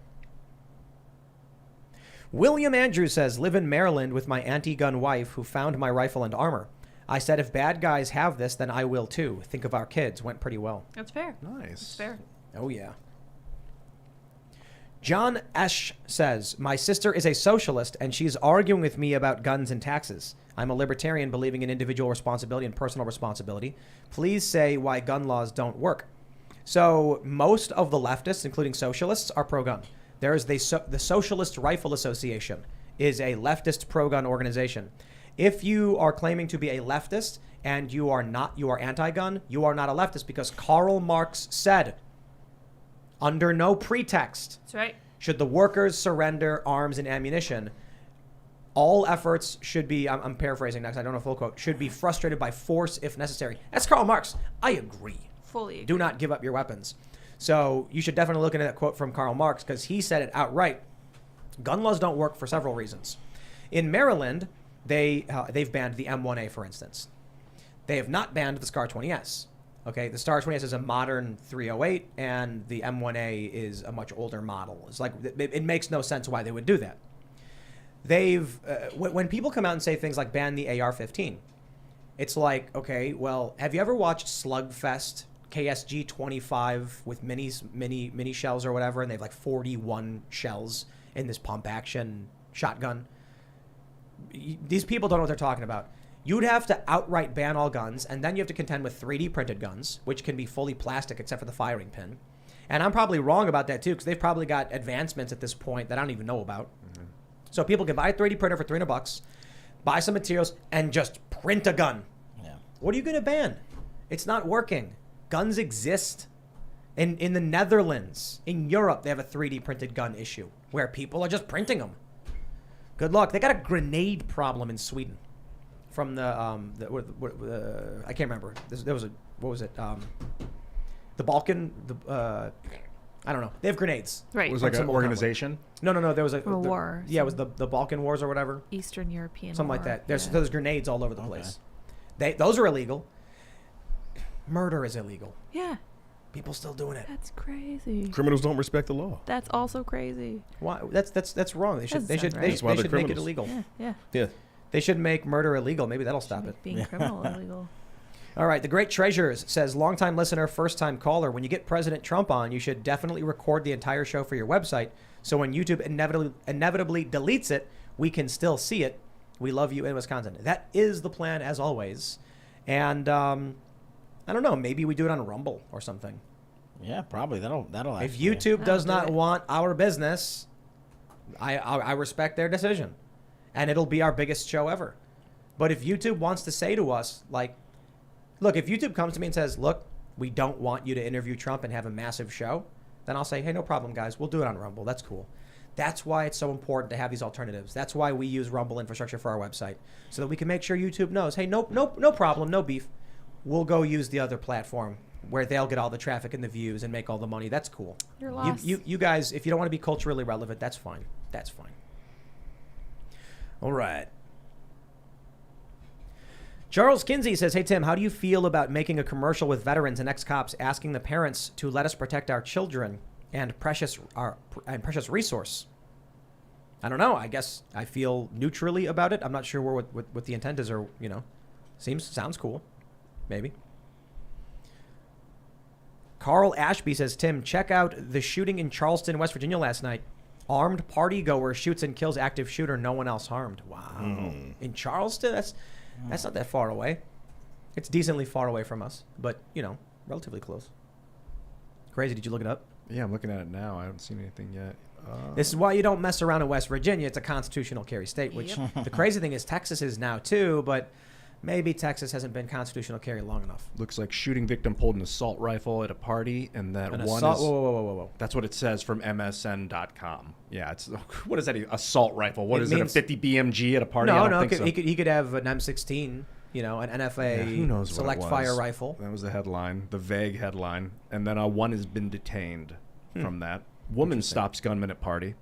William Andrews says, live in Maryland with my anti-gun wife who found my rifle and armor. I said, if bad guys have this, then I will too. Think of our kids. Went pretty well. That's fair. Nice. That's fair. Oh, yeah. John Esch says, my sister is a socialist and she's arguing with me about guns and taxes. I'm a libertarian believing in individual responsibility and personal responsibility. Please say why gun laws don't work. So most of the leftists, including socialists, are pro-gun. There is the Socialist Rifle Association is a leftist pro-gun organization. If you are claiming to be a leftist and you are anti-gun, you are not a leftist because Karl Marx said, under no pretext, That's right. should the workers surrender arms and ammunition, all efforts should be, I'm paraphrasing next, I don't know full quote, should be frustrated by force if necessary. That's Karl Marx. I agree. Fully agree. Do not give up your weapons. So you should definitely look into that quote from Karl Marx because he said it outright. Gun laws don't work for several reasons. In Maryland, they've banned the M1A, for instance. They have not banned the SCAR 20S. Okay, the SCAR 20S is a modern 308, and the M1A is a much older model. It's like it makes no sense why they would do that. When people come out and say things like ban the AR-15, it's like, okay, well, have you ever watched Slugfest KSG 25 with mini shells or whatever, and they have like 41 shells in this pump action shotgun? These people don't know what they're talking about. You'd have to outright ban all guns, and then you have to contend with 3D printed guns, which can be fully plastic except for the firing pin. And I'm probably wrong about that too, because they've probably got advancements at this point that I don't even know about. Mm-hmm. So people can buy a 3D printer for $300, buy some materials, and just print a gun. Yeah. What are you going to ban? It's not working. Guns exist. In the Netherlands, in Europe, they have a 3D printed gun issue where people are just printing them. Good luck. They got a grenade problem in Sweden. From I can't remember. There was what was it? The Balkan. I don't know. They have grenades. Right. It was like an organization? No. There was a war. Yeah, it was the Balkan Wars or whatever. Eastern European Something war. like that. There's grenades all over the place. Those are illegal. Murder is illegal. Yeah. People still doing it. That's crazy. Criminals don't respect the law. That's also crazy. Why? That's wrong. They should Doesn't sound right. they That's why they're should make it criminals. illegal. Yeah. Yeah. They should make murder illegal. Maybe that'll stop it. Being criminal illegal. All right. The Great Treasures says, longtime listener, first-time caller, when you get President Trump on, you should definitely record the entire show for your website. So when YouTube inevitably deletes it, we can still see it. We love you in Wisconsin. That is the plan, as always. And I don't know. Maybe we do it on Rumble or something. Yeah, probably. That'll If actually- YouTube does That'll not do it. want our business, I respect their decision. And it'll be our biggest show ever. But if YouTube wants to say to us, like, look, if YouTube comes to me and says, look, we don't want you to interview Trump and have a massive show, then I'll say, hey, no problem, guys. We'll do it on Rumble. That's cool. That's why it's so important to have these alternatives. That's why we use Rumble infrastructure for our website, so that we can make sure YouTube knows, hey, no problem, no beef. We'll go use the other platform where they'll get all the traffic and the views and make all the money. That's cool. You're lost. You guys, if you don't want to be culturally relevant, that's fine. That's fine. All right. Charles Kinsey says, hey, Tim, how do you feel about making a commercial with veterans and ex-cops asking the parents to let us protect our children and precious resource? I don't know. I guess I feel neutrally about it. I'm not sure what the intent is, or, sounds cool. Maybe. Carl Ashby says, Tim, check out the shooting in Charleston, West Virginia last night. Armed party goer shoots and kills active shooter. No one else harmed. Wow. In Charleston? That's not that far away. It's decently far away from us, but, relatively close. Crazy. Did you look it up? Yeah, I'm looking at it now. I haven't seen anything yet. This is why you don't mess around in West Virginia. It's a constitutional carry state, which the crazy thing is Texas is now too, but maybe Texas hasn't been constitutional carry long enough. Looks like shooting victim pulled an assault rifle at a party, and that An one assault? is... Whoa. That's what it says from MSN.com. Yeah, it's... What is that? Assault rifle. What is it? A 50 BMG at a party? I don't think so. He could have an M16, an NFA who knows select what it was. fire rifle. That was the headline, the vague headline. And then one has been detained from that. Woman stops gunman at party.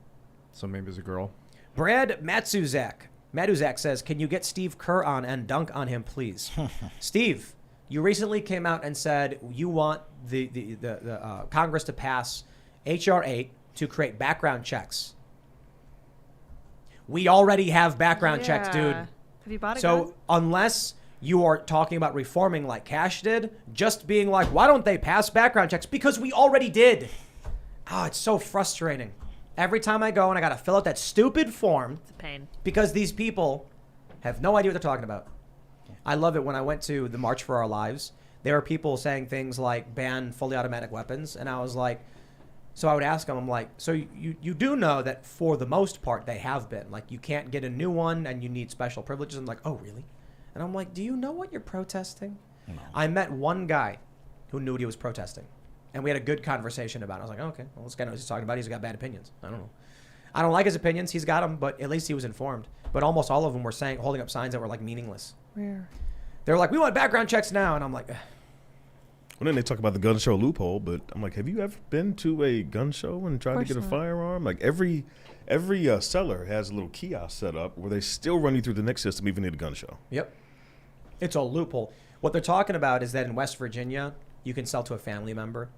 So maybe it's a girl. Brad Matuzak says, can you get Steve Kerr on and dunk on him, please? Steve, you recently came out and said you want the Congress to pass H.R. 8 to create background checks. We already have background checks, dude. Have you bought a gun? So unless you are talking about reforming like Kash did, just being like, why don't they pass background checks? Because we already did. Oh, it's so frustrating. Every time I go and I got to fill out that stupid form. It's a pain. Because these people have no idea what they're talking about. I love it when I went to the March for Our Lives. There were people saying things like ban fully automatic weapons. And I was like, so I would ask them, I'm like, so you do know that for the most part they have been. Like, you can't get a new one and you need special privileges. I'm like, oh, really? And I'm like, do you know what you're protesting? No. I met one guy who knew what he was protesting. And we had a good conversation about it. I was like, oh, okay, well, this guy knows what he's talking about. He's got bad opinions. I don't know. I don't like his opinions. He's got them, but at least he was informed. But almost all of them were holding up signs that were like meaningless. Where? They were like, we want background checks now. And I'm like, Well, then they talk about the gun show loophole, but I'm like, have you ever been to a gun show and tried to get a firearm? Like every seller has a little kiosk set up where they still run you through the NICS system even at a gun show. Yep. It's a loophole. What they're talking about is that in West Virginia, you can sell to a family member,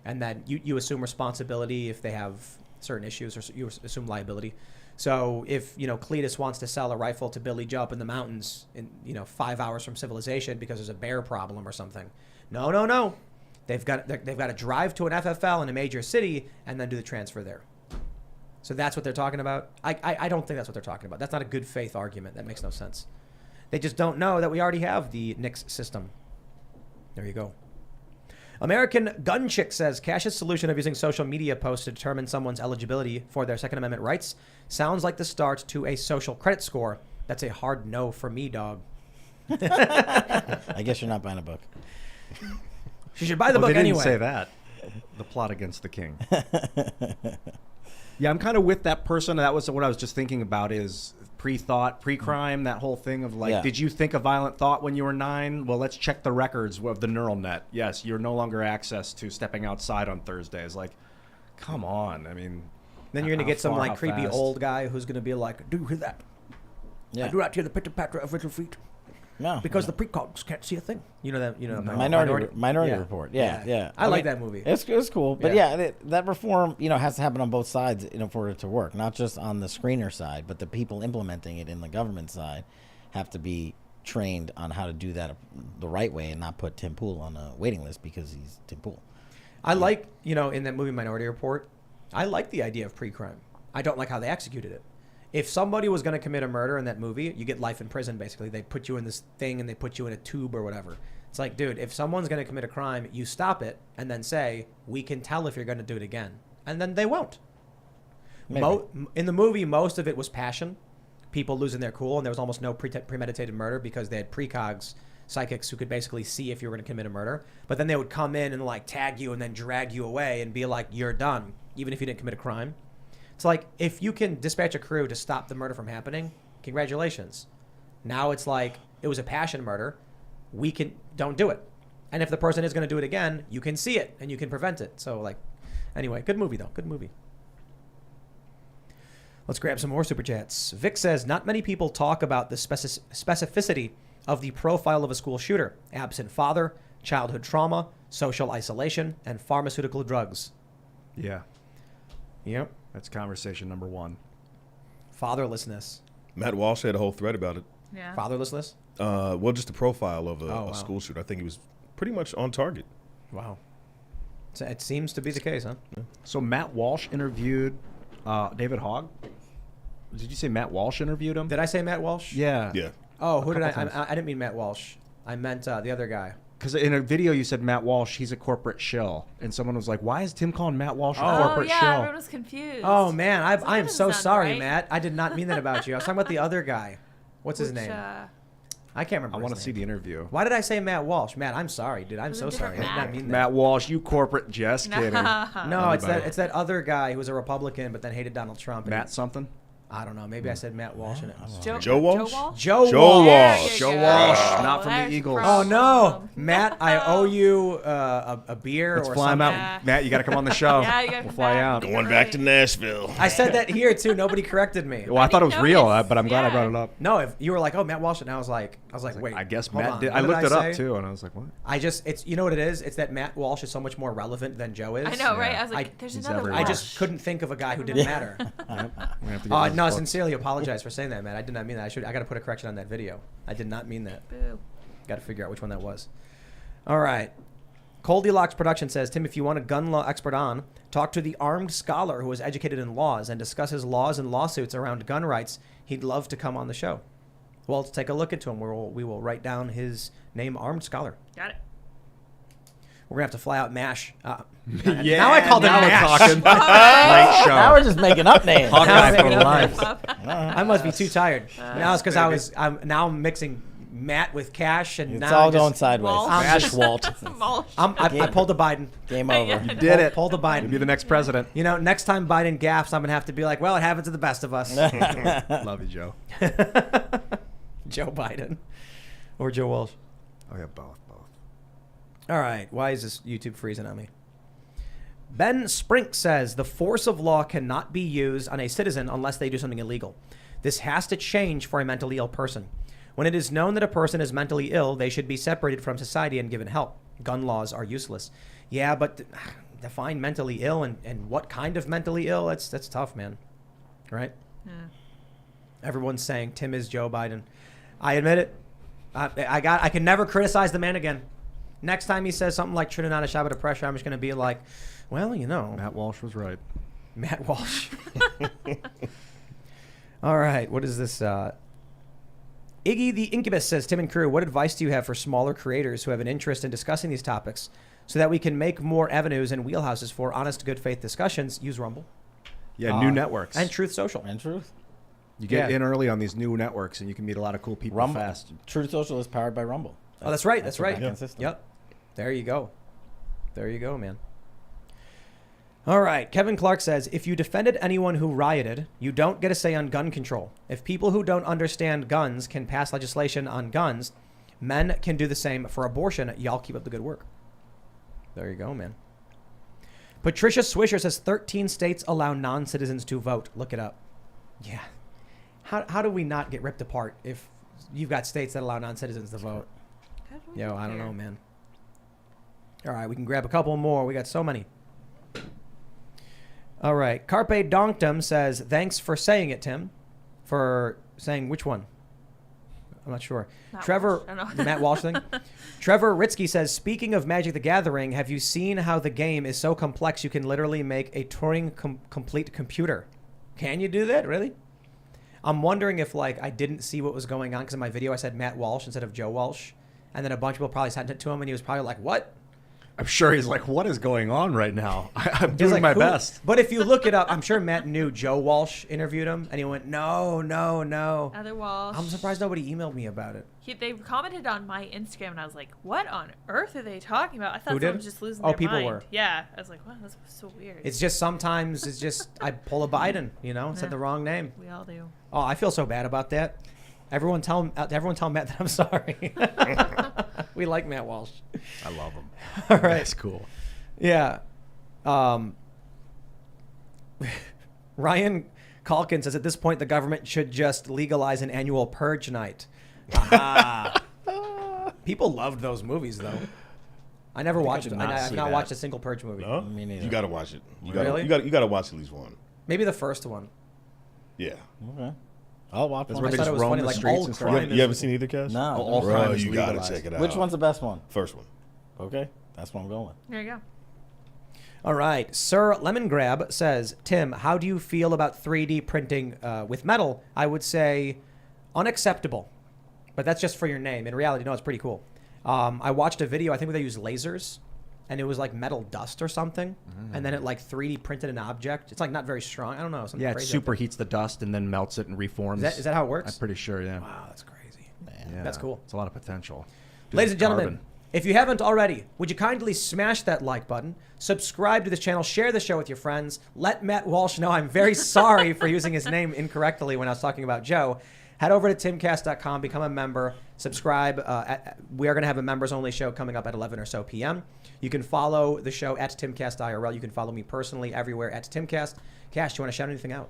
and that you assume responsibility if they have certain issues, or you assume liability. So if Cletus wants to sell a rifle to Billy Joe up in the mountains in 5 hours from civilization because there's a bear problem or something, no, they've got to drive to an FFL in a major city and then do the transfer there. So that's what they're talking about. I don't think that's what they're talking about. That's not a good faith argument. That makes no sense. They just don't know that we already have the NICS system. There you go. American Gun Chick says, Kash's solution of using social media posts to determine someone's eligibility for their Second Amendment rights sounds like the start to a social credit score. That's a hard no for me, dog. I guess you're not buying a book. She should buy the book they anyway. Didn't say that. The plot against the king. Yeah, I'm kind of with that person. That was what I was just thinking about is pre-thought, pre-crime, that whole thing of like, did you think a violent thought when you were 9? Well, let's check the records of the neural net. Yes, you're no longer access to stepping outside on Thursdays. Like, come on. I mean, then you're going to get some like creepy old guy who's going to be like, do you hear that? Yeah. I do not hear the pitter-patter of little feet. No, because the precogs can't see a thing. Minority Report. Yeah. I like that movie. It's cool, but that reform has to happen on both sides for it to work. Not just on the screener side, but the people implementing it in the government side have to be trained on how to do that the right way and not put Tim Pool on a waiting list because he's Tim Pool. I like in that movie Minority Report, I like the idea of pre-crime. I don't like how they executed it. If somebody was going to commit a murder in that movie, you get life in prison, basically. They put you in this thing and they put you in a tube or whatever. It's like, dude, if someone's going to commit a crime, you stop it and then say, we can tell if you're going to do it again. And then they won't. In the movie, most of it was passion, people losing their cool, and there was almost no premeditated murder because they had precogs psychics who could basically see if you were going to commit a murder. But then they would come in and like tag you and then drag you away and be like, you're done, even if you didn't commit a crime. It's like, if you can dispatch a crew to stop the murder from happening, congratulations. Now it's like, it was a passion murder. Don't do it. And if the person is going to do it again, you can see it and you can prevent it. So like, anyway, good movie though. Good movie. Let's grab some more super chats. Vic says, not many people talk about the specificity of the profile of a school shooter. Absent father, childhood trauma, social isolation, and pharmaceutical drugs. Yeah. Yep. That's conversation number one. Fatherlessness. Matt Walsh had a whole thread about it. Yeah. Fatherlessness? Well, just the profile of a wow. school shooter. I think he was pretty much on target. Wow. So it seems to be the case, huh? Yeah. So Matt Walsh interviewed David Hogg. Did you say Matt Walsh interviewed him? Did I say Matt Walsh? Yeah. Yeah. Oh, who did I? Couple times. I didn't mean Matt Walsh. I meant the other guy. Because in a video you said Matt Walsh, he's a corporate shill, and someone was like, "Why is Tim calling Matt Walsh a Oh, corporate yeah, shill?" everyone was confused. Oh, man. I am doesn't so sound sorry, right. Matt. I did not mean that about you. I was talking about the other guy. What's his Which, name? I can't remember I want to his see name. the interview. Why did I say Matt Walsh? Matt, I'm sorry, dude. I'm was a so sorry. I different did not Matt. mean that. Matt Walsh, you corporate. Just kidding. No, it's Anybody. that other guy who was a Republican but then hated Donald Trump. and Matt something. I don't know. Maybe I said Matt Walsh. And it was Joe Walsh? Joe Joe Walsh. Walsh. Joe Walsh, not from the There's your Eagles. Oh problem. no, Matt! I owe you a beer Let's or fly him something. out. Matt, you got to come on the show. Yeah, you gotta We'll come fly back. out. Going back to Nashville. I said that here too. Nobody corrected me. Well, I thought it was didn't real, notice. but I'm glad I Yeah. brought it up. No, if you were like, oh, Matt Walsh, and I was like, wait. I guess hold Matt on. did. What I looked it say? up too, and I was like, what? It's you know what it is? It's that Matt Walsh is so much more relevant than Joe is. I know, right? Yeah. I was like, I- there's he's another everywhere. I Walsh. just couldn't think of a guy who didn't matter. We're gonna have to get these No, I books. sincerely apologize for saying that, Matt. I did not mean that. I got to put a correction on that video. I did not mean that. Boo. Got to figure out which one that was. All right. Goldilocks Production says, Tim, if you want a gun law expert on, talk to the armed scholar who is educated in laws and discusses laws and lawsuits around gun rights. He'd love to come on the show. Well, let's take a look into him. We will write down his name, Armed Scholar. Got it. We're going to have to fly out MASH. Yeah, now I called him now we're MASH. talking. Great show. Now we're just making up names. Hawkeye Now for we're life. I must be too tired. Now it's because I'm mixing Matt with Cash, and It's now all I'm just- going sideways. Walsh. Mash Walt. Walsh. I pulled a Biden. Game over. Yeah. You did it. Pull the Biden. You'll be the next president. You know, next time Biden gaffes, I'm going to have to be like, well, it happens to the best of us. Love you, Joe. Joe Biden. Or Joe Walsh. Oh yeah, both. All right. Why is this YouTube freezing on me? Ben Sprink says, the force of law cannot be used on a citizen unless they do something illegal. This has to change for a mentally ill person. When it is known that a person is mentally ill, they should be separated from society and given help. Gun laws are useless. Yeah, but define mentally ill and what kind of mentally ill? That's tough, man. Right? Yeah. Everyone's saying Tim is Joe Biden. I admit it. I can never criticize the man again. Next time he says something like Trinidad Shabbat pressure, I'm just going to be like, well, you know. Matt Walsh was right. Matt Walsh. All right. What is this? Iggy the Incubus says, Tim and crew, what advice do you have for smaller creators who have an interest in discussing these topics so that we can make more avenues and wheelhouses for honest, good faith discussions? Use Rumble. Yeah, new networks. And Truth Social. And Truth. You get Yeah. in early on these new networks, and you can meet a lot of cool people Rumble. fast. Truth Social is powered by Rumble. Oh, that's right. That's the right. backend system. Yep. There you go. There you go, man. All right. Kevin Clark says, if you defended anyone who rioted, you don't get a say on gun control. If people who don't understand guns can pass legislation on guns, men can do the same for abortion. Y'all keep up the good work. There you go, man. Patricia Swisher says 13 states allow non-citizens to vote. Look it up. Yeah. How do we not get ripped apart if you've got states that allow non-citizens to vote? Yo, I don't know, man. All right, we can grab a couple more. We got so many. All right. Carpe Donctum says, thanks for saying it, Tim. For saying which one? I'm not sure. Matt Trevor, Walsh. I don't know. the Matt Walsh thing. Trevor Ritzky says, speaking of Magic the Gathering, have you seen how the game is so complex you can literally make a Turing complete computer? Can you do that? Really? I'm wondering if, like, I didn't see what was going on because in my video I said Matt Walsh instead of Joe Walsh. And then a bunch of people probably sent it to him and he was probably like, what? I'm sure he's like, what is going on right now? I'm He's doing like, my "Who?" best. But if you look it up, I'm sure Matt knew Joe Walsh interviewed him, and he went, no. Other Walsh. I'm surprised nobody emailed me about it. They commented on my Instagram, and I was like, "What on earth are they talking about?" I thought Who someone did? was just losing Oh, their people mind. were. Yeah, I was like, "Wow, that's so weird." It's just sometimes I pull a Biden, said the wrong name. We all do. Oh, I feel so bad about that. Everyone tell Matt that I'm sorry. We like Matt Walsh. I love him. All right. That's cool. Yeah. Ryan Calkin says at this point the government should just legalize an annual purge night. People loved those movies though. I never watched them. I've not watched a single purge movie. No? Me neither. You got to watch it. Really? You got to watch at least one. Maybe the first one. Yeah. Okay. I'll watch That's one. where I they thought just it was roam funny, the like streets all and crime stuff. You haven't seen either, Cash? No. All Bro, crime is you got to legalized. check it out. Which one's the best one? First one. Okay. That's what I'm going with. There you go. All right. Sir Lemon Grab says, Tim, how do you feel about 3D printing with metal? I would say unacceptable, but that's just for your name. In reality, no, it's pretty cool. I watched a video, I think where they used lasers, and it was like metal dust or something, and then it like 3D printed an object. It's like not very strong. I don't know. Something Yeah, it crazy. superheats the dust and then melts it and reforms. Is that how it works? I'm pretty sure, yeah. Wow, that's crazy. Yeah. That's cool. It's a lot of potential. Dude, Ladies and gentlemen, carbon. if you haven't already, would you kindly smash that like button, subscribe to this channel, share the show with your friends, let Matt Walsh know I'm very sorry for using his name incorrectly when I was talking about Joe. Head over to timcast.com, become a member, subscribe. We are going to have a members-only show coming up at 11 or so p.m. You can follow the show at Timcast IRL. You can follow me personally everywhere at Timcast. Cash, do you want to shout anything out?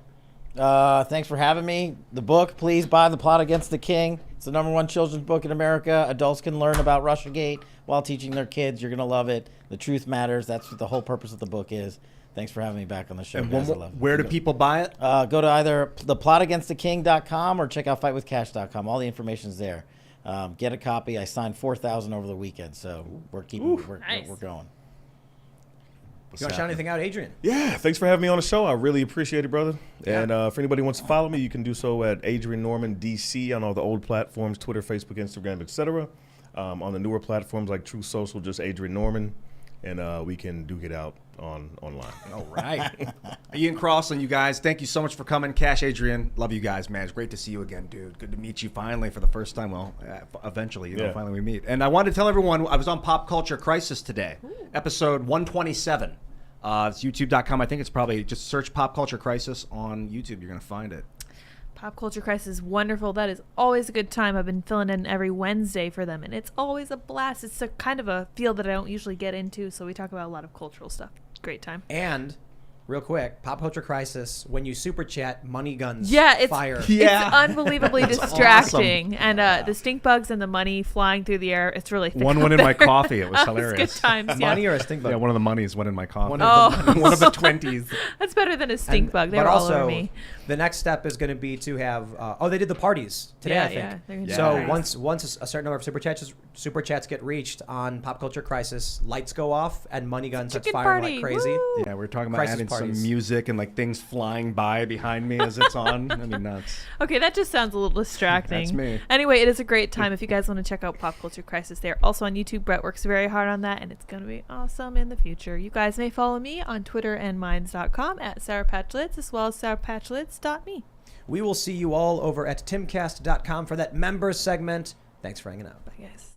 Thanks for having me. The book, please buy The Plot Against the King. It's the #1 children's book in America. Adults can learn about Russiagate while teaching their kids. You're going to love it. The truth matters. That's what the whole purpose of the book is. Thanks for having me back on the show. And guys. one more, where do people buy it? Go to either theplotaagainsttheking.com or check out fightwithcash.com. All the information's there. Get a copy. I signed 4,000 over the weekend, so we're keeping Nice. we're going. You want to shout anything out, Adrian? Yeah, thanks for having me on the show. I really appreciate it, brother. Yeah. And if anybody wants to follow me, you can do so at Adrian Norman DC on all the old platforms, Twitter, Facebook, Instagram, etc. On the newer platforms like True Social, just Adrian Norman. And we can duke it out online. All right. Ian Crossland, you guys, thank you so much for coming. Cash, Adrian, love you guys, man. It's great to see you again, dude. Good to meet you finally for the first time. Well, eventually, finally we meet. And I wanted to tell everyone, I was on Pop Culture Crisis today, episode 127. It's youtube.com. I think it's probably just search Pop Culture Crisis on YouTube. You're going to find it. Pop Culture Crisis is wonderful. That is always a good time. I've been filling in every Wednesday for them, and it's always a blast. It's a kind of a field that I don't usually get into, so we talk about a lot of cultural stuff. Great time. And real quick, Pop Culture Crisis, when you super chat, money guns fire. It's unbelievably distracting. Awesome. And the stink bugs and the money flying through the air, it's really thick. One went in my coffee. It was hilarious. Good times, Money or a stink bug? Yeah, one of the monies went in my coffee. One of the 20s. That's better than a stink bug. They but were all also, over me. the next step is going to be to have, they did the parties today, I think. Yeah, they're gonna do So parties. once a certain number of super chats get reached on Pop Culture Crisis, lights go off and money guns starts Chicken firing party. like crazy. Woo! Yeah, we're talking about Crisis adding parties. some music and like things flying by behind me as it's on. I mean, nuts. Okay, that just sounds a little distracting. That's me. Anyway, it is a great time. If you guys want to check out Pop Culture Crisis, they're also on YouTube. Brett works very hard on that, and it's going to be awesome in the future. You guys may follow me on Twitter and minds.com at SarahPatchLids, as well as SarahPatchLids.me. We will see you all over at timcast.com for that members segment. Thanks for hanging out. Bye, guys.